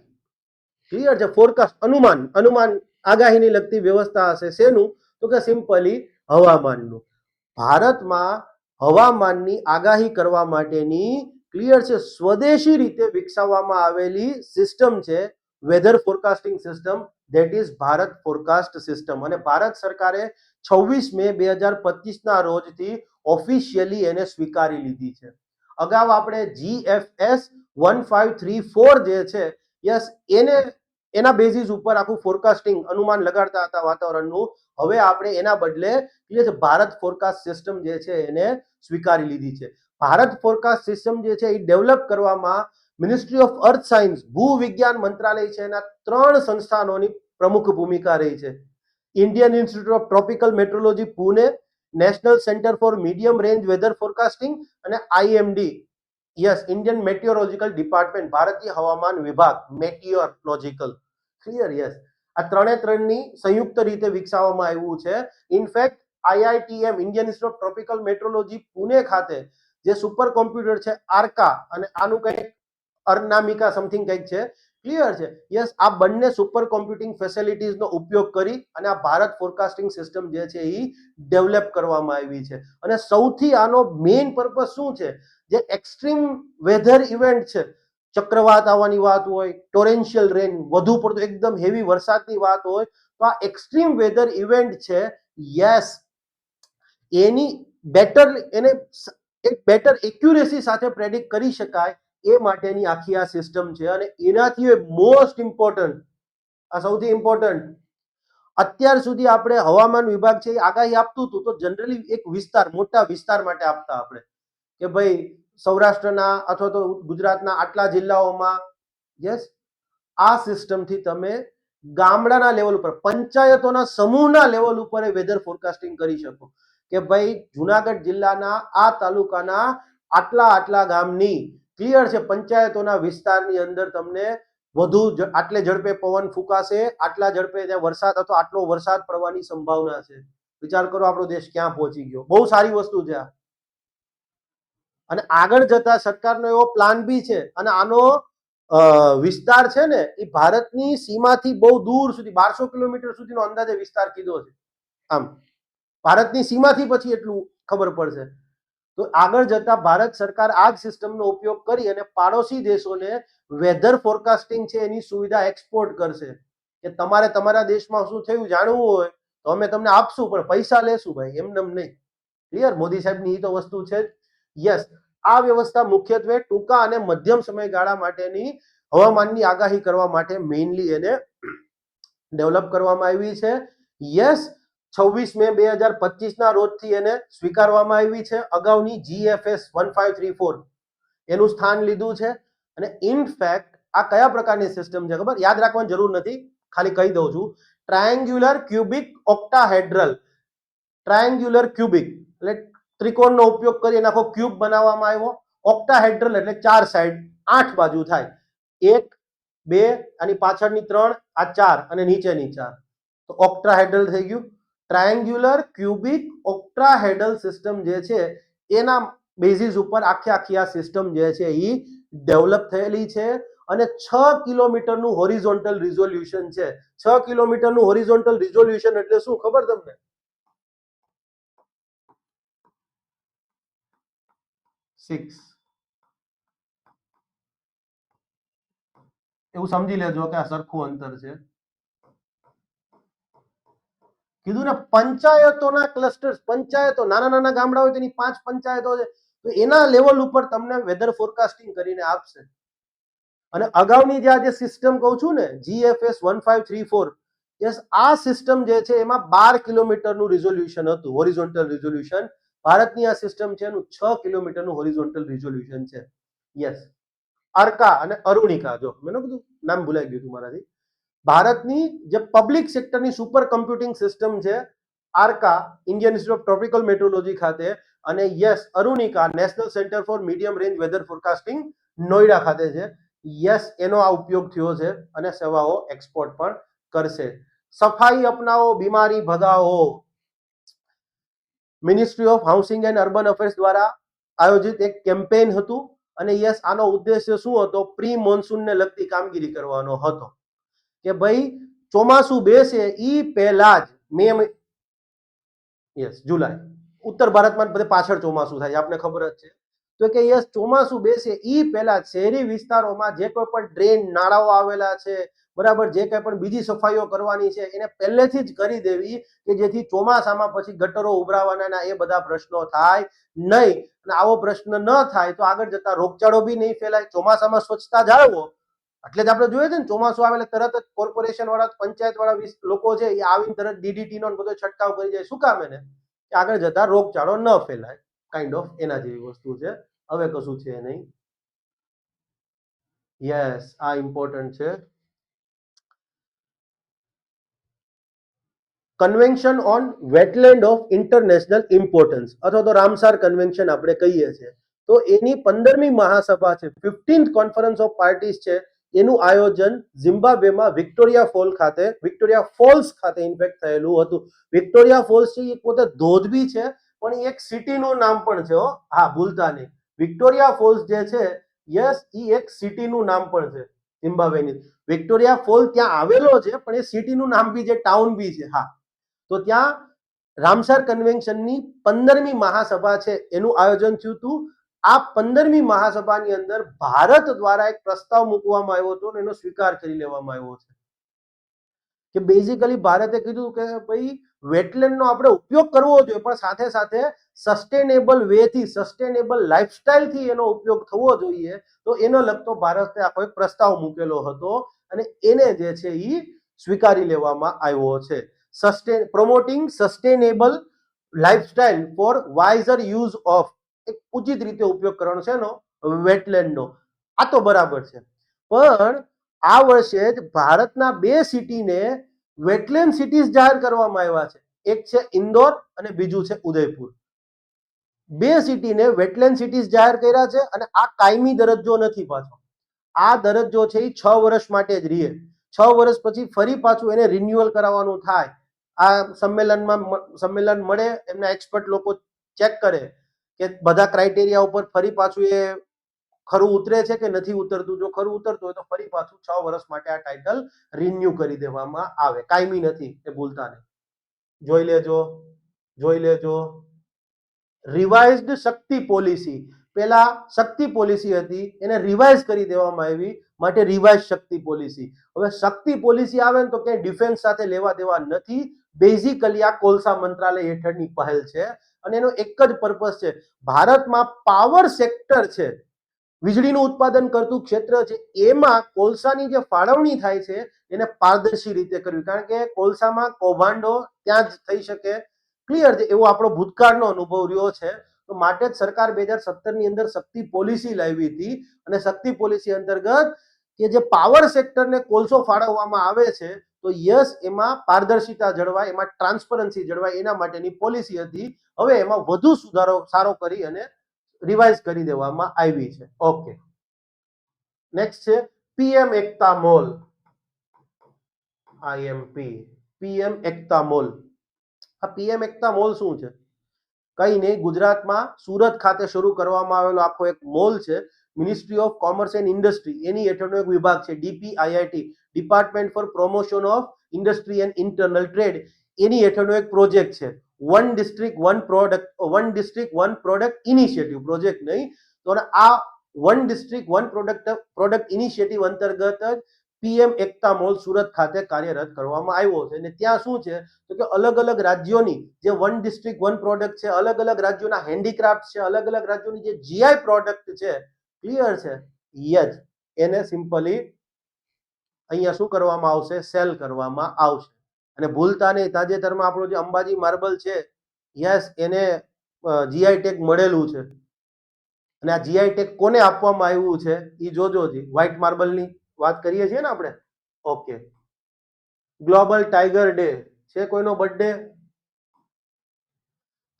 ક્લિયર છે? ફોરકાસ્ટ અનુમાન, આગાહીની લગતી વ્યવસ્થા હશે. શેનું? તો કે સિમ્પલી હવામાનનું. ભારતમાં હવામાનની આગાહી કરવા માટેની ક્લિયર છે સ્વદેશી રીતે વિકસાવવામાં આવેલી સિસ્ટમ છે weather forecasting system, that is Bharat forecast system. અને ભારત સરકારે 26 મે 2025 ના રોજથી ઓફિશિયલી એને સ્વીકારી લીધી છે. અગાઉ આપણે GFS 1534 જે છે, યસ, એના બેઝિસ ઉપર આખું ફોરકાસ્ટિંગ અનુમાન લગાડતા હતા વાતાવરણનું. હવે આપણે એના બદલે ભારત ફોરકાસ્ટ સિસ્ટમ જે છે એને સ્વીકારી લીધી છે. ભારત ફોરકાસ્ટ સિસ્ટમ જે છે એ ડેવલપ કરવામાં મિનિસ્ટ્રી ઓફ અર્થ સાયન્સ, ભૂ વિજ્ઞાન મંત્રાલય છે એના 3 સંસ્થાનોની પ્રમુખ ભૂમિકા રહી છે. Indian institute of tropical meteorology Pune, national centre for medium range weather forecasting અને IMD, yes, Indian meteorological department, ભારતીય હવામાન વિભાગ, મેટિયોરોલોજીકલ. ક્લિયર? યસ, આ 3ની સંયુક્ત રીતે વિકસાવવામાં આવ્યું છે. In fact IITM, Indian institute of tropical meteorology Pune ખાતે જે સુપર કોમ્પ્યુટર છે આર્કા, અને આનું કંઈક અર્નામિકા સમથિંગ કંઈક છે. ક્લિયર છે? યસ, આ બંને સુપર કોમ્પ્યુટિંગ ફેસિલિટીઝનો ઉપયોગ કરી અને આ ભારત ફોરકાસ્ટિંગ સિસ્ટમ જે છે એ ડેવલપ કરવામાં આવી છે. અને સૌથી આનો મેઇન પર્પસ શું છે? જે એક્સ્ટ્રીમ વેધર ઇવેન્ટ છે, ચક્રવાત આવવાની વાત હોય, ટોરેન્શિયલ રેન, વધુ પડતો એકદમ હેવી વરસાદની વાત હોય, તો આ એક્સ્ટ્રીમ વેધર ઇવેન્ટ છે, યસ, એની બેટર એક્યુરેસી સાથે પ્રેડિક્ટ કરી શકાય એ માટેની આખી આ સિસ્ટમ છે. અને એનાથી મોસ્ટ ઇમ્પોર્ટન્ટ, આ સૌથી ઇમ્પોર્ટન્ટ, અત્યાર સુધી આપણે હવામાન વિભાગ છે એ આગાહી આપતું હતું તો જનરલી એક વિસ્તાર, મોટા વિસ્તાર માટે આપતા આપણે કે ભાઈ સૌરાષ્ટ્રના અથવા તો ગુજરાતના આટલા જિલ્લાઓમાં. યસ, આ સિસ્ટમથી તમે ગામડાના લેવલ ઉપર, પંચાયતોના સમૂહના લેવલ ઉપર વેધર ફોરકાસ્ટિંગ કરી શકો કે ભાઈ જુનાગઢ જિલ્લાના આ તાલુકાના આટલા આટલા ગામની ક્લિયર છે, પંચાયતોના વિસ્તારની અંદર તમને વધુ આટલે ઝડપે પવન ફૂંકાશે, આટલા ઝડપે ત્યાં વરસાદ અથવા આટલો વરસાદ પડવાની સંભાવના છે. વિચાર કરો આપણો દેશ ક્યાં પહોંચી ગયો. બહુ સારી વસ્તુ છે આ. અને આગળ જતા સરકારનો એવો પ્લાન બી છે. અને આનો વિસ્તાર છે ને એ ભારતની સીમાથી બહુ દૂર સુધી 1200 કિલોમીટર સુધીનો અંદાજે વિસ્તાર કીધો છે. આમ ભારતની સીમાથી પછી એટલું ખબર પડશે. તો આગળ જતા ભારત સરકાર આ જ સિસ્ટમનો ઉપયોગ કરી અને પાડોશી દેશોને વેધર ફોરકાસ્ટિંગ છે એની સુવિધા એક્સપોર્ટ કરશે કે તમારે તમારા દેશમાં શું થયું જાણવું હોય તો અમે તમને આપશું, પણ પૈસા લેશું ભાઈ, એમને નહીં. ક્લિયર? મોદી સાહેબની તો વસ્તુ છે. યસ, આ વ્યવસ્થા મુખ્યત્વે ટૂંકા અને મધ્યમ સમયગાળા માટેની હવામાનની આગાહી કરવા માટે મેઇનલી એને ડેવલપ કરવામાં આવી છે. યસ, 26 મે 2025 ના રોજથી એને સ્વીકારવામાં આવી છે. અગાઉની GFS 1534 એનું સ્થાન લીધું છે. અને ઇનફેક્ટ આ કયા પ્રકારની સિસ્ટમ છે ખબર? યાદ રાખવાની જરૂર નથી, ખાલી કહી દઉં છું. Triangular cubic octahedral. Triangular cubic એટલે ત્રિકોણનો ઉપયોગ કરી આખો ક્યુબ બનાવવામાં આવ્યો. ઓક્ટાહેડ્રલ એટલે 4 સાઈડ, 8 બાજુ થાય. 1 2 આની પાછળની 3, આ 4 અને નીચેની 4, તો ઓક્ટાહેડ્રલ થઈ ગયું. ટ્રાયેન્ગ્યુલર ક્યુબિક ઓક્ટાહેડ્રલ સિસ્ટમ જે છે એના બેઝિસ ઉપર આખી આ સિસ્ટમ જે છે એ ડેવલપ થયેલી છે. અને 6 કિલોમીટરનું હોરિઝોન્ટલ રિઝોલ્યુશન છે. 6 કિલોમીટરનું હોરિઝોન્ટલ રિઝોલ્યુશન એટલે શું ખબર તમને? 6 એવું સમજી લેજો કે આ સરખું અંતર છે. કીધું ને, પંચાયતોના ક્લસ્ટર્સ, પંચાયતો, નાના નાના ગામડા હોય તેની 5 પંચાયતો છે, તો એના લેવલ ઉપર તમને વેધર ફોરકાસ્ટિંગ કરીને આપશે. અને અગાઉની જે સિસ્ટમ કહું છું ને, GFS 1534, યસ, આ સિસ્ટમ જે છે એમાં 12 કિલોમીટરનું રિઝોલ્યુશન હતું, હોરિઝોન્ટલ રિઝોલ્યુશન. ભારતની આ સિસ્ટમ છે એનું 6 કિલોમીટરનું હોરિઝોન્ટલ રિઝોલ્યુશન છે. યસ, અર્કા અને અરુણિકા, જો મેં કીધું નામ ભૂલાઈ ગયું હતું મારાથી. ભારતની જે પબ્લિક સેક્ટરની સુપર કમ્પ્યુટિંગ સિસ્ટમ છે Arka, Indian institute of tropical meteorology ખાતે, અને yes, Arunika, national centre for medium range weather forecasting, Noida ખાતે છે. યસ, એનો આ ઉપયોગ થયો છે અને સેવાઓ એક્સપોર્ટ પણ કરશે. સફાઈ અપનાવો, બીમારી ભગાવો. Ministry of housing and urban affairs દ્વારા આયોજિત એક કેમ્પેઇન હતું. અને યસ, આનો ઉદ્દેશ્ય શું હતો? પ્રી મોન્સૂનને લગતી કામગીરી કરવાનો હતો કે ભાઈ ચોમાસું બેસે ઈ પહેલા જ યસ, જુલાઈ, ઉત્તર ભારતમાં બધે પાછળ ચોમાસું થાય, આપણે ખબર જ છે. તો કે યસ, ચોમાસું બેસે ઈ પહેલા શહેરી વિસ્તારોમાં જે કોઈ પણ ડ્રેન, નાળાઓ આવેલા છે, બરાબર, જે કંઈ પણ બીજી સફાઈઓ કરવાની છે એને પહેલેથી જ કરી દેવી કે જેથી ચોમાસામાં પછી ગટરો ઉભરાવાના એ બધા પ્રશ્નો થાય નહીં. અને આવો પ્રશ્ન ન થાય તો આગળ જતા રોગચાળો બી નહીં ફેલાય. ચોમાસામાં સ્વચ્છતા જાળવો એટલે જ આપણે જોઈએ છે ને, ચોમાસું આવે એટલે તરત જ કોર્પોરેશન વાળા, પંચાયત વાળા લોકો છે એ આવીને તરત DDT નો બધો છંટકાવ કરી જાય. શું કામ? એને આગળ જતા રોગચાળો ન ફેલાય, કાઇન્ડ ઓફ એના જેવી વસ્તુ છે. હવે કશું છે નહીં. યસ, આ ઇમ્પોર્ટન્ટ છે. Convention on wetland of international importance અથવા તો રામસાર કન્વેન્શન આપણે કહીએ છીએ. તો એની 15મી મહાસભા છે, 15th કોન્ફરન્સ ઓફ પાર્ટીઝ છે, એનું આયોજન ઝિમ્બાબ્વેમાં વિક્ટોરિયા ફોલ્સ ખાતે ઇનફેક્ટ થયેલું હતું. વિક્ટોરિયા ફોલ્સ છે એ પોતે ધોધ બી છે, પણ એક સિટીનું નામ પણ છે. હા, ભૂલતા નહીં, વિક્ટોરિયા ફોલ્સ જે છે, યસ, એ એક સિટીનું નામ પણ છે ઝિમ્બાબ્વેની. વિક્ટોરિયા ફોલ ત્યાં આવેલો છે, પણ એ સિટીનું નામ બી છે, ટાઉન બી છે. હા, તો ત્યાં રામસાર કન્વેન્શનની 15મી મહાસભા છે એનું આયોજન થયું હતું. આ 15મી મહાસભાની અંદર ભારત દ્વારા એક પ્રસ્તાવ મૂકવામાં આવ્યો હતો અને એનો સ્વીકાર કરી લેવામાં આવ્યો છે કે બેઝિકલી ભારતે કીધું કે ભાઈ વેટલેન્ડનો આપણે ઉપયોગ કરવો જોઈએ, પણ સાથે સાથે સસ્ટેનેબલ વે થી, સસ્ટેનેબલ લાઇફસ્ટાઇલ થી એનો ઉપયોગ થવો જોઈએ, તો એનો લગતો ભારતે આખો એક પ્રસ્તાવ મૂકેલો હતો અને એને જે છે એ સ્વીકારી લેવામાં આવ્યો છે. Promoting sustainable lifestyle for wiser use of, એક ઉચિત રીતે ઉપયોગ કરવાનો છે એનો વેટલેન્ડનો. આ તો બરાબર છે, પણ આ વર્ષે જ ભારતના 2 સિટીને વેટલેન્ડ સિટીઝ જાહેર કરવામાં આવ્યા છે. એક છે ઇન્દોર અને બીજું છે ઉદયપુર. 2 સિટીને વેટલેન્ડ સિટીઝ જાહેર કર્યા છે અને આ કાયમી દરજ્જો નથી પાછો. આ દરજ્જો છે એ 6 વર્ષ માટે જ રહે. 6 વર્ષ પછી ફરી પાછું એને રિન્યુઅલ કરાવવાનું થાય. આ સંમેલન મળે, એમના એક્સપર્ટ લોકો ચેક કરે કે બધા ક્રાઇટેરિયા ઉપર ફરી પાછું એ ખરું ઉતરે છે કે નથી ઉતરતું. જો ખરું ઉતરતું હોય તો ફરી પાછું 6 વર્ષ માટે આ ટાઇટલ રિન્યુ કરી દેવામાં આવે. કાયમી નથી, એ ભૂલતા નહીં. જોઈ લેજો. રિવાઇઝડ શક્તિ પોલિસી, પેલા શક્તિ પોલિસી હતી એને રિવાઇઝ કરી દેવામાં આવી, માટે રિવાઇઝ શક્તિ પોલિસી. હવે શક્તિ પોલિસી આવે ને તો ક્યાંય ડિફેન્સ સાથે લેવા દેવા નથી. બેઝિકલી આ કોલસા મંત્રાલય હેઠળની પહેલ છે અને એનો એક જ પર્પસ છે, ભારતમાં પાવર સેક્ટર છે, વીજળીનું ઉત્પાદન કરતું ક્ષેત્ર છે, એમાં કોલસાની જે ફાળવણી થાય છે એને પારદર્શી રીતે કરવી. કારણ કે કોલસામાં કૌભાંડો ત્યાં જ થઈ શકે, ક્લિયર છે, એવો આપણો ભૂતકાળનો અનુભવ રહ્યો છે. તો માટે જ સરકાર 2017 ની અંદર શક્તિ પોલિસી લાવી હતી અને શક્તિ પોલિસી અંતર્ગત કે જે પાવર સેક્ટરને કોલસો ફાળવવામાં આવે છે તો યસ એમાં પારદર્શિતા જળવાય, એમાં ટ્રાન્સપરન્સી જળવાય, એના માટેની પોલિસી હતી. હવે એમાં વધુ સુધારો સારો કરી અને રિવાઇઝ કરી દેવામાં આવી છે. ઓકે, નેક્સ્ટ છે પીએમ એકતા મોલ, આઈએમપી, પીએમ એકતા મોલ. આ પીએમ એકતા મોલ શું છે? કઈ નહીં, ગુજરાતમાં સુરત ખાતે શરૂ કરવામાં આવેલો આખો એક મોલ છે. Ministry of commerce and industry એની હેઠળનો એક વિભાગ છે, DPIIT, department for promotion of industry and internal trade. એની હેઠળનો એક પ્રોજેક્ટ છે, one district one product initiative. Project નહીં તો આ one district one product initiative અંતર્ગત જ પીએમ એકતા મોલ સુરત ખાતે કાર્યરત કરવામાં આવ્યો છે. અને ત્યાં શું છે તો કે અલગ અલગ રાજ્યોની જે વન ડિસ્ટ્રિક્ટ વન પ્રોડક્ટ છે, અલગ અલગ રાજ્યોના હેન્ડીક્રાફ્ટ છે, અલગ અલગ રાજ્યોની જે જીઆઈ પ્રોડક્ટ છે, ક્લિયર છે, યસ, એને સિમ્પલી અહીંયા શું કરવામાં આવશે? સેલ કરવામાં આવશે. અને ભૂલતા નહીં, તાજેતરમાં આપણો જે અંબાજી માર્બલ છે, યસ, એને જીઆઈ ટેગ મળેલું છે. અને આ જીઆઈ ટેગ કોને આપવામાં આવ્યું છે એ જોજો જી. વ્હાઇટ માર્બલની વાત કરીએ છીએ ને આપણે. ઓકે, ગ્લોબલ ટાઈગર ડે છે, કોઈનો બર્થડે?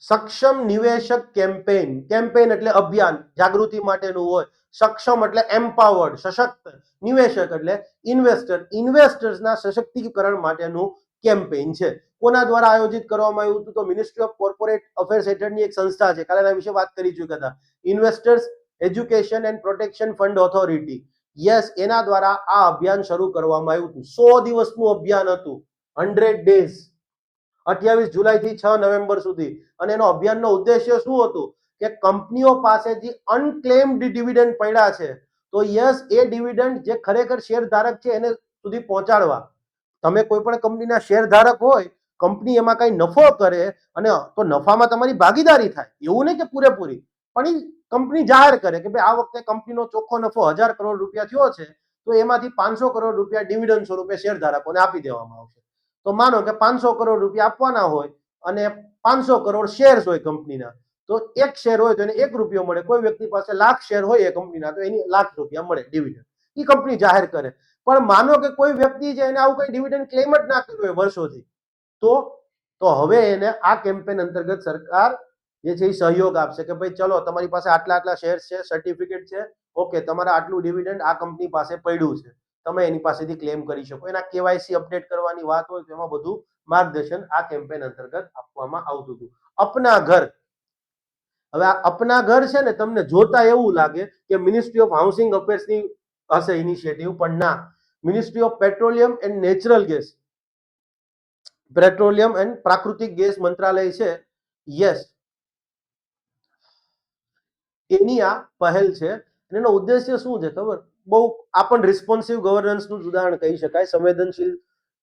સક્ષમ નિવેશક કેમ્પેઇન. કેમ્પેઇન એટલે અભિયાન, જાગૃતિ માટેનું હોય. સક્ષમ એટલે એમ્પાવર્ડ, સશક્ત. નિવેશક એટલે ઇન્વેસ્ટર, ઇન્વેસ્ટર્સના સશક્તિકરણ માટેનું કેમ્પેઇન છે. કોના દ્વારા આયોજિત કરવામાં આવ્યું હતું? તો મિનિસ્ટ્રી ઓફ કોર્પોરેટ અફેર્સ હેઠળની એક સંસ્થા છે, કાલે એના વિશે વાત કરી ચૂક્યા હતા, investors education and protection fund authority. Yes, એના દ્વારા આ અભિયાન શરૂ કરવામાં આવ્યું હતું. 100 દિવસનું અભિયાન હતું, 100 ડેઝ, 28 જુલાઈ થી 6 નવેમ્બર સુધી. અને એનો અભિયાનનો ઉદ્દેશ્ય શું હતું કે કંપનીઓ પાસે જે અનક્લેમ્ડ ડિવિડન્ડ પડ્યા છે તો યસ, એ ડિવિડન્ડ જે ખરેખર શેર ધારક છે એને સુધી પહોંચાડવા. તમે કોઈ પણ કંપનીના શેર ધારક હોય, કંપની એમાં કઈ નફો કરે અને તો નફામાં તમારી ભાગીદારી થાય, એવું નહીં કે પૂરેપૂરી, પણ એ કંપની જાહેર કરે કે ભાઈ આ વખતે કંપનીનો ચોખ્ખો નફો 1000 કરોડ રૂપિયા થયો છે તો એમાંથી 500 કરોડ રૂપિયા ડિવિડન્ડ સ્વરૂપે શેર ધારકોને આપી દેવામાં આવશે. તો માનો કે 500 કરોડ રૂપિયા આપવાના હોય અને 500 કરોડ શેર્સ હોય કંપનીના, તો એક શેર હોય તો એને 1 રૂપિયો મળે. કોઈ વ્યક્તિ પાસે લાખ શેર હોય એ કંપનીના તો એની લાખ રૂપિયા મળે ડિવિડન્ડ, એ કંપની જાહેર કરે. પણ માનો કે કોઈ વ્યક્તિ છે એને આવું કઈ ડિવિડન્ડ ક્લેમ જ ના કર્યું હોય વર્ષોથી, તો હવે એને આ કેમ્પેન અંતર્ગત સરકાર જે છે એ સહયોગ આપશે કે ભાઈ ચલો, તમારી પાસે આટલા શેર છે, સર્ટિફિકેટ છે, ઓકે, તમારા આટલું ડિવિડન્ડ આ કંપની પાસે પડ્યું છે, તમે એની પાસેથી ક્લેમ કરી શકો. એના કેવાયસી અપડેટ કરવાની વાત હોય તો એમાં બધું માર્ગદર્શન આ કેમ્પેન અંતર્ગત આપવામાં આવતું હતું. અપના ઘર. હવે આ અપના ઘર છે ને, તમને જોતા એવું લાગે કે મિનિસ્ટ્રી ઓફ હાઉસિંગ અફેર્સની હશે ઇનિશિયેટિવ, પણ ના, ministry of petroleum and natural gas, petroleum and પ્રાકૃતિક ગેસ મંત્રાલય છે, યસ, એની આ પહેલ છે. એનો ઉદ્દેશ્ય શું છે ખબર? બહુ આપણ રિસ્પોન્સિવ ગવર્નન્સનું ઉદાહરણ કહી શકાય, સંવેદનશીલ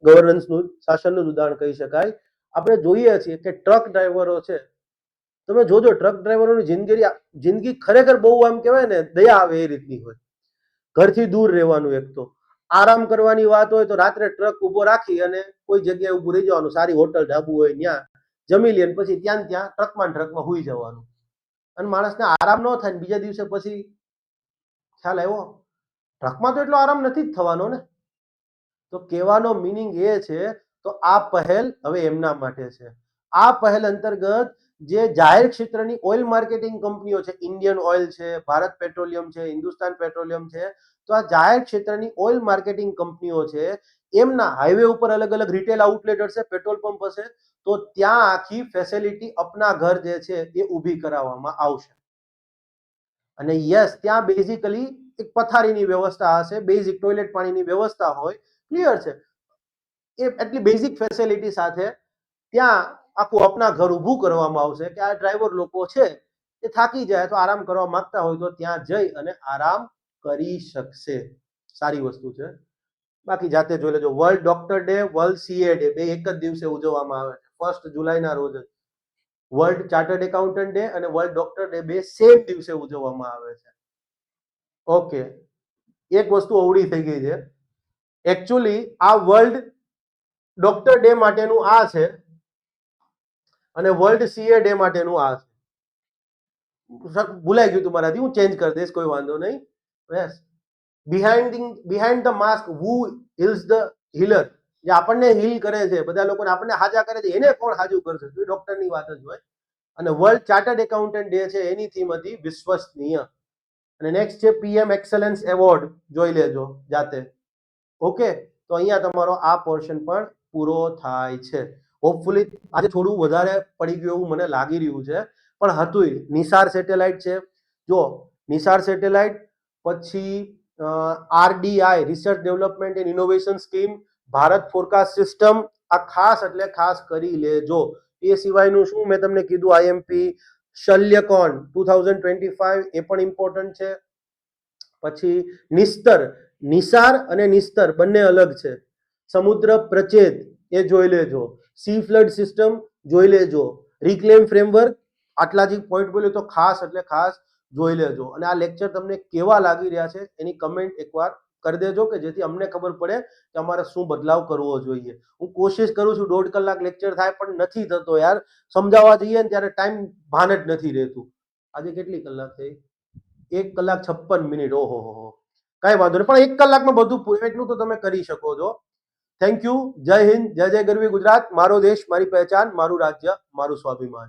ગવર્નન્સનું, શાસનનું ઉદાહરણ કહી શકાય. આપણે જોઈએ છીએ કે ટ્રક ડ્રાઈવરો છે તમે જોજો ટ્રક ડ્રાઈવરોની જિંદગી ખરેખર બહુ આમ કહેવાય ને દયા આવે એ રીતની હોય. ઘરથી દૂર રહેવાનું, એક તો આરામ કરવાની વાત હોય તો રાત્રે ટ્રક ઉભો રાખી અને કોઈ જગ્યાએ ઉભું રહી જવાનું, સારી હોટલ ઢાબુ હોય ત્યાં જમી લે, પછી ત્યાં ટ્રકમાં હુઈ જવાનું. અને માણસને આરામ ન થાય બીજા દિવસે પછી ખ્યાલ આવ્યો, ટ્રકમાં તો એટલો આરામ નથી જ થવાનો ને. તો કહેવાનો મિનિંગ એ છે, તો આ પહેલ હવે એમના માટે છે. આ પહેલ અંતર્ગત જે જાહેર ક્ષેત્રની ઓઇલ માર્કેટિંગ કંપનીઓ છે, ઇન્ડિયન ઓઇલ છે, ભારત પેટ્રોલિયમ છે, હિન્દુસ્તાન પેટ્રોલિયમ છે, તો આ જાહેર ક્ષેત્રની ઓઇલ માર્કેટિંગ કંપનીઓ છે, એમના હાઈવે ઉપર અલગ અલગ રિટેલ આઉટલેટ હશે, પેટ્રોલ પંપ હશે, તો ત્યાં આખી ફેસિલિટી અપના ઘર જે છે એ ઊભી કરાવવામાં આવશે. અને યસ, ત્યાં બેઝિકલી એક પથારીની વ્યવસ્થા હશે, બેઝિક ટોયલેટ પાણીની વ્યવસ્થા હોય, ક્લિયર છે. એ એટલી બેઝિક ફેસિલિટી સાથે ત્યાં આખું અપના ઘર ઊભું કરવામાં આવશે કે આ ડ્રાઈવર લોકો છે એ થાકી જાય તો આરામ કરવા માંગતા હોય તો ત્યાં જઈ અને આરામ કરી શકશે. સારી વસ્તુ છે. બાકી જાતે જોઈ લેજો. World doctor day, world CA day બે એક જ દિવસે ઉજવવામાં આવે છે. 1 જુલાઈના રોજ જ વર્લ્ડ ચાર્ટર્ડ એકાઉન્ટન્ટ ડે અને વર્લ્ડ ડોક્ટર ડે બે સેમ દિવસે ઉજવવામાં આવે છે. ઓકે, એક વસ્તુ અવળી થઈ ગઈ છે. એકચ્યુઅલી આ વર્લ્ડ ડોક્ટર ડે માટેનું આ છે અને વર્લ્ડ સીએ ડે માટેનું આ છે. ભૂલાઈ ગયું તમારાથી, હું ચેન્જ કરી દઈશ, કોઈ વાંધો નહીં. Yes, behind the mask who heals the healer, જે આપણને હીલ કરે છે, બધા લોકોને આપણને હાજા કરે છે, એને કોણ હાજુ કરશે? તો ડોક્ટરની વાત જ હોય. અને વર્લ્ડ ચાર્ટર્ડ એકાઉન્ટન્ટ ડે છે, એની થીમ હતી વિશ્વસનીય. અને નેક્સ્ટ છે પીએમ એક્સેલન્સ એવોર્ડ, જોઈ લેજો જાતે. ઓકે, તો અહીંયા તમારો આ પોર્શન પણ પૂરો થાય છે. હોપફુલી આજે થોડું વધારે પડી ગયું એવું મને લાગી રહ્યું છે, પણ હતું. નિસાર સેટેલાઇટ છે, જો નિસાર સેટેલાઇટ, પછી આરડીઆઈ research development and innovation scheme, Bharat forecast system, આ ખાસ એટલે ખાસ કરી લેજો. એ સિવાયનું શું મેં તમને કીધું, આઈએમપી, શલ્યકોણ 2025 એ પણ ઇમ્પોર્ટન્ટ છે. પછી નિસ્તર, નિસાર અને નિસ્તર બંને અલગ છે. સમુદ્ર પ્રચેત એ જોઈ લેજો. સી ફ્લડ સિસ્ટમ જોઈ લેજો. રિક્લેમ ફ્રેમવર્ક, આટલા જ પોઈન્ટ બોલ્યો તો ખાસ એટલે ખાસ જોઈ લેજો. અને આ લેક્ચર તમને કેવા લાગી રહ્યા છે એની કમેન્ટ એકવાર કરી દેજો, કે જેથી અમને ખબર પડે કે અમારે શું બદલાવ કરવો જોઈએ. હું કોશિશ કરું છું 1.5 કલાક લેક્ચર થાય, પણ નથી થતો યાર. સમજાવવા જઈએ ને ત્યારે ટાઈમ ભાન જ નથી રહેતું. આજે કેટલી કલાક થઈ? 1 કલાક 56 મિનિટ. ઓહો હો, કઈ વાંધો નહીં, પણ 1 કલાકમાં બધું પૂરું એટલું તો તમે કરી શકો છો. Thank you. જય હિન્દ, જય જય ગરવી ગુજરાત. મારો દેશ, મારી પહેચાન, મારું રાજ્ય, મારું સ્વાભિમાન.